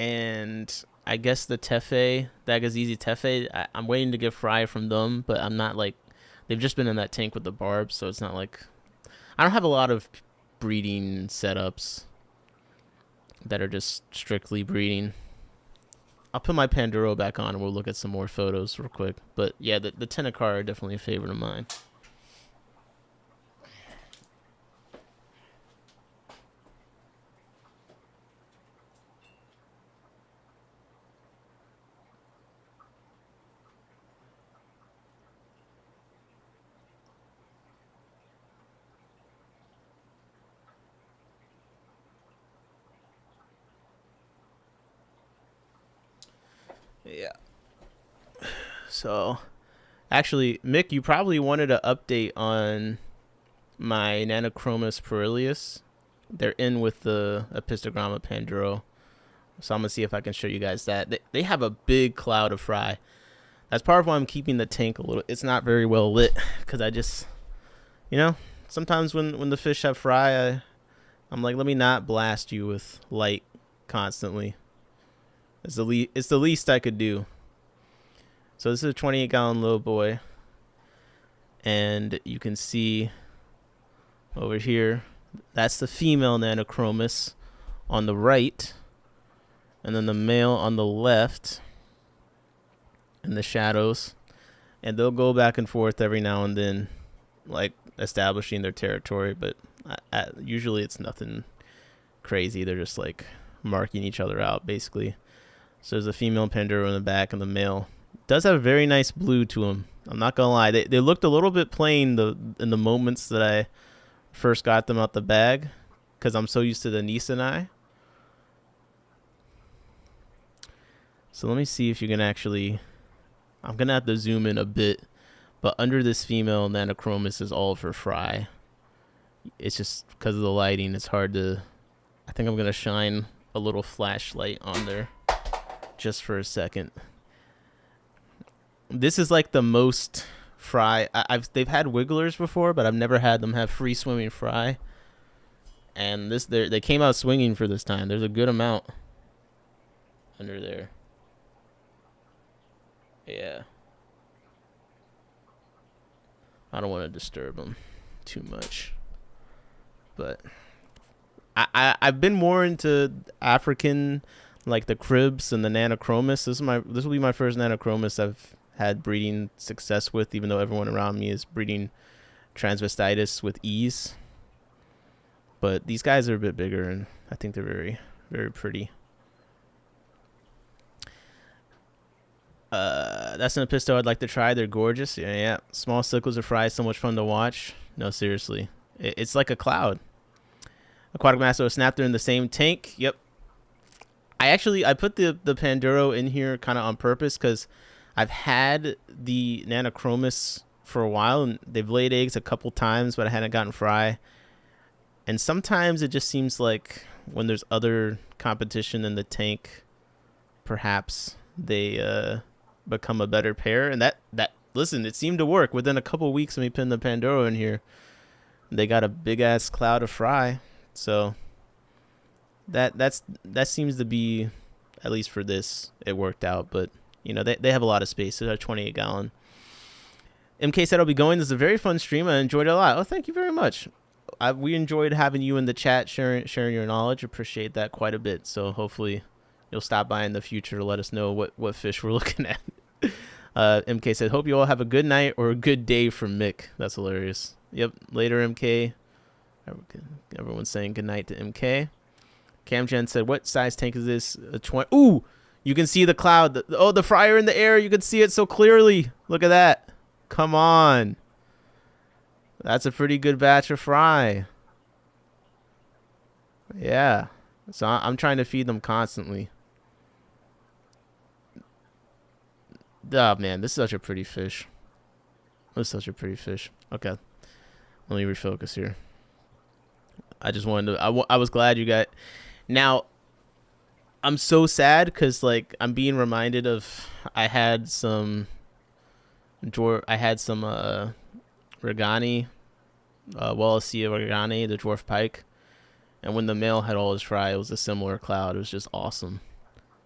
and I guess the Tefe, Dagazizi Tefe, I'm waiting to get fry from them, but I'm not like, they've just been in that tank with the barbs, so it's not like, I don't have a lot of breeding setups that are just strictly breeding. I'll put my Panduro back on and we'll look at some more photos real quick. But yeah, the Tenacar are definitely a favorite of mine. Yeah. So, actually, Mick, you probably wanted an update on my Nanochromis Perilius. They're in with the Apistogramma Panduro. So I'm going to see if I can show you guys that. They have a big cloud of fry. That's part of why I'm keeping the tank a little. It's not very well lit because I just, sometimes when the fish have fry, I'm like, let me not blast you with light constantly. It's the least I could do. So this is a 28-gallon low boy. And you can see over here, that's the female Nanochromis on the right. And then the male on the left in the shadows. And they'll go back and forth every now and then, like establishing their territory. But usually it's nothing crazy. They're just like marking each other out, basically. So there's a female Panduro in the back, and the male does have a very nice blue to him. I'm not gonna lie, they looked a little bit plain in the moments that I first got them out the bag, because I'm so used to the Nissanai. So let me see if you can actually. I'm gonna have to zoom in a bit, but under this female Nanochromis is all for fry. It's just because of the lighting, it's hard to. I think I'm gonna shine a little flashlight on there. Just for a second. This is like the most fry. They've had wigglers before, but I've never had them have free swimming fry. And they came out swinging for this time. There's a good amount under there. Yeah. I don't want to disturb them too much, but I've been more into African. Like the cribs and the Nanochromis. This will be my first Nanochromis I've had breeding success with, even though everyone around me is breeding transvestitis with ease. But these guys are a bit bigger, and I think they're very, very pretty. That's an Apisto I'd like to try. They're gorgeous. Yeah, yeah. Small cichlids are fried. So much fun to watch. No, seriously. It's like a cloud. Aquatic Masto Snapter in the same tank. Yep. I put the Panduro in here kind of on purpose because I've had the Nanochromis for a while, and they've laid eggs a couple times, but I hadn't gotten fry. And sometimes it just seems like when there's other competition in the tank, perhaps they become a better pair. And that listen, it seemed to work. Within a couple weeks when we pinned the Pandoro in here, they got a big ass cloud of fry. So that seems to be, at least for this, it worked out. But you know, they have a lot of space. They're 28 gallon. MK said I'll be going. This is a very fun stream. I enjoyed it a lot. Oh, thank you very much. We enjoyed having you in the chat, sharing your knowledge. Appreciate that quite a bit. So hopefully you'll stop by in the future to let us know what fish we're looking at. MK said, hope you all have a good night or a good day from Mick. That's hilarious. Yep. Later, MK. Everyone's saying good night to MK. Camgen said, what size tank is this? A 20. Ooh, you can see the cloud. The fryer in the air. You can see it so clearly. Look at that. Come on. That's a pretty good batch of fry. Yeah. So I'm trying to feed them constantly. Oh, man, this is such a pretty fish. This is such a pretty fish. Okay. Let me refocus here. I just wanted to... I was glad you got... Now, I'm so sad because, like, I'm being reminded of... I had some... Regani... Wallacea Regani, the dwarf pike. And when the male had all his fry, it was a similar cloud. It was just awesome.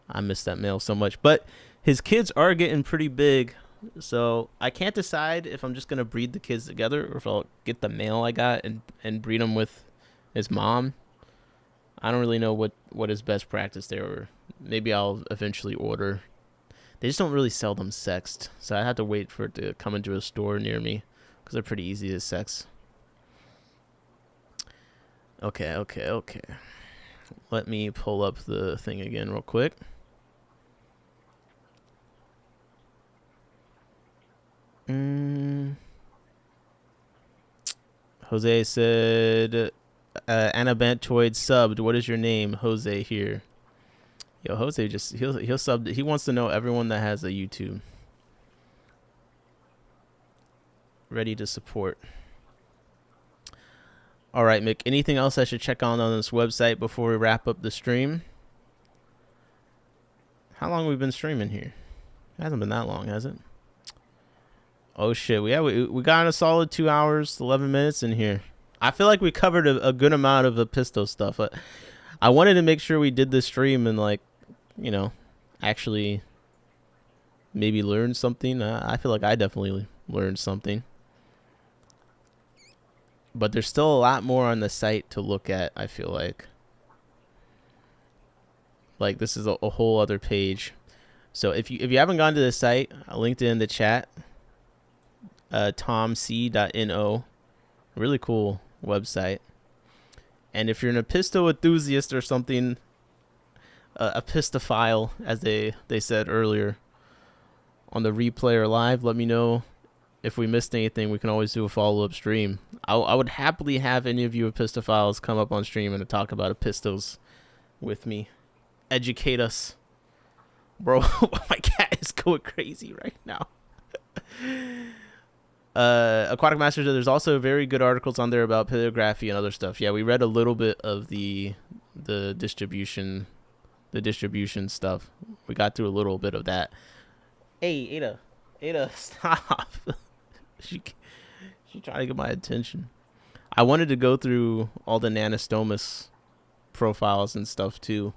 I miss that male so much. But his kids are getting pretty big. So I can't decide if I'm just going to breed the kids together or if I'll get the male I got and breed him with his mom. I don't really know what is best practice there. Or maybe I'll eventually order. They just don't really sell them sexed. So I have to wait for it to come into a store near me because they're pretty easy to sex. Okay. Let me pull up the thing again real quick. Jose said, Anabantoid subbed. What is your name? Jose here. Yo, Jose he'll sub. He wants to know everyone that has a YouTube. Ready to support. All right, Mick. Anything else I should check on this website before we wrap up the stream? How long have we been streaming here? It hasn't been that long, has it? Oh shit, we got a solid 2 hours, 11 minutes in here. I feel like we covered a good amount of Apistos stuff. I wanted to make sure we did this stream and, like, you know, actually maybe learn something. I feel like I definitely learned something. But there's still a lot more on the site to look at, I feel like. Like, this is a whole other page. So if you haven't gone to the site, I linked it in the chat. tomc.no. Really cool website. And if you're an Apisto enthusiast or something, Apistophile, as they said earlier on the replay or live, let me know if we missed anything. We can always do a follow-up stream. I would happily have any of you Apistophiles come up on stream and talk about Apistos with me. Educate us. Bro, my cat is going crazy right now. Aquatic Masters, there's also very good articles on there about paleography and other stuff. Yeah, we read a little bit of the distribution stuff. We got through a little bit of that. Hey, Ada, stop. she trying to get my attention. I wanted to go through all the Nanostomus profiles and stuff too.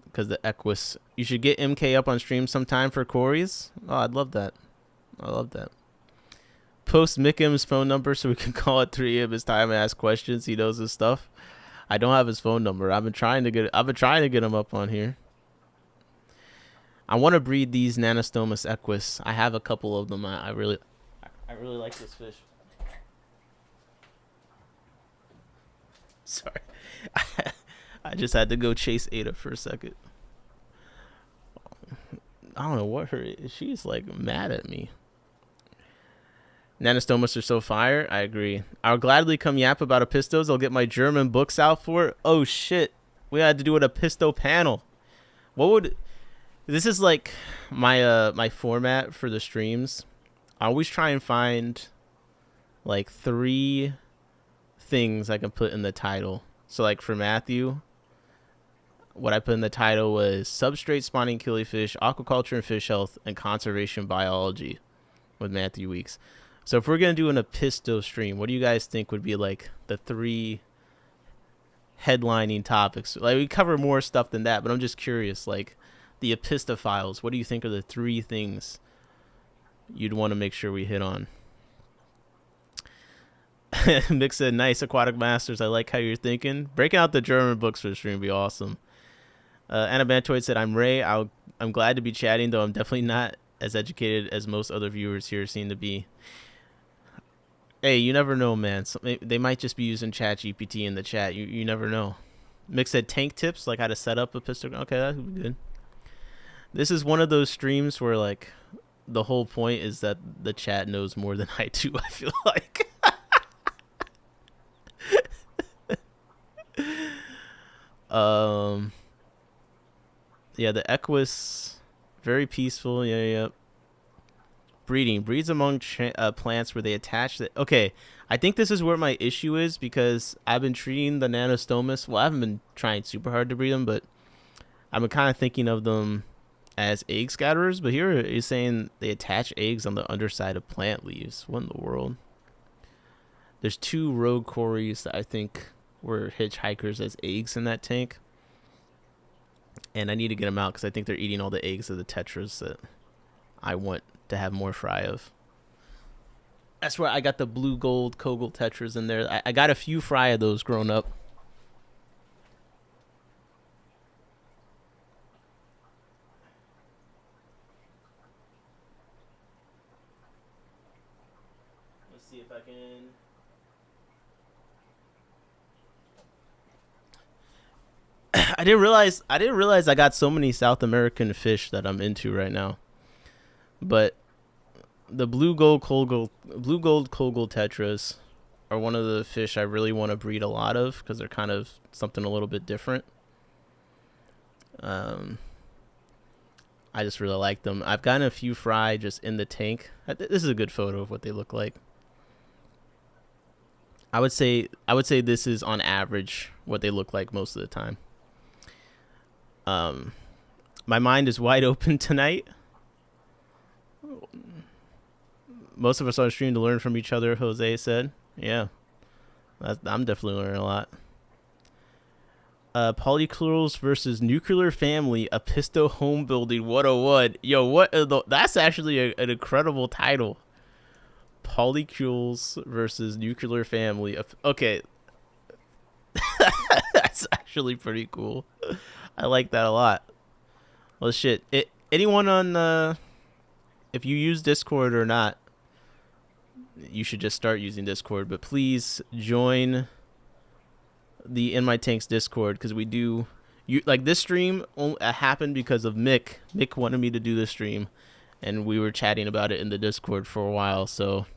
Because the Equus, you should get MK up on stream sometime for Corey's. Oh, I'd love that. I love that. Post Mickham's phone number so we can call at 3 a.m. his time and ask questions. He knows his stuff. I don't have his phone number. I've been trying to get him up on here. I want to breed these Nanostomus Equus. I have a couple of them. I really like this fish. Sorry. I just had to go chase Ada for a second. I don't know what her is. She's like mad at me. Nanostomas are so fire. I agree. I'll gladly come yap about Apistos. I'll get my German books out for it. Oh shit. We had to do an Apisto panel. What would this is like my my format for the streams. I always try and find like 3 things I can put in the title. So like for Matthew, what I put in the title was substrate spawning killifish, aquaculture and fish health, and conservation biology with Matthew Weeks. So if we're going to do an Apisto stream, what do you guys think would be like the 3 headlining topics? Like we cover more stuff than that, but I'm just curious, like the Apistophiles, what do you think are the 3 things you'd want to make sure we hit on? Mick said, nice, Aquatic Masters. I like how you're thinking. Breaking out the German books for the stream would be awesome. Anna Bantoid said, I'm Ray. I'm glad to be chatting, though I'm definitely not as educated as most other viewers here seem to be. Hey, you never know, man. They might just be using ChatGPT in the chat. You never know. Mick said tank tips, like how to set up a pistol. Okay, that would be good. This is one of those streams where, like, the whole point is that the chat knows more than I do, I feel like. Yeah, the Equus, very peaceful. Yeah. Breeds among plants where they attach the. Okay, I think this is where my issue is, because I've been treating the Nanostomas. Well, I haven't been trying super hard to breed them, but I've been kind of thinking of them as egg scatterers. But here it's saying they attach eggs on the underside of plant leaves. What in the world? There's 2 rogue cories that I think were hitchhikers as eggs in that tank. And I need to get them out because I think they're eating all the eggs of the tetras that I want to have more fry of. That's where I got the blue gold Kogel tetras in there. I got a few fry of those grown up. Let's see if I can. I didn't realize I got so many South American fish that I'm into right now. But the blue gold Kogel tetras are one of the fish I really want to breed a lot of because they're kind of something a little bit different. I just really like them. I've gotten a few fry just in the tank. This is a good photo of what they look like. I would say this is on average what they look like most of the time. My mind is wide open tonight. Most of us on stream to learn from each other, Jose said. Yeah, I'm definitely learning a lot. Polychlorals versus nuclear family, Apisto home building 101. Yo, that's actually an incredible title. Polychlorals versus nuclear family. Okay. That's actually pretty cool. I like that a lot. Well, shit. Anyone on, if you use Discord or not, you should just start using Discord. But please join the In My Tanks Discord, because we do, like this stream happened because of Mick. Mick wanted me to do this stream, and we were chatting about it in the Discord for a while. So,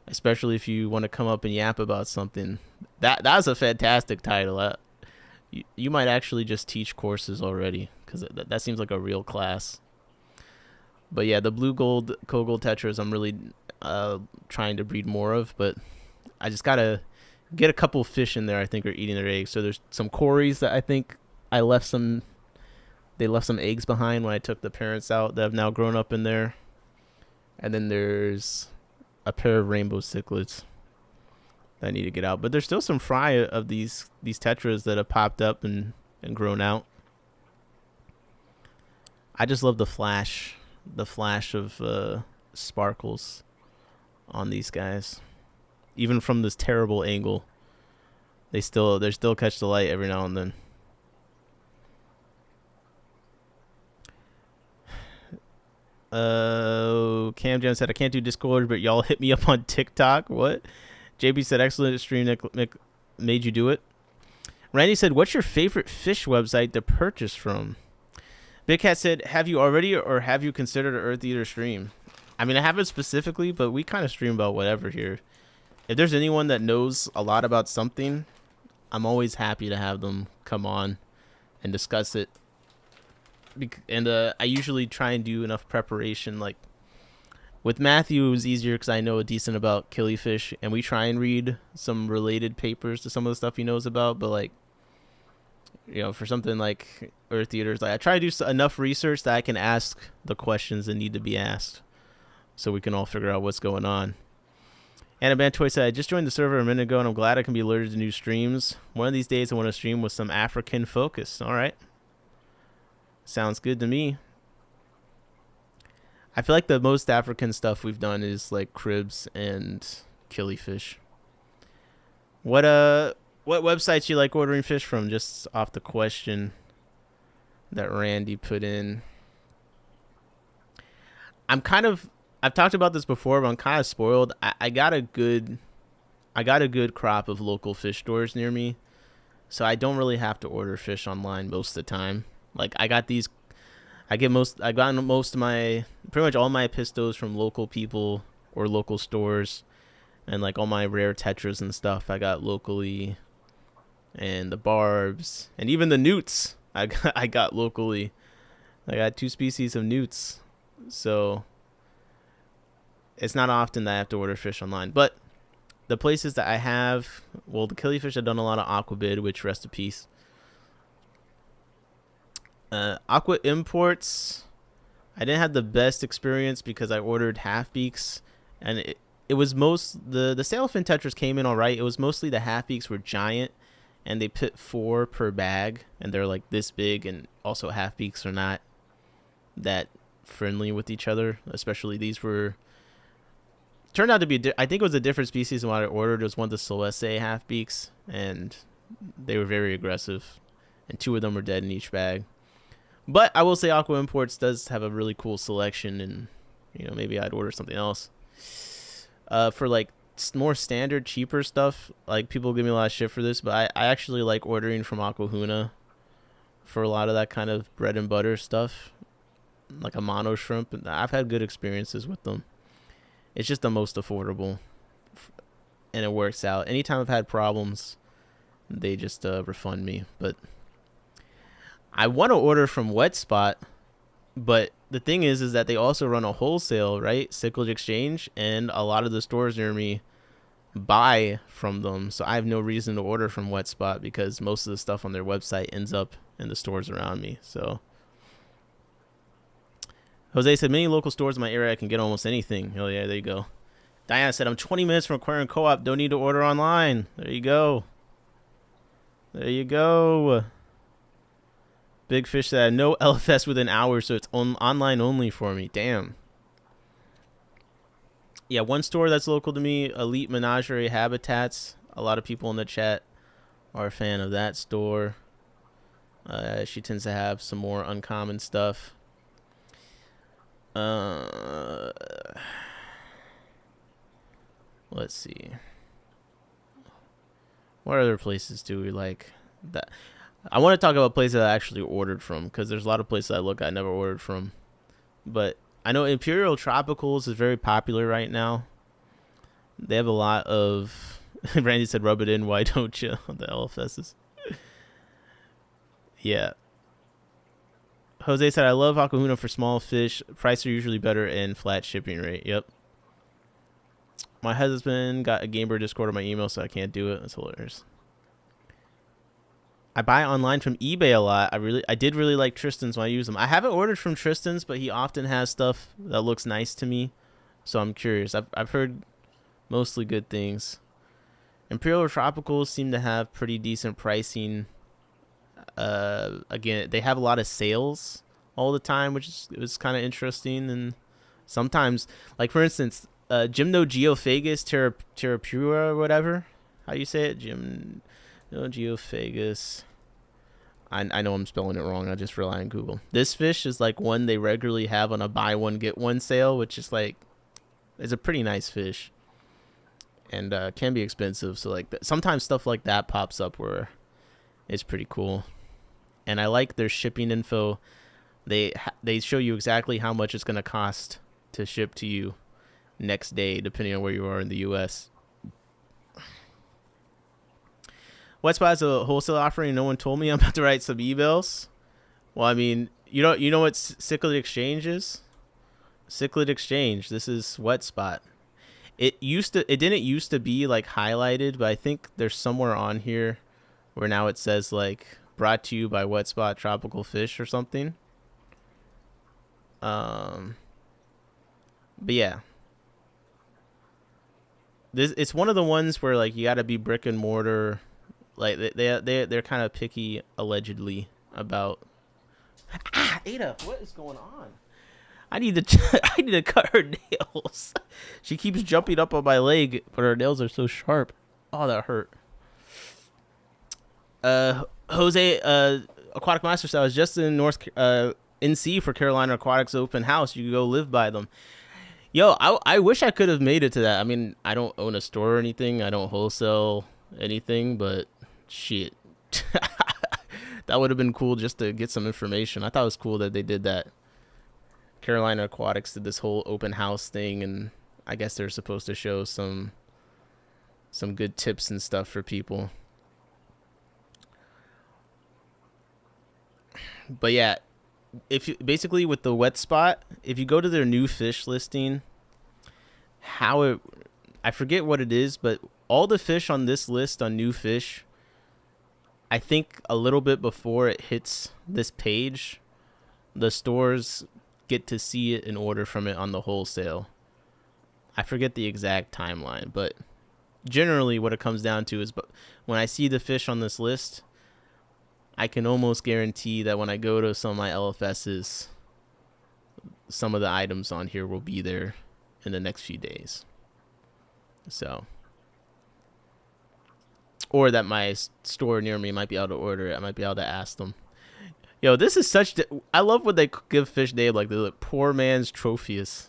especially if you want to come up and yap about something, that's a fantastic title. You might actually just teach courses already, because that seems like a real class. But yeah, the blue gold Kogel tetras I'm really trying to breed more of, but I just gotta get a couple fish in there I think are eating their eggs. So there's some cories that I think they left some eggs behind when I took the parents out that have now grown up in there. And then there's a pair of rainbow cichlids that I need to get out. But there's still some fry of these tetras that have popped up and grown out. I just love the flash of sparkles on these guys. Even from this terrible angle, they still catch the light every now and then. Cam Jam said, I can't do Discord, but y'all hit me up on TikTok. What? JB said, excellent stream, Nick made you do it. Randy said, what's your favorite fish website to purchase from? Big Cat said, have you already or have you considered an Earth Eater stream? I mean, I haven't specifically, but we kind of stream about whatever here. If there's anyone that knows a lot about something, I'm always happy to have them come on and discuss it. And I usually try and do enough preparation. Like with Matthew, it was easier because I know a decent about killifish, and we try and read some related papers to some of the stuff he knows about. But like, you know, for something like Earth Eaters, like I try to do enough research that I can ask the questions that need to be asked, so we can all figure out what's going on. Anna Bantoy said, I just joined the server a minute ago, and I'm glad I can be alerted to new streams. One of these days, I want to stream with some African focus. All right. Sounds good to me. I feel like the most African stuff we've done is like cribs and killifish. What websites you like ordering fish from? Just off the question that Randy put in. I've talked about this before, but I'm kind of spoiled. I got a good crop of local fish stores near me, so I don't really have to order fish online most of the time. Like I got most of my, pretty much all my Apistos from local people or local stores, and like all my rare tetras and stuff I got locally, and the barbs and even the newts I got locally. I got 2 species of newts, so it's not often that I have to order fish online. But the places that I have, well, the killifish, I've done a lot of aquabid, which rest in peace. Aqua imports, I didn't have the best experience because I ordered half beaks, and it was the sailfin tetras came in all right. It was mostly the half beaks were giant, and they put 4 per bag, and they're like this big, and also half beaks are not that friendly with each other. Especially these turned out to be I think it was a different species than what I ordered. It was one of the Celeste half beaks, and they were very aggressive, and 2 of them were dead in each bag. But I will say Aqua Imports does have a really cool selection, and you know, maybe I'd order something else. For like more standard, cheaper stuff, like people give me a lot of shit for this, but I actually like ordering from Aquahuna for a lot of that kind of bread and butter stuff, like a mono shrimp. I've had good experiences with them. It's just the most affordable, and it works out. Anytime I've had problems, they just refund me. But I want to order from Wet Spot, but the thing is that they also run a wholesale, right? Cyclage Exchange, and a lot of the stores near me buy from them. So I have no reason to order from Wet Spot because most of the stuff on their website ends up in the stores around me. So Jose said, many local stores in my area I can get almost anything. Oh yeah, there you go. Diana said, I'm 20 minutes from Aquarium Co-op. Don't need to order online. There you go. There you go. Big Fish said, no LFS within hours, so it's online only for me. Damn. Yeah, one store that's local to me, Elite Menagerie Habitats. A lot of people in the chat are a fan of that store. She tends to have some more uncommon stuff. Let's see. What other places do we like? That I want to talk about places I actually ordered from, because there's a lot of places I look I never ordered from. But I know Imperial Tropicals is very popular right now. They have a lot of Randy said rub it in, why don't you? The LFSs. Yeah. Jose said, I love Aquahuna for small fish. Prices are usually better and flat shipping rate. Yep. My husband got a Gamer Discord on my email, so I can't do it. That's hilarious. I buy online from eBay a lot. I did really like Tristan's when I use them. I haven't ordered from Tristan's, but he often has stuff that looks nice to me, so I'm curious. I've heard mostly good things. Imperial Tropicals seem to have pretty decent pricing. Again, they have a lot of sales all the time, which was kind of interesting. And sometimes, like for instance, Gymnogeophagus terrapura or whatever, how do you say it? Gymnogeophagus. I know I'm spelling it wrong. I just rely on Google. This fish is like one they regularly have on a buy one get one sale, which is like, it's a pretty nice fish, and can be expensive. So like sometimes stuff like that pops up where it's pretty cool. And I like their shipping info. They show you exactly how much it's gonna cost to ship to you next day, depending on where you are in the U.S. Wetspot is a wholesale offering. No one told me. I'm about to write some emails. Well, I mean, you know what Cichlid Exchange is? Cichlid Exchange. This is Wetspot. It didn't used to be like highlighted, but I think there's somewhere on here where now it says like brought to you by Wetspot Tropical Fish or something. But yeah, it's one of the ones where like you got to be brick and mortar. Like they're kind of picky allegedly about. Ada, what is going on? I need to cut her nails. She keeps jumping up on my leg, but her nails are so sharp. Oh, that hurt. Jose, Aquatic Master Style is just in NC for Carolina Aquatics Open House. You can go live by them. Yo, I wish I could have made it to that. I mean, I don't own a store or anything. I don't wholesale anything, but shit. That would have been cool just to get some information. I thought it was cool that they did that. Carolina Aquatics did this whole open house thing, and I guess they're supposed to show some good tips and stuff for people. But yeah, if you basically with the Wetspot, if you go to their new fish listing, I forget what it is, but all the fish on this list on new fish, I think a little bit before it hits this page, the stores get to see it and order from it on the wholesale. I forget the exact timeline, but generally what it comes down to is, but when I see the fish on this list, I can almost guarantee that when I go to some of my LFSs, some of the items on here will be there in the next few days. So, or that my store near me might be able to order it. I might be able to ask them. Yo, this is such... I love when they give fish name like the poor man's Tropheus.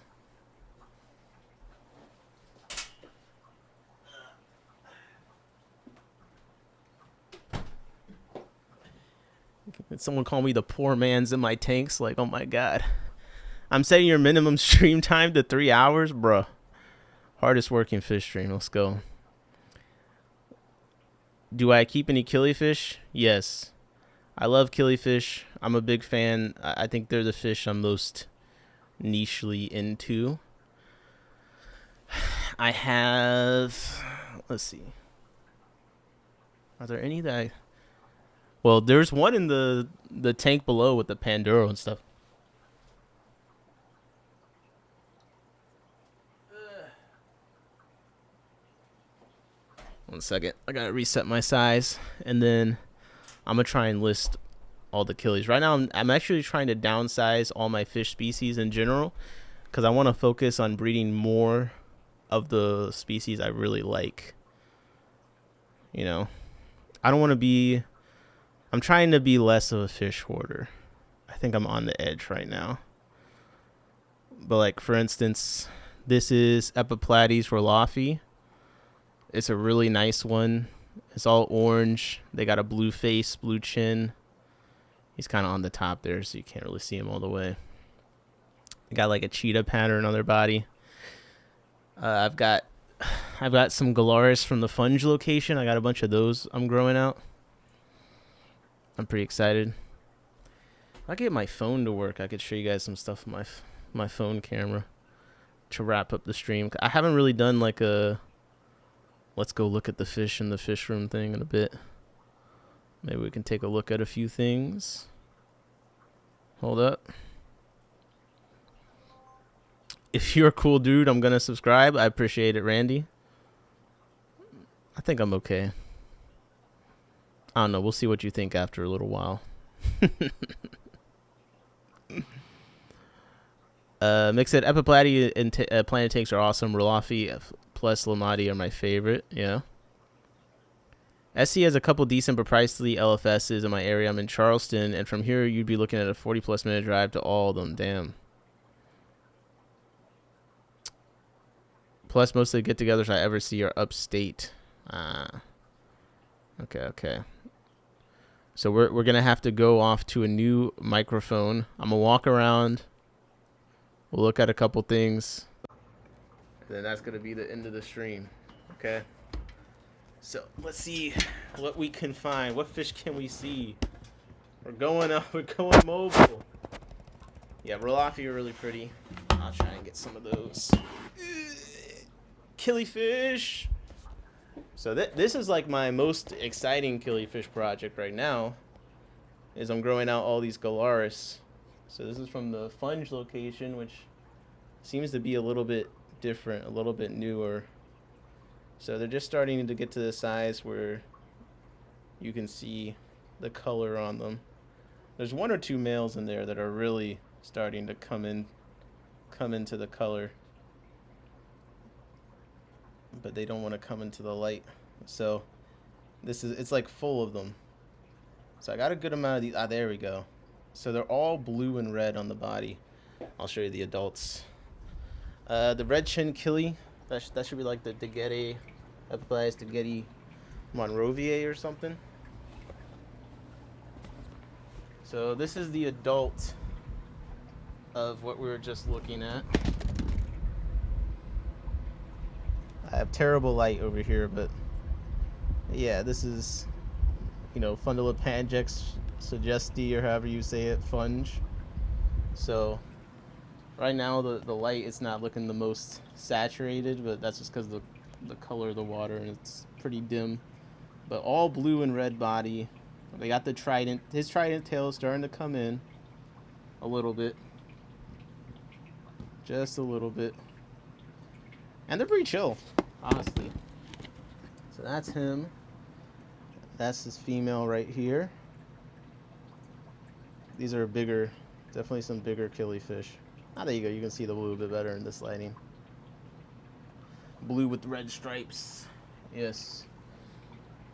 Someone call me the poor man's in my tanks. Like, oh my god. I'm setting your minimum stream time to 3 hours, bruh. Hardest working fish stream. Let's go. Do I keep any killifish? Yes. I love killifish. I'm a big fan. I think they're the fish I'm most nichely into. I have... Let's see. Are there any that I... Well, there's one in the tank below with the Panduro and stuff. One second. I gotta reset my size, and then I'm gonna try and list all the killies. Right now, I'm actually trying to downsize all my fish species in general, because I want to focus on breeding more of the species I really like. You know, I don't want to be... I'm trying to be less of a fish hoarder. I think I'm on the edge right now. But like, for instance, this is Epiplates Rolofi. It's a really nice one. It's all orange. They got a blue face, blue chin. He's kind of on the top there, so you can't really see him all the way. They got like a cheetah pattern on their body. I've got some Galaris from the Funge location. I got a bunch of those I'm growing out. I'm pretty excited. If I get my phone to work, I could show you guys some stuff on my phone camera to wrap up the stream. I haven't really done like a let's go look at the fish in the fish room thing in a bit. Maybe we can take a look at a few things. Hold up. If you're a cool dude, I'm gonna subscribe. I appreciate it, Randy. I think I'm okay. I don't know. We'll see what you think after a little while. Mick said Epiplaty and Planet Tanks are awesome. Rolofi plus Lamati are my favorite. Yeah. SC has a couple decent but pricey LFSs in my area. I'm in Charleston, and from here you'd be looking at a 40+ minute drive to all of them. Damn. Plus, most of the get-togethers I ever see are upstate. Okay. So we're gonna have to go off to a new microphone. I'm gonna walk around. We'll look at a couple things. And then that's gonna be the end of the stream. Okay. So let's see what we can find. What fish can we see? We're going mobile. Yeah, Roloffy are really pretty. I'll try and get some of those. Killifish. So this is like my most exciting killifish project right now, is I'm growing out all these Galaris. So this is from the Funge location, which seems to be a little bit different, a little bit newer. So they're just starting to get to the size where you can see the color on them. There's one or two males in there that are really starting to come into the color, but they don't want to come into the light. So it's like full of them. So I got a good amount of these. Ah, there we go. So they're all blue and red on the body. I'll show you the adults. The red chin killie, that should be like the Degete, Applies Degete Monrovier or something. So this is the adult of what we were just looking at. I have terrible light over here, but yeah, this is, you know, Fundulopangex suggesti, or however you say it, funge. So right now the light is not looking the most saturated, but that's just because the color of the water, and it's pretty dim. But all blue and red body. They got the trident. His trident tail is starting to come in a little bit. Just a little bit. And they're pretty chill, honestly. So that's him. That's his female right here. These are bigger, definitely some bigger killifish. Ah, there you go. You can see the blue a bit better in this lighting. Blue with red stripes. Yes.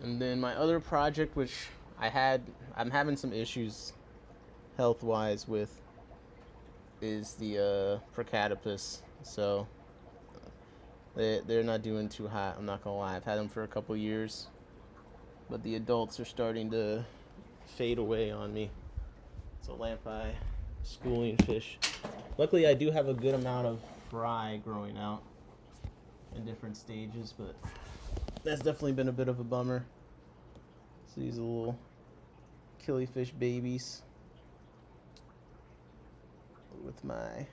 And then my other project, which I'm having some issues health-wise with, is the Procatopus. So they're not doing too hot, I'm not gonna lie. I've had them for a couple years, but the adults are starting to fade away on me. It's a lampi schooling fish. Luckily I do have a good amount of fry growing out in different stages, but that's definitely been a bit of a bummer. So these are little killifish babies with my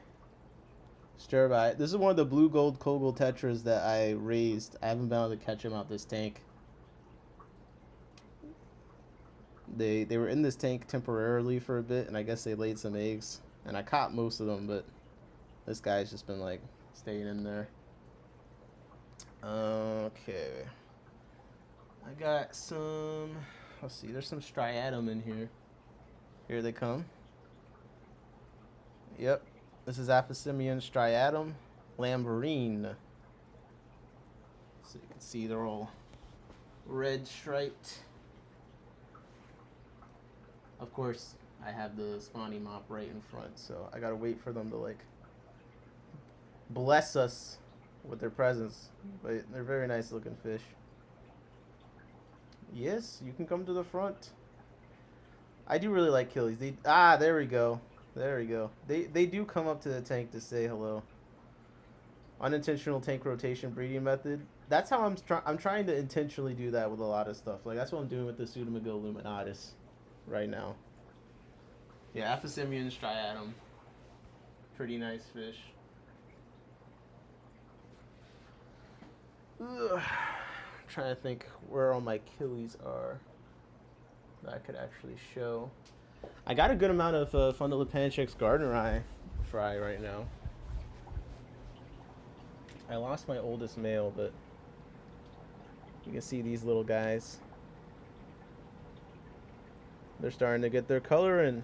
Sturbite. This is one of the blue gold Kogel tetras that I raised. I haven't been able to catch them out this tank. They were in this tank temporarily for a bit, and I guess they laid some eggs, and I caught most of them, but this guy's just been like staying in there. Okay, I got some, let's see, there's some striatum in here. Here they come. Yep, this is Aphysimian striatum lamberine. So you can see they're all red striped. Of course, I have the spawning mop right in front, so I gotta wait for them to like bless us with their presence. But they're very nice looking fish. Yes, you can come to the front. I do really like killies. There we go. There we go. They do come up to the tank to say hello. Unintentional tank rotation breeding method. That's how I'm trying to intentionally do that with a lot of stuff. Like that's what I'm doing with the Pseudomego luminatus right now. Yeah, Aphysimian striatum. Pretty nice fish. Ugh. Trying to think where all my killies are that I could actually show. I got a good amount of Fundulopangex gardneri fry right now. I lost my oldest male, but you can see these little guys. They're starting to get their color, and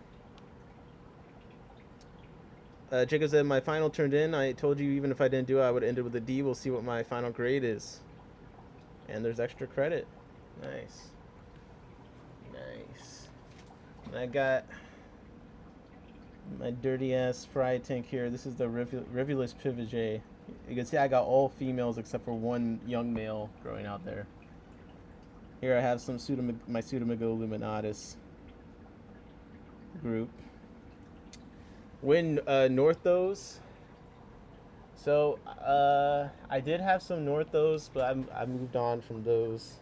Jacob said my final turned in. I told you even if I didn't do it, I would have ended with a D. We'll see what my final grade is. And there's extra credit. Nice. Nice. And I got my dirty ass fry tank here. This is the Rivulus pivage. You can see I got all females except for one young male growing out there. Here I have some my Pseudomego luminatus. group. When Northos. So I did have some Northos, but I moved on from those.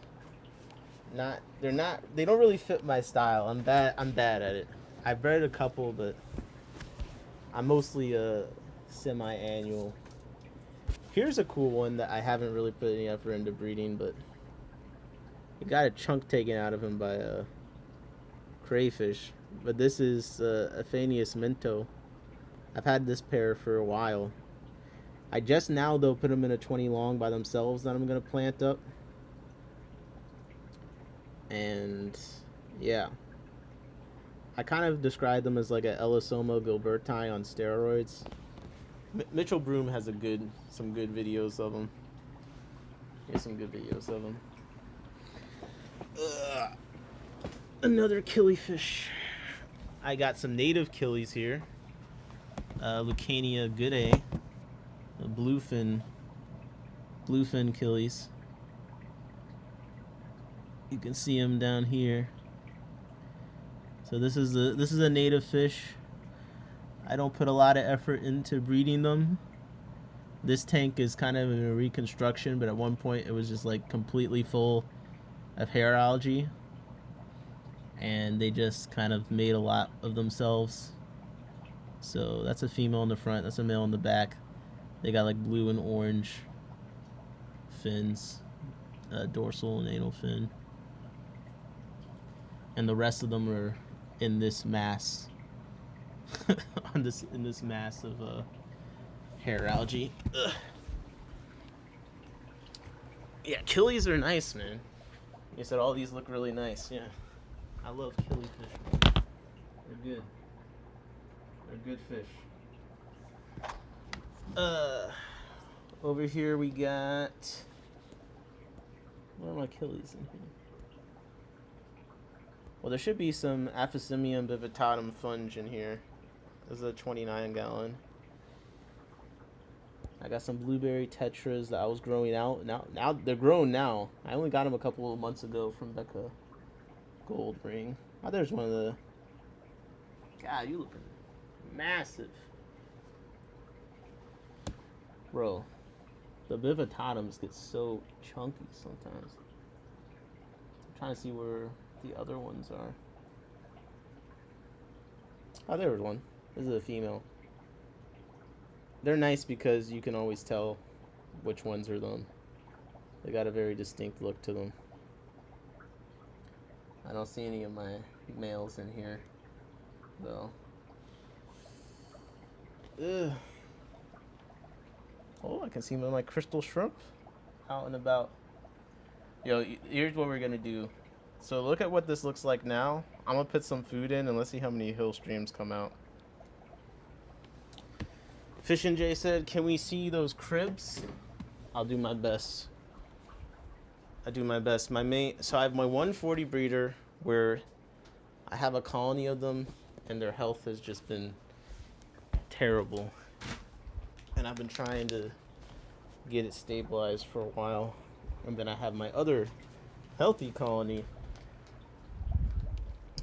They don't really fit my style. I'm bad at it. I've bred a couple, but I'm mostly a semi-annual. Here's a cool one that I haven't really put any effort into breeding, but it got a chunk taken out of him by a crayfish. But this is Aphanius minto. I've had this pair for a while. I just now, though, put them in a 20 long by themselves that I'm going to plant up. And, yeah. I kind of describe them as like a Elisoma gilberti on steroids. Mitchell Broom has some good videos of them. Here's some good videos of them. Another killifish. I got some native killies here. Lucania goodae, bluefin killies. You can see them down here. So this is a native fish. I don't put a lot of effort into breeding them. This tank is kind of in a reconstruction, but at one point it was just like completely full of hair algae, and they just kind of made a lot of themselves. So that's a female in the front, that's a male in the back. They got like blue and orange fins, dorsal and anal fin, and the rest of them are in this mass. In this mass of hair algae. Ugh. Yeah, killies are nice, man. You said all these look really nice. Yeah, I love killifish. They're good. They're good fish. Over here we got. What are my killies in here? Well, there should be some Aphysemium bivitatum funge in here. This is a 29 gallon. I got some blueberry tetras that I was growing out. Now they're grown now. I only got them a couple of months ago from Becca Gold Ring. Oh, there's one of the. God, you looking massive, bro. The bivitatiums get so chunky sometimes. I'm trying to see where the other ones are. Oh, there was one. This is a female. They're nice because you can always tell which ones are them. They got a very distinct look to them. I don't see any of my males in here, though. Ugh. Oh, I can see my crystal shrimp out and about. Yo, here's what we're gonna do. So look at what this looks like now. I'm gonna put some food in and let's see how many hill streams come out. Fish and Jay said, can we see those cribs? I'll do my best. I do my best. So I have my 140 breeder where I have a colony of them and their health has just been terrible. And I've been trying to get it stabilized for a while. And then I have my other healthy colony.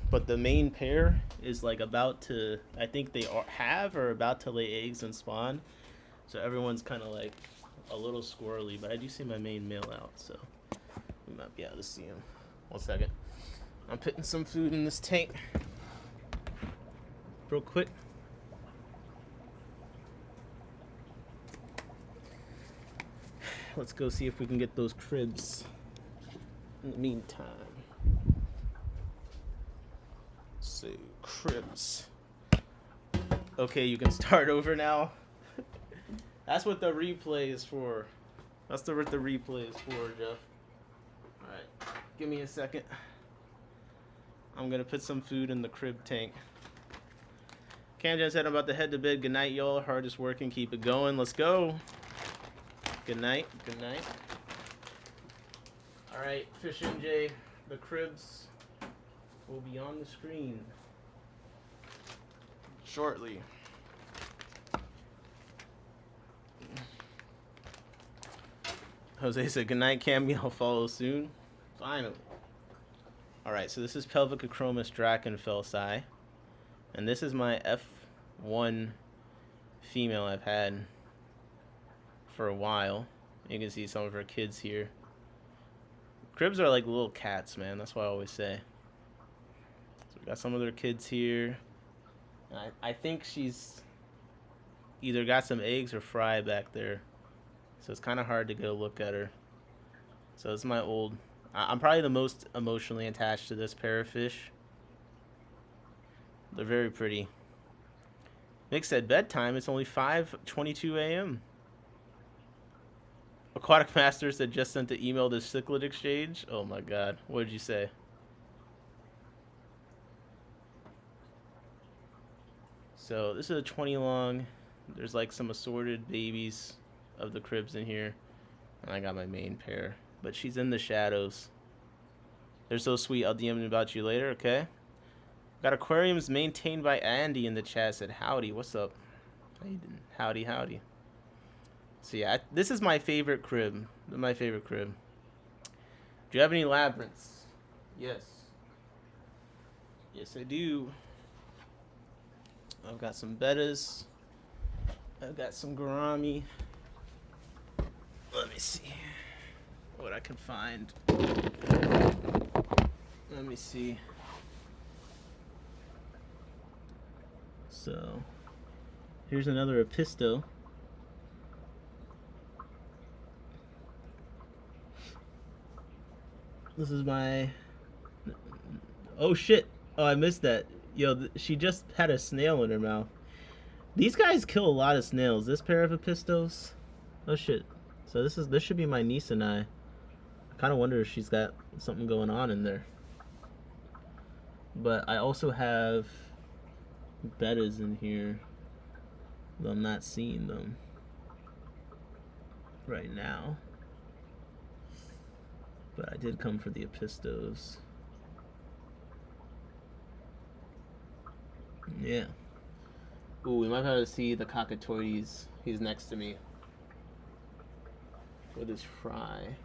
But the main pair is like about to, I think they are about to lay eggs and spawn. So everyone's kind of like a little squirrely, but I do see my main male out, so we might be able to see him. 1 second. I'm putting some food in this tank real quick. Let's go see if we can get those cribs in the meantime. So, cribs. Okay, you can start over now. That's what the replay is for. That's what the replay is for, Jeff. Alright, give me a second. I'm gonna put some food in the crib tank. Camden said I'm about to head to bed. Good night, y'all. Hardest working. Keep it going. Let's go. Good night. Good night. Alright, Fish NJ, the cribs will be on the screen shortly. Jose said, good night, Cammy. I'll follow soon. Finally. Alright, so this is Pelvic Acromis Drakenfelsii. And this is my F1 female I've had for a while. You can see some of her kids here. Cribs are like little cats, man. That's what I always say. So we got some of their kids here. And I think she's either got some eggs or fry back there. So it's kind of hard to get a look at her. So it's my old... I'm probably the most emotionally attached to this pair of fish. They're very pretty. Mick said bedtime. It's only 5:22 a.m. Aquatic Master said just sent the email to Cichlid Exchange. Oh my god. What did you say? So this is a 20 long. There's like some assorted babies of the cribs in here. And I got my main pair. But she's in the shadows. They're so sweet. I'll DM about you later, okay? Got aquariums maintained by Andy in the chat. Said howdy. What's up? How you doing? Howdy, howdy. So yeah, this is my favorite crib. My favorite crib. Do you have any labyrinths? Yes. Yes, I do. I've got some bettas. I've got some gourami. Let me see what I can find. Let me see. So, here's another Apisto. This is my... Oh shit! Oh, I missed that. Yo, she just had a snail in her mouth. These guys kill a lot of snails. This pair of Apistos. Oh shit. So this should be my niece and I. I kind of wonder if she's got something going on in there. But I also have bettas in here, though I'm not seeing them right now. But I did come for the Apistos. Yeah. Ooh, we might have to see the cockatoides. He's next to me with his fry.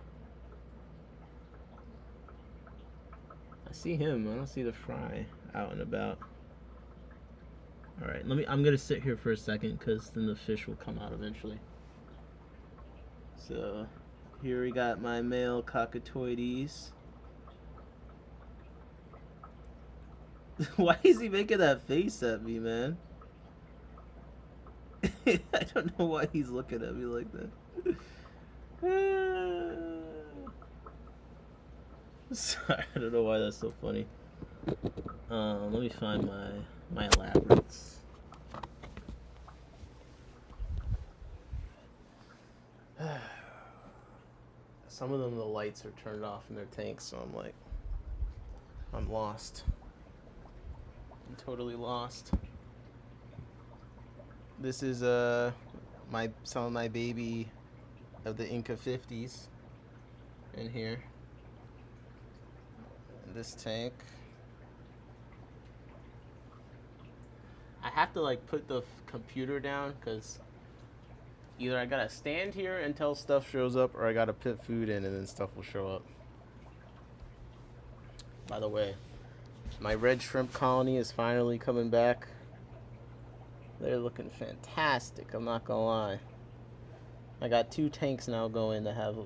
I see him. I don't see the fry out and about. All right, I'm gonna sit here for a second because then the fish will come out eventually. So here we got my male cockatoides. Why is he making that face at me, man? I don't know why he's looking at me like that. Sorry, I don't know why that's so funny. Let me find my labyrinths. Some of them, the lights are turned off in their tanks, so I'm lost. I'm totally lost. This is some of my baby of the Inca 50s in here. In this tank. I have to like put the computer down because either I gotta stand here until stuff shows up or I gotta put food in and then stuff will show up. By the way, my red shrimp colony is finally coming back. They're looking fantastic, I'm not gonna lie. I got 2 tanks now going that have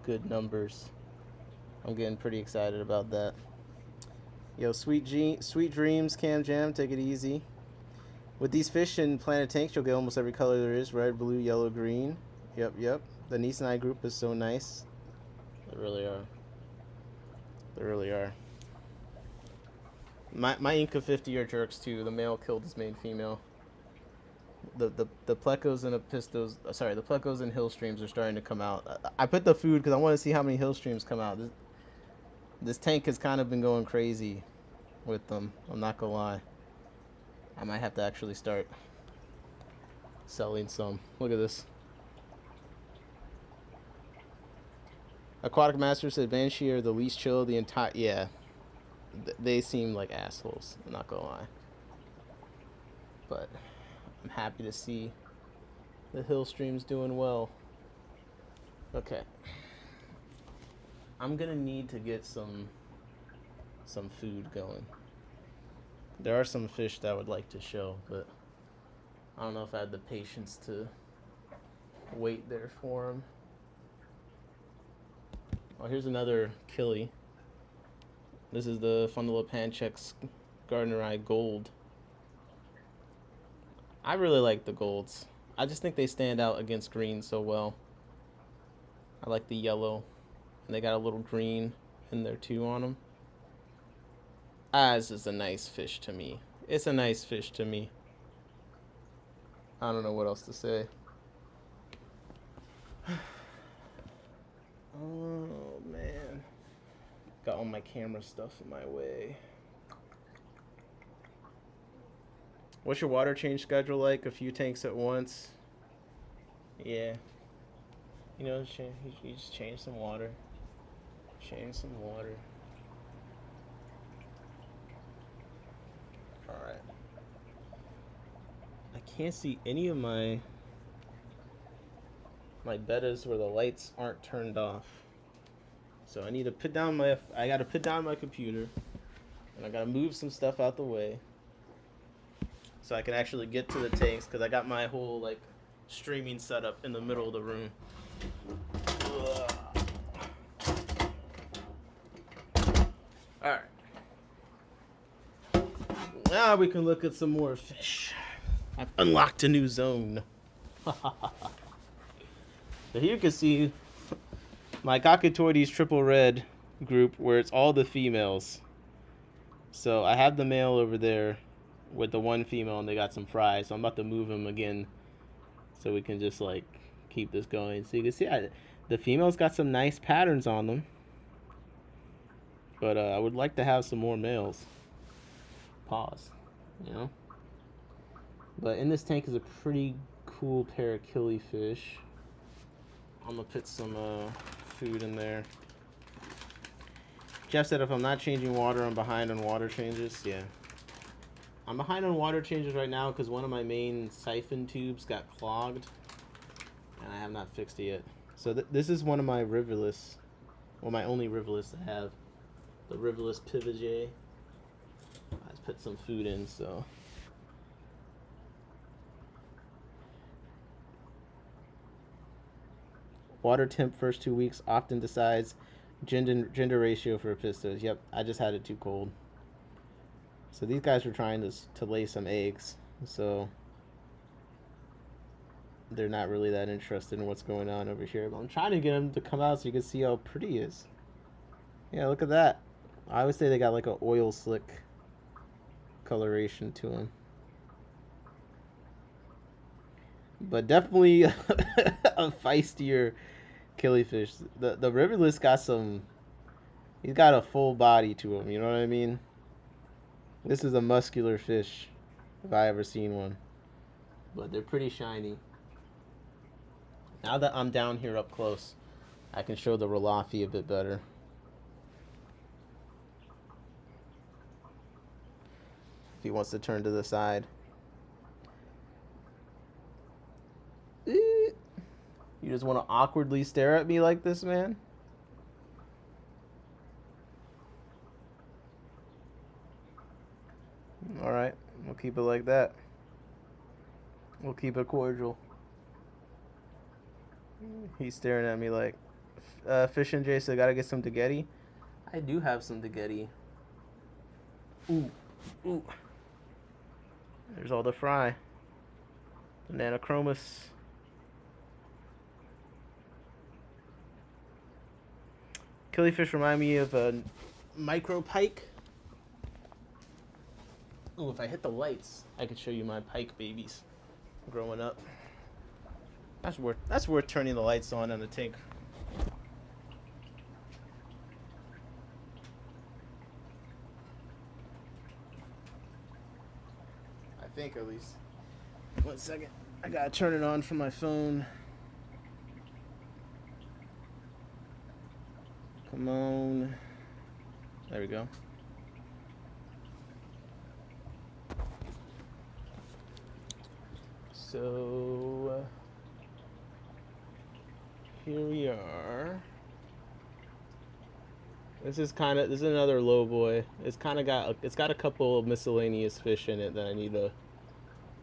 good numbers. I'm getting pretty excited about that. Yo, sweet dreams, Cam Jam, take it easy. With these fish in planted tanks, you'll get almost every color there is. Red, blue, yellow, green. Yep. The niece and I group is so nice. They really are. They really are. My Inca 50 are jerks too. The male killed his main female. The plecos and Apistos, sorry, the plecos and hill streams are starting to come out. I put the food because I want to see how many hill streams come out. This tank has kind of been going crazy with them. I'm not gonna lie. I might have to actually start selling some. Look at this. Aquatic Master said Banshee are the least chill the entire... Yeah. They seem like assholes. I'm not gonna lie. But I'm happy to see the hill stream's doing well. Okay. I'm gonna need to get some food going. There are some fish that I would like to show, but I don't know if I had the patience to wait there for them. Oh, here's another killie. This is the Fundula Panchex Gardneri Gold. I really like the golds. I just think they stand out against green so well. I like the yellow. And they got a little green in there too on them. This is a nice fish to me. It's a nice fish to me. I don't know what else to say. Oh, man. Got all my camera stuff in my way. What's your water change schedule like? A few tanks at once? Yeah. You know, you just change some water. Change some water. Alright. I can't see any of my bettas where the lights aren't turned off. So I need to put down I gotta put down my computer. And I gotta move some stuff out the way. So I can actually get to the tanks, because I got my whole like streaming setup in the middle of the room. Alright. Now we can look at some more fish. I've unlocked a new zone. So here you can see my Cockatoides triple red group, where it's all the females. So I have the male over there with the one female, and they got some fries. So I'm about to move them again so we can just like keep this going. So you can see the females got some nice patterns on them. But I would like to have some more males. Pause. You know? But in this tank is a pretty cool pair of killifish. I'm going to put some food in there. Jeff said if I'm not changing water, I'm behind on water changes. Yeah. I'm behind on water changes right now because one of my main siphon tubes got clogged. And I have not fixed it yet. So this is one of my riverless. Well, my only riverless I have. The riverless Pivot. I just put some food in, so. Water temp first 2 weeks often decides gender ratio for Apistos. Yep, I just had it too cold. So these guys were trying to lay some eggs, so they're not really that interested in what's going on over here. But I'm trying to get them to come out so you can see how pretty he is. Yeah, look at that. I always say they got like an oil slick coloration to them. But definitely a feistier killifish. The riverless got some. He's got a full body to him. You know what I mean? This is a muscular fish, if I ever seen one. But they're pretty shiny. Now that I'm down here up close, I can show the Ralafi a bit better. If he wants to turn to the side. You just want to awkwardly stare at me like this, man? Alright, we'll keep it like that. We'll keep it cordial. He's staring at me like, Fish and Jay said, gotta get some Deghetti. I do have some Deghetti. Ooh, ooh. There's all the fry. Bananochromis. Killifish remind me of a micro pike. Ooh, if I hit the lights, I could show you my pike babies growing up. That's worth turning the lights on in the tank. I think, at least. 1 second. I gotta turn it on from my phone. Come on. There we go. So here we are. This is another low boy. It's got a couple of miscellaneous fish in it that I need to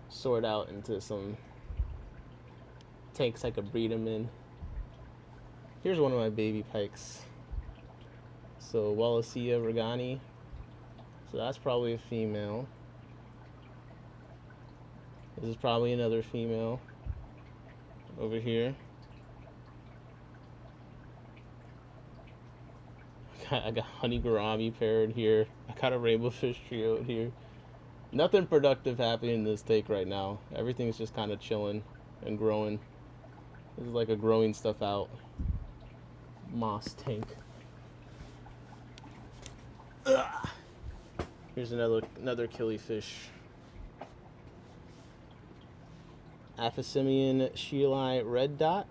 sort out into some tanks I could breed them in. Here's one of my baby pikes. So Wallacea regani. So that's probably a female. This is probably another female over here. I got honey gourami parrot here. I got a rainbow fish trio here. Nothing productive happening in this tank right now. Everything's just kind of chilling and growing. This is like a growing stuff out moss tank. Ugh. Here's another killifish. Aphysimian Sheili red dot.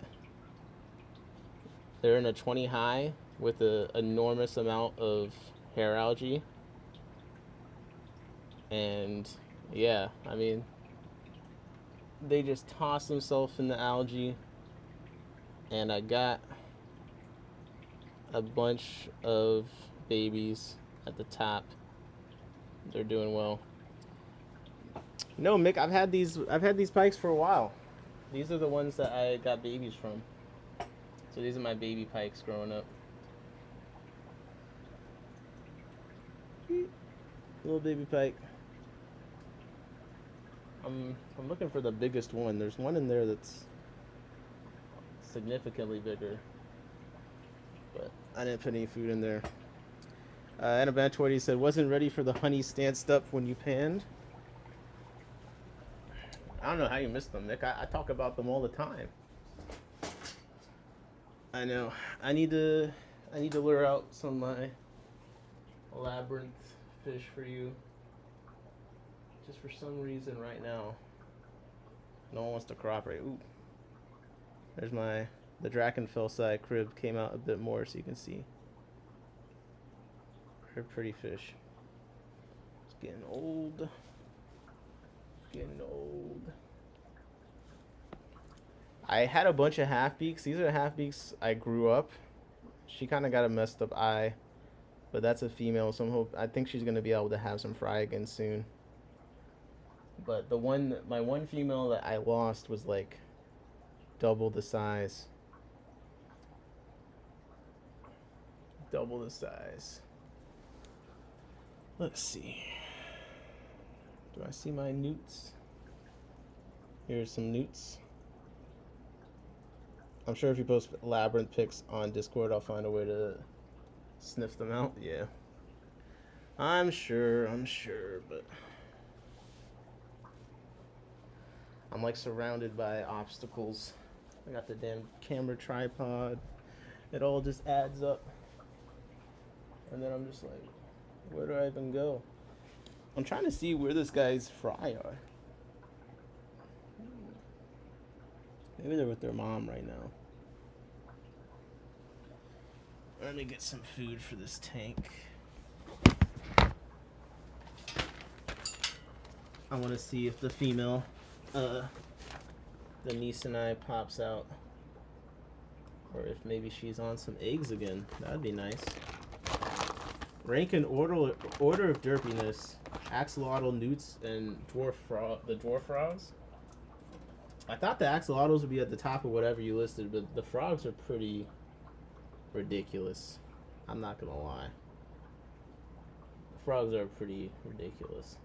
They're in a 20 high with an enormous amount of hair algae. And yeah, I mean, they just toss themselves in the algae. And I got a bunch of babies at the top. They're doing well. No, Mick, I've had these pikes for a while. These are the ones that I got babies from. So these are my baby pikes growing up. Little baby pike. I'm looking for the biggest one. There's one in there that's significantly bigger, but I didn't put any food in there. Anabantoides said, wasn't ready for the honey stanced up when you panned. I don't know how you missed them, Nick. I talk about them all the time. I know. I need to lure out some of my labyrinth fish for you. Just for some reason right now, no one wants to cooperate. Ooh. There's the Drachenfelsii crib came out a bit more so you can see. They're pretty fish. It's getting old. Getting old. I had a bunch of half beaks. These are the half beaks I grew up. She kind of got a messed up eye, but that's a female, so I think she's gonna be able to have some fry again soon. But my one female that I lost was like double the size. Double the size. Let's see. Do I see my newts? Here's some newts. I'm sure if you post labyrinth pics on Discord, I'll find a way to sniff them out. Yeah. I'm sure, but I'm like surrounded by obstacles. I got the damn camera tripod. It all just adds up. And then I'm just like, where do I even go? I'm trying to see where this guy's fry are. Maybe they're with their mom right now. Let me get some food for this tank. I want to see if the female, the Nisani pops out. Or if maybe she's on some eggs again. That'd be nice. Rank in order of derpiness. Axolotl, newts, and the dwarf frogs. I thought the axolotls would be at the top of whatever you listed, but the frogs are pretty ridiculous. I'm not gonna lie. The frogs are pretty ridiculous.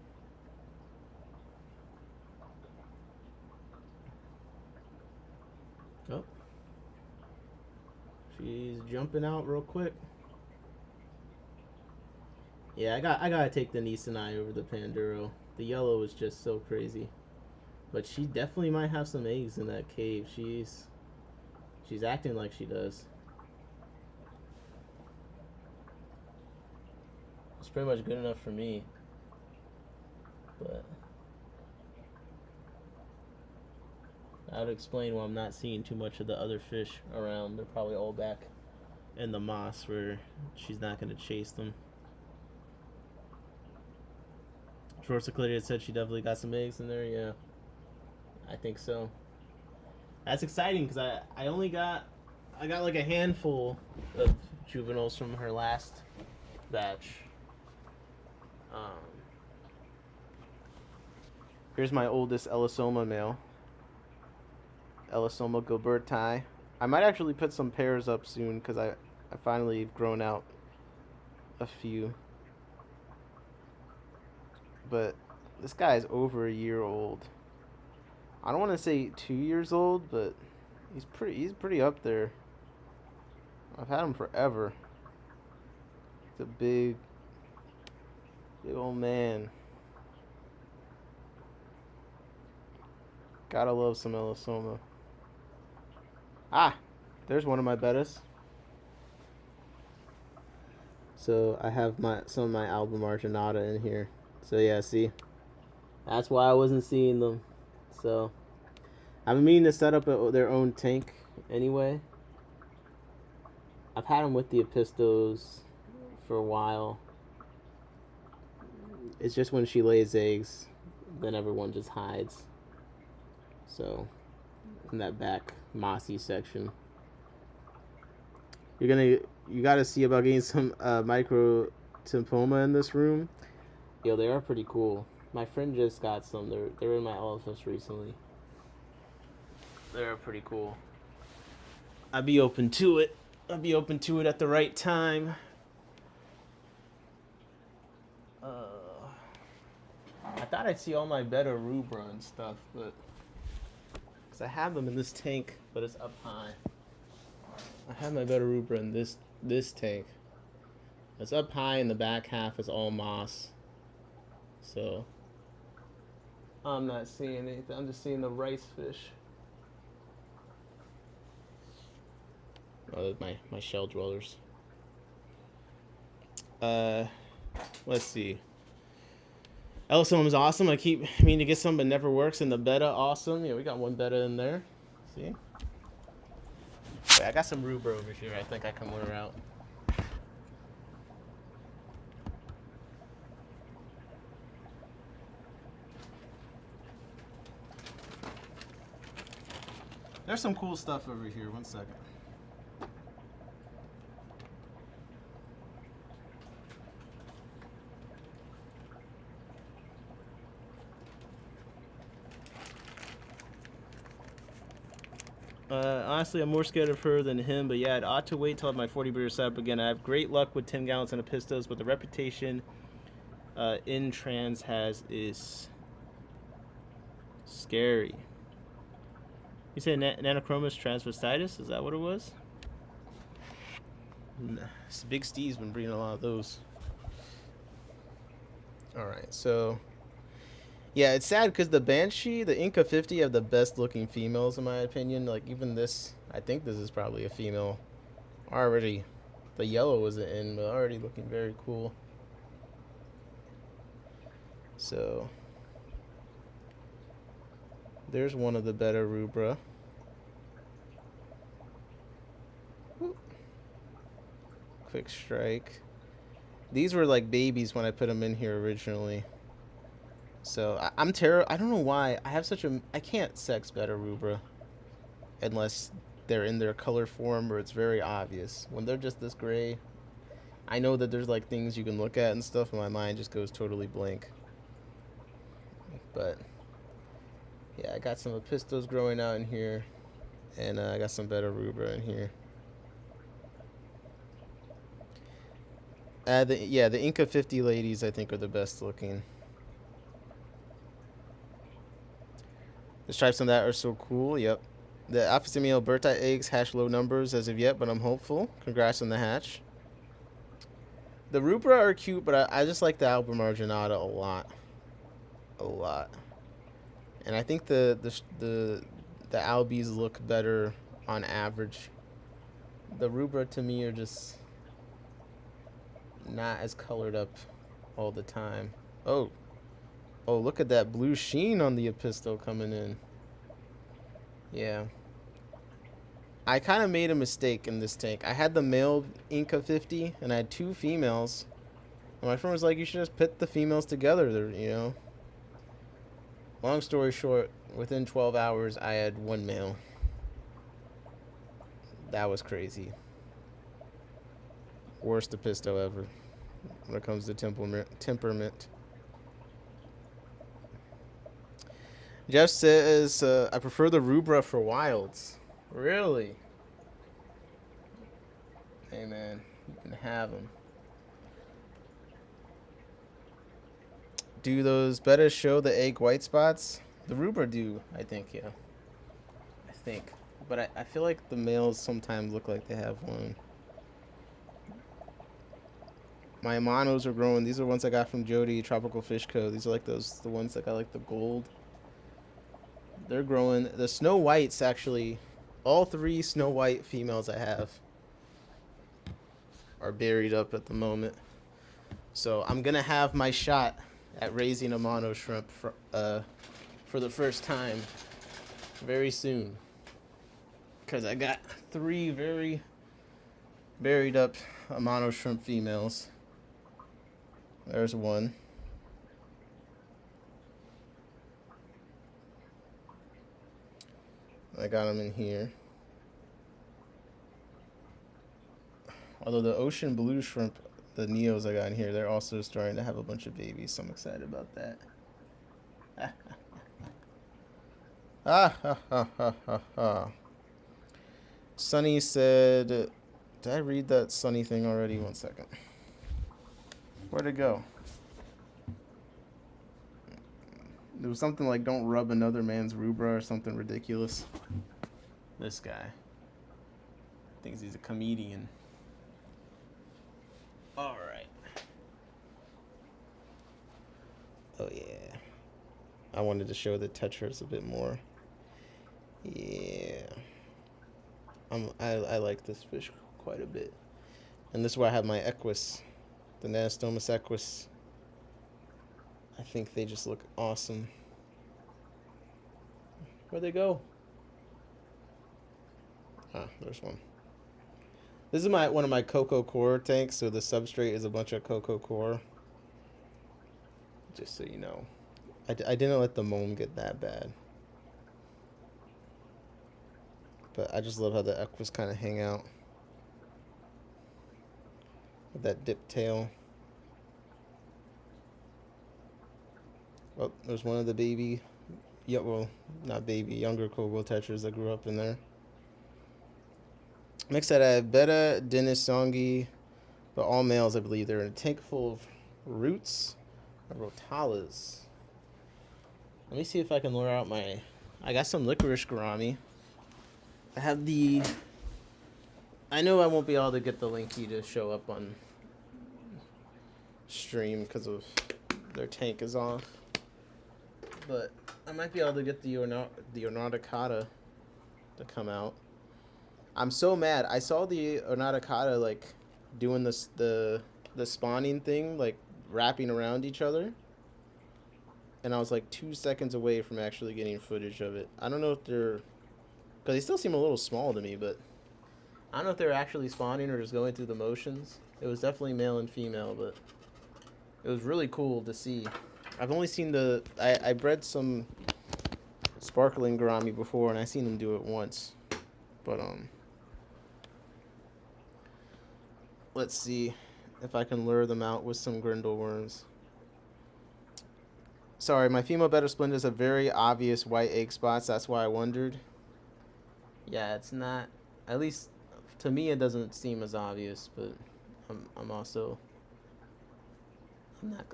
Oh. She's jumping out real quick. Yeah, I gotta take the Nisani over the Panduro. The yellow is just so crazy. But she definitely might have some eggs in that cave. She's acting like she does. It's pretty much good enough for me. But that would explain why I'm not seeing too much of the other fish around. They're probably all back in the moss where she's not gonna chase them. Short Secluded said she definitely got some eggs in there. Yeah, I think so. That's exciting because I got like a handful of juveniles from her last batch. Here's my oldest Elisoma male. Elisoma gilberti. I might actually put some pairs up soon because I finally have grown out a few. But this guy is over a year old. I don't want to say 2 years old, but he's pretty up there. I've had him forever. He's a big old man. Gotta love some Elisoma. Ah, there's one of my bettas. So I have some of my album Arginata in here. So yeah, see, that's why I wasn't seeing them. So I've been meaning to set up their own tank anyway. I've had them with the Apistos for a while. It's just when she lays eggs, then everyone just hides. So in that back mossy section, you gotta see about getting some micro tympoma in this room. Yo, they are pretty cool. My friend just got some. They're in my office recently. They're pretty cool. I'd be open to it. I'd be open to it at the right time. I thought I'd see all my better rubra and stuff, but because I have them in this tank, but it's up high. I have my better rubra in this tank. It's up high, and the back half is all moss. So I'm not seeing anything. I'm just seeing the rice fish. Oh, my shell dwellers. Let's see. Elisoma is awesome. I keep meaning to get some, but never works. And the betta, awesome. Yeah, we got one betta in there. See? Wait, I got some rubra over here. I think I can lure out. There's some cool stuff over here. One second. Honestly, I'm more scared of her than him, but yeah, it ought to wait till I have my 40 breeder set up again. I have great luck with 10 gallons and Apistos, but the reputation in trans has is scary. You said Nanochromis transvestitis? Is that what it was? Big Steve's been breeding a lot of those. Alright, so yeah, it's sad because the Banshee, the Inca 50 have the best looking females in my opinion. Like even this, I think this is probably a female. Already, the yellow isn't in, but already looking very cool. So there's one of the better rubra. Quick strike. These were like babies when I put them in here originally. So I'm terrible. I don't know why I have such a. I can't sex better rubra unless they're in their color form or it's very obvious. When they're just this gray, I know that there's like things you can look at and stuff, and my mind just goes totally blank. But yeah, I got some Apistos growing out in here, and I got some better rubra in here. The Inca 50 ladies I think are the best looking. The stripes on that are so cool. Yep. The Apistogramma Berti eggs hatch low numbers as of yet, but I'm hopeful. Congrats on the hatch. The rubra are cute, but I just like the album Arginata a lot. A lot. And I think the albies look better on average. The rubra to me are just not as colored up all the time. Oh, look at that blue sheen on the Apisto coming in. Yeah. I kind of made a mistake in this tank. I had the male Inca 50, and I had 2 females. And my friend was like, you should just put the females together, you know. Long story short, within 12 hours, I had 1 male. That was crazy. Worst Apisto ever when it comes to temperament. Jeff says, I prefer the Rubra for wilds. Really? Hey, man. You can have them. Do those betas show the egg white spots? The Rubra do, I think, yeah. I think. But I feel like the males sometimes look like they have one. My monos are growing. These are ones I got from Jody, Tropical Fish Co. These are like the ones that got like the gold. They're growing. The Snow Whites, actually, all 3 Snow White females I have are buried up at the moment. So I'm going to have my shot at raising a mono shrimp for the first time very soon. Because I got 3 very buried up mono shrimp females. There's one. I got them in here. Although the ocean blue shrimp, the neos I got in here, they're also starting to have a bunch of babies, so I'm excited about that. Sunny said, did I read that Sunny thing already? 1 second. Where'd it go? There was something like, don't rub another man's rubra or something ridiculous. This guy thinks he's a comedian. All right. Oh, yeah. I wanted to show the tetras a bit more. Yeah. I like this fish quite a bit. And this is where I have my equus, the Nanostomus equus. I think they just look awesome. Where'd they go? Ah, there's one. This is one of my coco core tanks, so the substrate is a bunch of coco core. Just so you know. I didn't let the moam get that bad. But I just love how the equus kind of hang out. With that dip tail. Oh, there's one of the baby, yeah, well, not baby, younger Kogo tetras that grew up in there. Mick said I have Beta, Denisongi, but all males, I believe. They're in a tank full of roots and rotalas. Let me see if I can lure out my... I got some licorice gourami. I have the... I know I won't be able to get the linky to show up on stream because of their tank is off. But I might be able to get the Ornaticata to come out. I'm so mad. I saw the Ornaticata like doing this the spawning thing, like wrapping around each other. And I was like 2 seconds away from actually getting footage of it. I don't know if they're... Because they still seem a little small to me, but... I don't know if they're actually spawning or just going through the motions. It was definitely male and female, but... It was really cool to see. I've only seen the... I bred some sparkling gourami before, and I seen them do it once. But, let's see if I can lure them out with some grindle worms. Sorry, my female betta splendas have very obvious white egg spots. That's why I wondered. Yeah, it's not... At least, to me, it doesn't seem as obvious, but I'm also...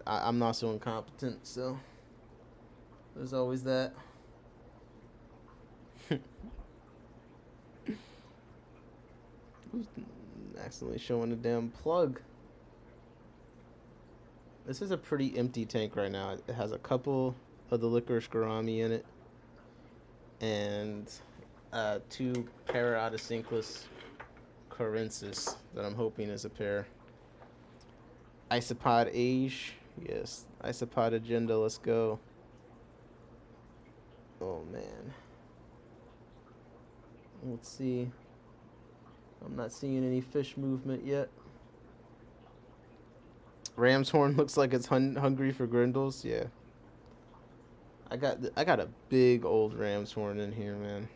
I'm not so incompetent, so... There's always that. Accidentally showing a damn plug. This is a pretty empty tank right now. It has a couple of the licorice gourami in it. And 2 Paraodocinclus corensis that I'm hoping is a pair. Isopod age. Yes. Isopod agenda. Let's go. Oh, man. Let's see. I'm not seeing any fish movement yet. Ram's horn looks like it's hungry for grindles. Yeah. I got a big old ram's horn in here, man.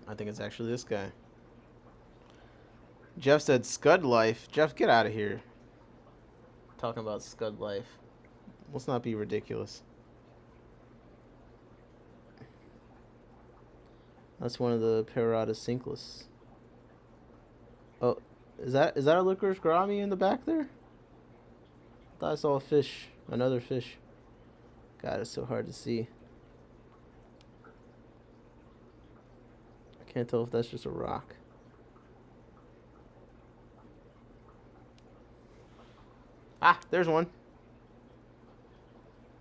I think it's actually this guy. Jeff said Scud Life. Jeff, get out of here. Talking about Scud Life. Let's not be ridiculous. That's one of the Parada Cinclus. Oh, is that a licorice gourami in the back there? I thought I saw a fish, another fish. God, it's so hard to see. I can't tell if that's just a rock. Ah, there's one.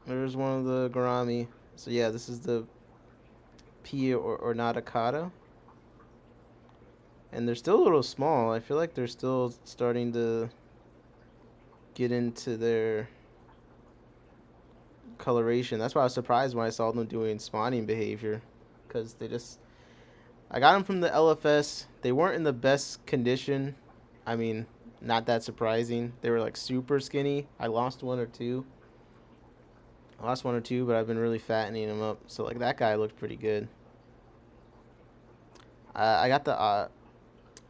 There's one of the gourami. So yeah, this is the P or Naticata. And they're still a little small. I feel like they're still starting to get into their coloration. That's why I was surprised when I saw them doing spawning behavior. Because I got them from the LFS. They weren't in the best condition. I mean, not that surprising. They were like super skinny. I lost one or two, but I've been really fattening them up. So like that guy looked pretty good. I got the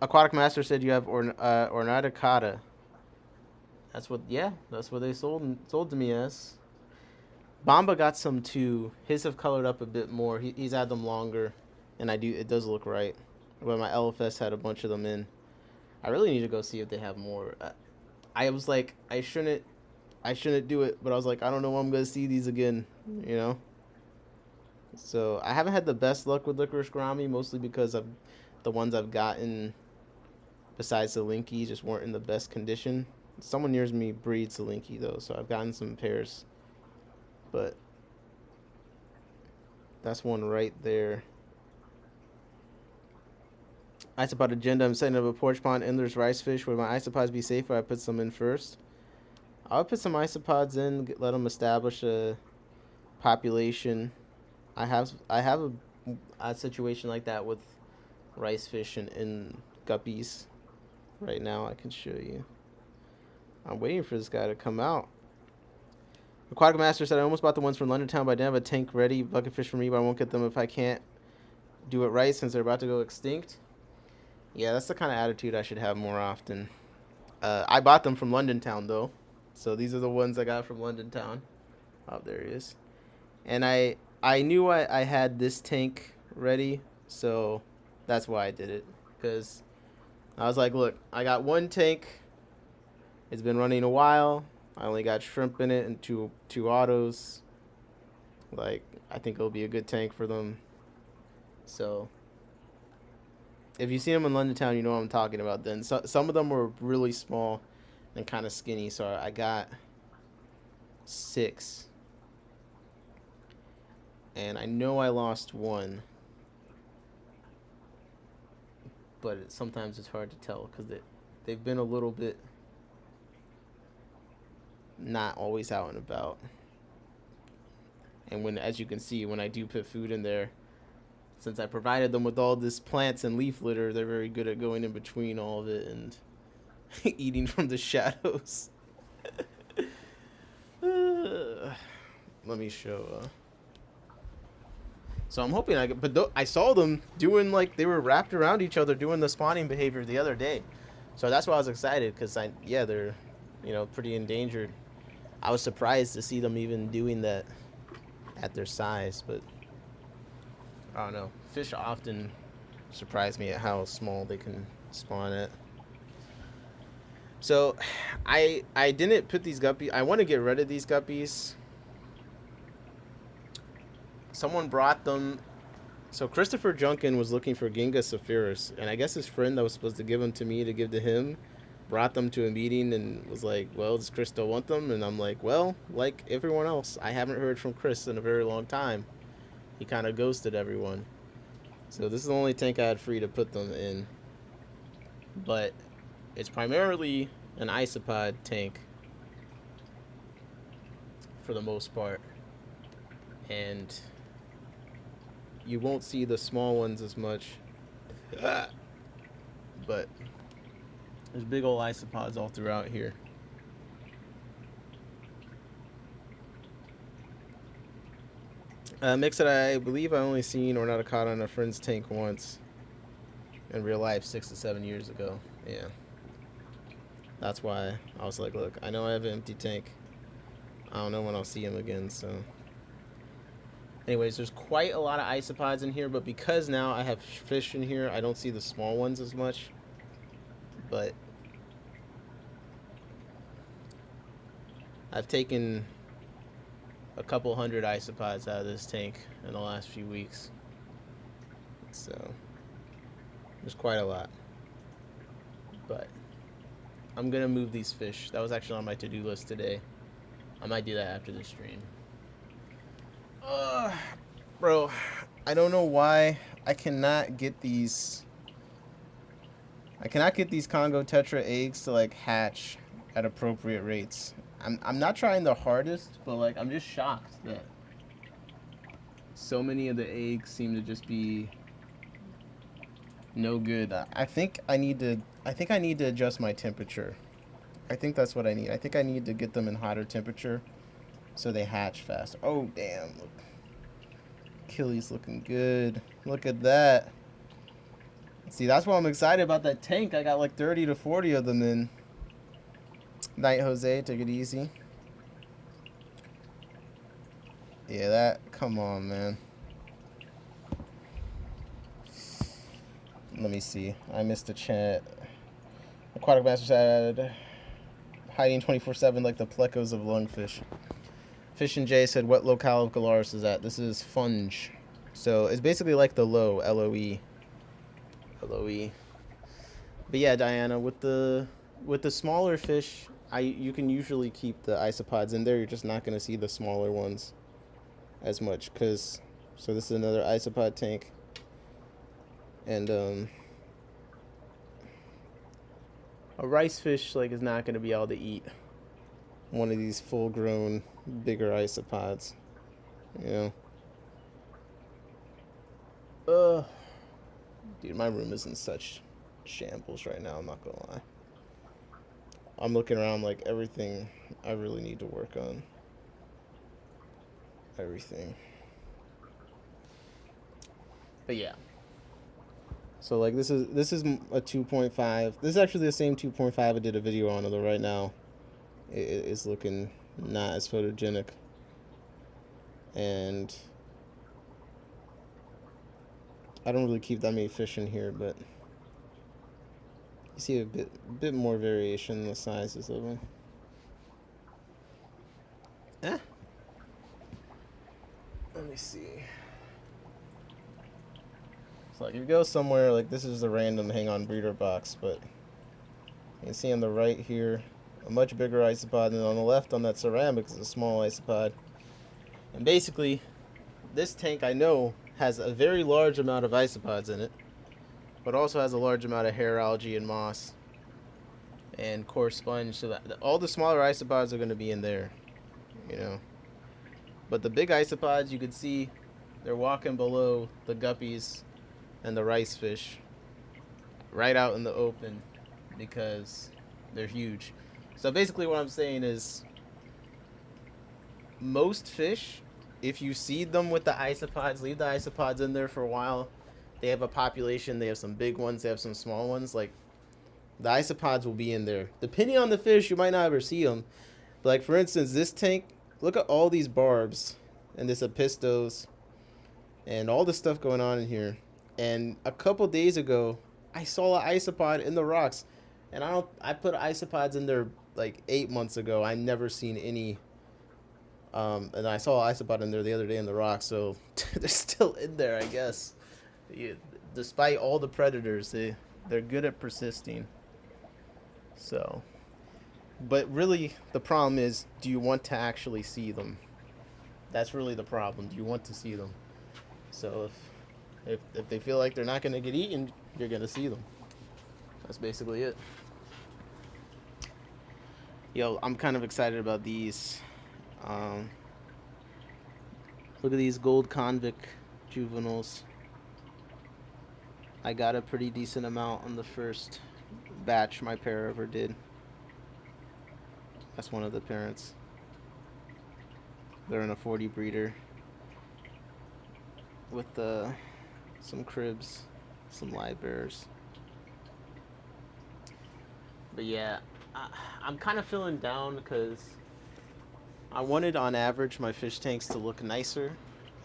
Aquatic Master said you have Ornaticata. That's what they sold to me as. Bamba got some too. His have colored up a bit more. He's had them longer, and it does look right. But my LFS had a bunch of them in. I really need to go see if they have more. I was like, I shouldn't do it, but I was like, I don't know when I'm gonna see these again, you know. So I haven't had the best luck with licorice gourami, mostly because the ones I've gotten, besides the Linky, just weren't in the best condition. Someone near me breeds the Linky though, so I've gotten some pairs. But that's one right there. Isopod agenda. I'm setting up a porch pond, endless rice fish. Would my isopods be safe if I put some in first? I would put some isopods in, let them establish a population. I have a situation like that with rice fish and guppies. Right now, I can show you. I'm waiting for this guy to come out. Aquatic Master said, I almost bought the ones from London Town, but I didn't have a tank ready. Bucketfish for me, but I won't get them if I can't do it right since they're about to go extinct. Yeah, that's the kind of attitude I should have more often. I bought them from London Town, though. So these are the ones I got from London Town. Oh, there he is. And I knew I had this tank ready, so that's why I did it. Because I was like, look, I got one tank. It's been running a while. I only got shrimp in it and two autos. Like, I think it'll be a good tank for them. So if you see them in London Town, you know what I'm talking about then. So, some of them were really small and kind of skinny, so I got 6. And I know I lost one. But sometimes it's hard to tell because they've been a little bit not always out and about. And as you can see, when I do put food in there, since I provided them with all this plants and leaf litter, they're very good at going in between all of it and eating from the shadows. Let me show. So I'm hoping I saw them doing like they were wrapped around each other doing the spawning behavior the other day. So that's why I was excited because they're, pretty endangered. I was surprised to see them even doing that at their size, but I don't know. Fish often surprise me at how small they can spawn at. So I didn't put these guppies. I want to get rid of these guppies. Someone brought them. So Christopher Junkin was looking for Ginga Sapphiris, and I guess his friend that was supposed to give them to me to give to him brought them to a meeting and was like, well, does Chris still want them? And I'm like, well, like everyone else, I haven't heard from Chris in a very long time. He kind of ghosted everyone. So this is the only tank I had free to put them in. But it's primarily an isopod tank for the most part. And you won't see the small ones as much. But there's big old isopods all throughout here. Mick said, I believe I only seen Ornaticata in a friend's tank once. in real life 6 to 7 years ago. Yeah. That's why I was like, look, I know I have an empty tank. I don't know when I'll see him again, so. Anyways, there's quite a lot of isopods in here, but because now I have fish in here, I don't see the small ones as much. But I've taken a couple hundred isopods out of this tank in the last few weeks. So there's quite a lot. But I'm gonna move these fish. That was actually on my to-do list today. I might do that after the stream. Bro, I don't know why I cannot get these Congo Tetra eggs to like hatch at appropriate rates. I'm not trying the hardest, but like I'm just shocked that so many of the eggs seem to just be no good. I think I need to adjust my temperature. I think that's what I need. I think I need to get them in hotter temperature so they hatch faster. Oh damn, look. Achilles looking good. Look at that. See, that's why I'm excited about that tank. I got like 30 to 40 of them in. Night Jose, take it easy. Yeah, that, come on, man. Let me see. I missed a chat. Aquatic Master said, hiding 24/7 like the plecos of lungfish. Fish and Jay said, what locale of Galaris is that? This is Funge. So it's basically like the low, L-O-E. L-O-E. But yeah, Diana, with the smaller fish, you can usually keep the isopods in there. You're just not going to see the smaller ones as much. So this is another isopod tank. And a rice fish like is not going to be able to eat one of these full-grown, bigger isopods, you know. Dude, my room is in such shambles right now. I'm not gonna lie. I'm looking around like everything I really need to work on. Everything. But yeah. So like this is a 2.5. This is actually the same 2.5 I did a video on, although right now it's looking not as photogenic. And I don't really keep that many fish in here, but you see a bit more variation in the sizes of them. Let me see. So like if you go somewhere, like this is a random hang-on breeder box, but you can see on the right here a much bigger isopod, and on the left on that ceramic is a small isopod. And basically, this tank I know has a very large amount of isopods in it, but also has a large amount of hair algae and moss and coarse sponge, so that all the smaller isopods are going to be in there, you know. But the big isopods, you can see they're walking below the guppies and the rice fish right out in the open because they're huge. So basically what I'm saying is most fish, if you seed them with the isopods, leave the isopods in there for a while, they have a population, they have some big ones, they have some small ones, like the isopods will be in there. Depending on the fish, you might not ever see them. But like for instance, this tank, look at all these barbs and this Apistos and all the stuff going on in here. And a couple days ago, I saw an isopod in the rocks, and I put isopods in there like 8 months ago. I never seen any. And I saw an isopod in there the other day in the rocks, so they're still in there, I guess. Despite all the predators, they're good at persisting. So, but really, the problem is, do you want to actually see them? That's really the problem. Do you want to see them? So if they feel like they're not going to get eaten, you're going to see them. That's basically it. Yo, I'm kind of excited about these. Look at these gold convict juveniles. I got a pretty decent amount on the first batch my pair ever did. That's one of the parents. They're in a 40 breeder with some cribs, some live bears. But yeah, I'm kind of feeling down because I wanted on average my fish tanks to look nicer,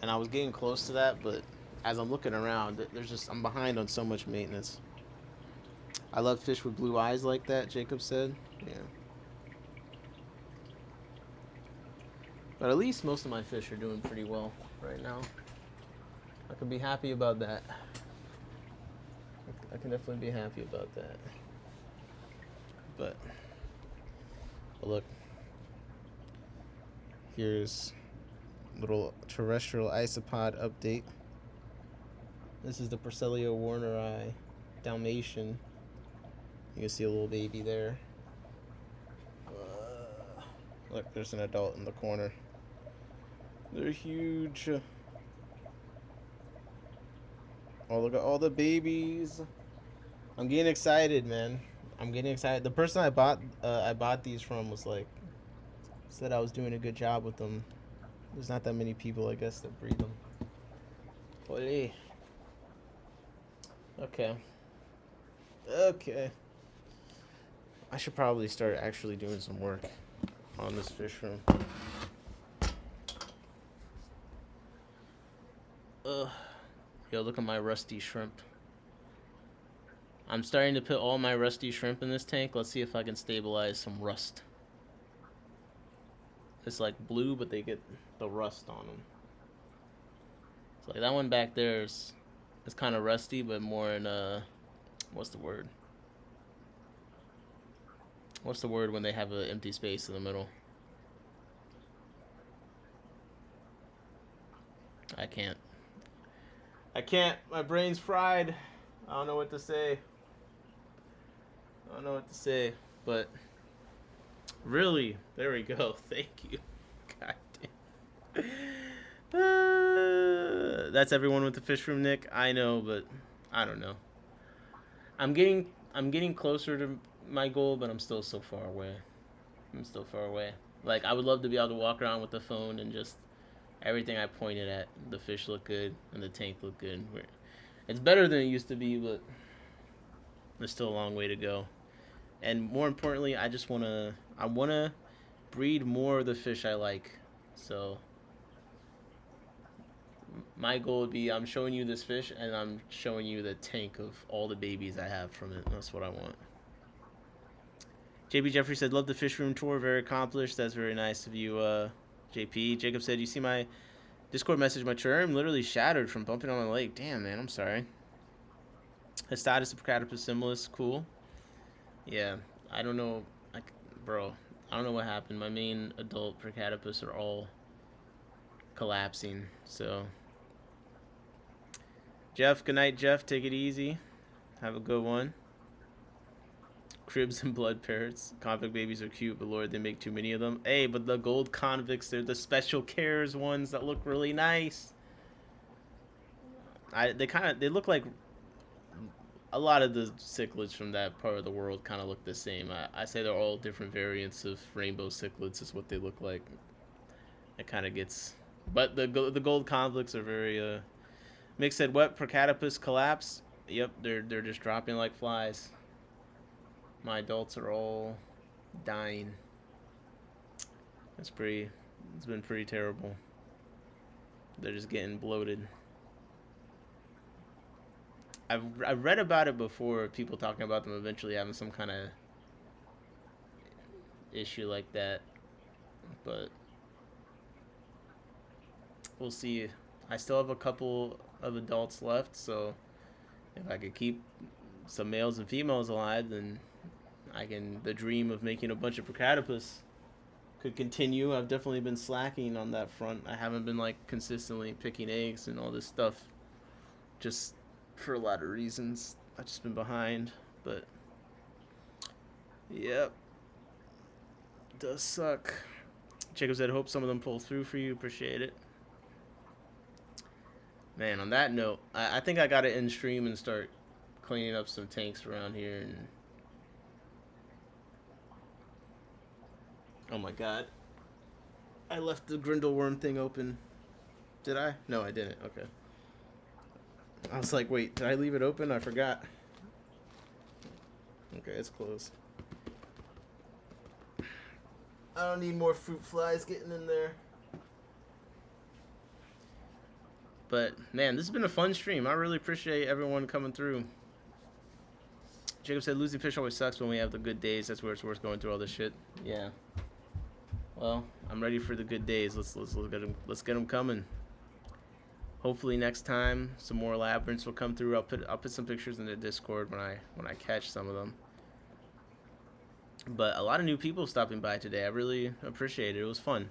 and I was getting close to that, but as I'm looking around, I'm behind on so much maintenance. I love fish with blue eyes like that, Jacob said. Yeah. But at least most of my fish are doing pretty well right now. I can be happy about that. I can definitely be happy about that. But look, here's a little terrestrial isopod update. This is the Porcellio warneri Dalmatian. You can see a little baby there. Look, there's an adult in the corner. They're huge. Oh, look at all the babies. I'm getting excited, man. I'm getting excited. The person I bought these from was like, said I was doing a good job with them. There's not that many people, I guess, that breed them. Olé. Okay. Okay. I should probably start actually doing some work on this fish room. Ugh. Yo, look at my rusty shrimp. I'm starting to put all my rusty shrimp in this tank. Let's see if I can stabilize some rust. It's like blue, but they get the rust on them. So like that one back there is kind of rusty, but more in what's the word? What's the word when they have an empty space in the middle? I can't. My brain's fried. I don't know what to say. But really, there we go. Thank you. God damn. That's everyone with the fish room, Nick. I know, but I don't know. I'm getting closer to my goal, but I'm still so far away. Like, I would love to be able to walk around with the phone and just everything I pointed at, the fish look good and the tank look good. It's better than it used to be, but there's still a long way to go. And more importantly, I want to breed more of the fish I like. So my goal would be, I'm showing you this fish and I'm showing you the tank of all the babies I have from it. That's what I want. JB Jeffrey said, love the fish room tour, very accomplished. That's very nice of you, JP. Jacob said, you see my Discord message, my term literally shattered from bumping on the lake. Damn, man, I'm sorry. Hestatus of Procatopus similis, cool. Yeah, I don't know, bro, I don't know what happened. My main adult Procatopus are all collapsing, so. Jeff, good night, Jeff. Take it easy. Have a good one. Cribs and blood parrots. Convict babies are cute, but Lord, they make too many of them. Hey, but the gold convicts, they're the special cares ones that look really nice. They look like a lot of the cichlids from that part of the world kind of look the same. I say they're all different variants of rainbow cichlids is what they look like. It kind of gets, but the gold convicts are very. Mick said, "What Procatopus collapse?" Yep, they're just dropping like flies. My adults are all dying. It's been pretty terrible. They're just getting bloated. I've read about it before, people talking about them eventually having some kind of issue like that, but we'll see. I still have a couple of adults left, so if I could keep some males and females alive, then the dream of making a bunch of Procatopus could continue. I've definitely been slacking on that front. I haven't been like consistently picking eggs and all this stuff, just for a lot of reasons. I've just been behind, but yep, it does suck. Jacob said, hope some of them pull through for you. Appreciate it. Man, on that note, I think I gotta end stream and start cleaning up some tanks around here. And oh my god, I left the grindleworm thing open. Did I? No, I didn't. Okay. I was like, wait, did I leave it open? I forgot. Okay, it's closed. I don't need more fruit flies getting in there. But, man, this has been a fun stream. I really appreciate everyone coming through. Jacob said, losing fish always sucks when we have the good days. That's where it's worth going through all this shit. Yeah. Well, I'm ready for the good days. Let's get them coming. Hopefully next time some more labyrinths will come through. I'll put some pictures in the Discord when I catch some of them. But a lot of new people stopping by today. I really appreciate it. It was fun.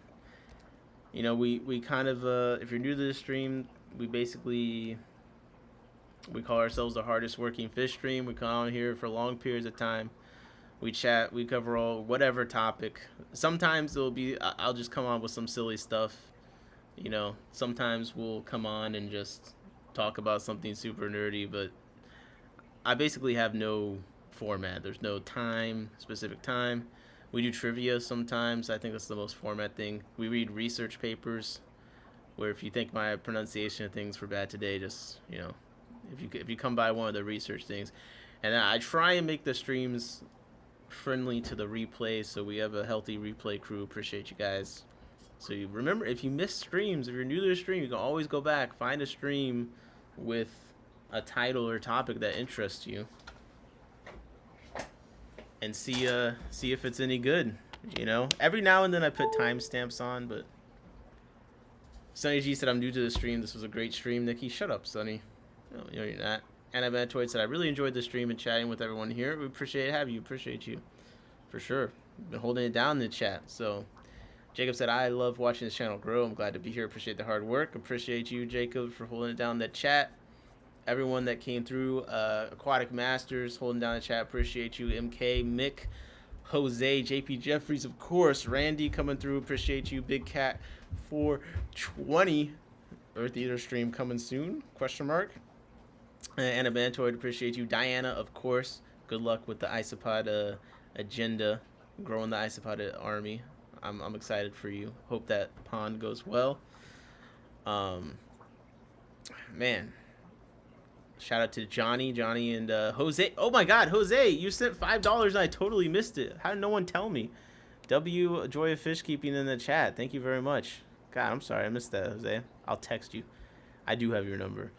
You know, we kind of if you're new to the stream, we call ourselves the hardest working fish stream. We come on here for long periods of time. We chat, we cover whatever topic. Sometimes I'll just come on with some silly stuff. You know, sometimes we'll come on and just talk about something super nerdy, but I basically have no format. There's no specific time. We do trivia sometimes. I think that's the most format thing. We read research papers, where if you think my pronunciation of things were bad today, just, you know, if you come by one of the research things. And then I try and make the streams friendly to the replay, so we have a healthy replay crew. Appreciate you guys. So you remember, if you miss streams, if you're new to the stream, you can always go back, find a stream with a title or topic that interests you, and see if it's any good. You know, every now and then I put timestamps on, but Sunny G said, I'm new to the stream. This was a great stream. Nikki, shut up, Sunny. No, you're not. Anna Vantoid said, I really enjoyed the stream and chatting with everyone here. We appreciate having you. Appreciate you. For sure. Been holding it down in the chat. So, Jacob said, I love watching this channel grow. I'm glad to be here. Appreciate the hard work. Appreciate you, Jacob, for holding it down in the chat. Everyone that came through, Aquatic Masters, holding down the chat. Appreciate you. MK, Mick, Jose, JP Jeffries, of course. Randy coming through. Appreciate you. Big Cat 420. Earth Eater stream coming soon? Question mark. Anna Bantoid, appreciate you. Diana, of course. Good luck with the isopod agenda, growing the isopod army. I'm excited for you. Hope that pond goes well. Man, shout out to Johnny and Jose. Oh my God, Jose, you sent $5 and I totally missed it. How did no one tell me? W Joy of Fish Keeping in the chat. Thank you very much. God, I'm sorry I missed that, Jose. I'll text you. I do have your number.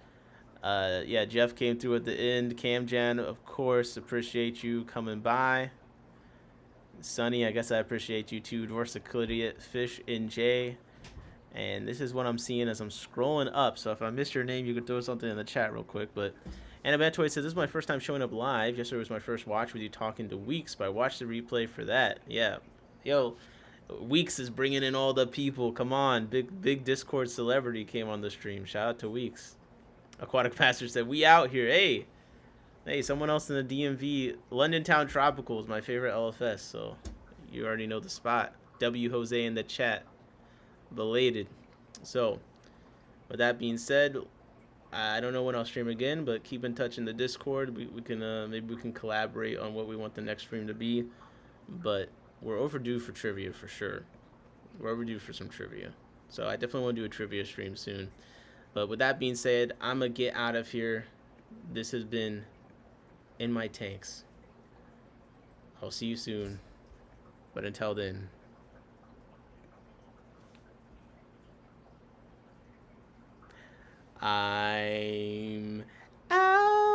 Yeah, Jeff came through at the end. Camjan, of course, appreciate you coming by. Sunny, I guess I appreciate you too. Dwarciculate Fish in J. And this is what I'm seeing as I'm scrolling up. So if I missed your name, you could throw something in the chat real quick. But Anabatoid says, this is my first time showing up live. Yesterday was my first watch with you talking to Weeks, but I watched the replay for that. Yeah. Yo, Weeks is bringing in all the people. Come on. Big Discord celebrity came on the stream. Shout out to Weeks. Aquatic Pastor said, we out here. Hey, someone else in the DMV. London Town Tropical is my favorite LFS, so you already know the spot. W Jose in the chat. Belated. So, with that being said, I don't know when I'll stream again, but keep in touch in the Discord. We can maybe we can collaborate on what we want the next stream to be. But we're overdue for trivia for sure. We're overdue for some trivia. So I definitely want to do a trivia stream soon. But with that being said, I'm going to get out of here. This has been In My Tanks. I'll see you soon. But until then, I'm out.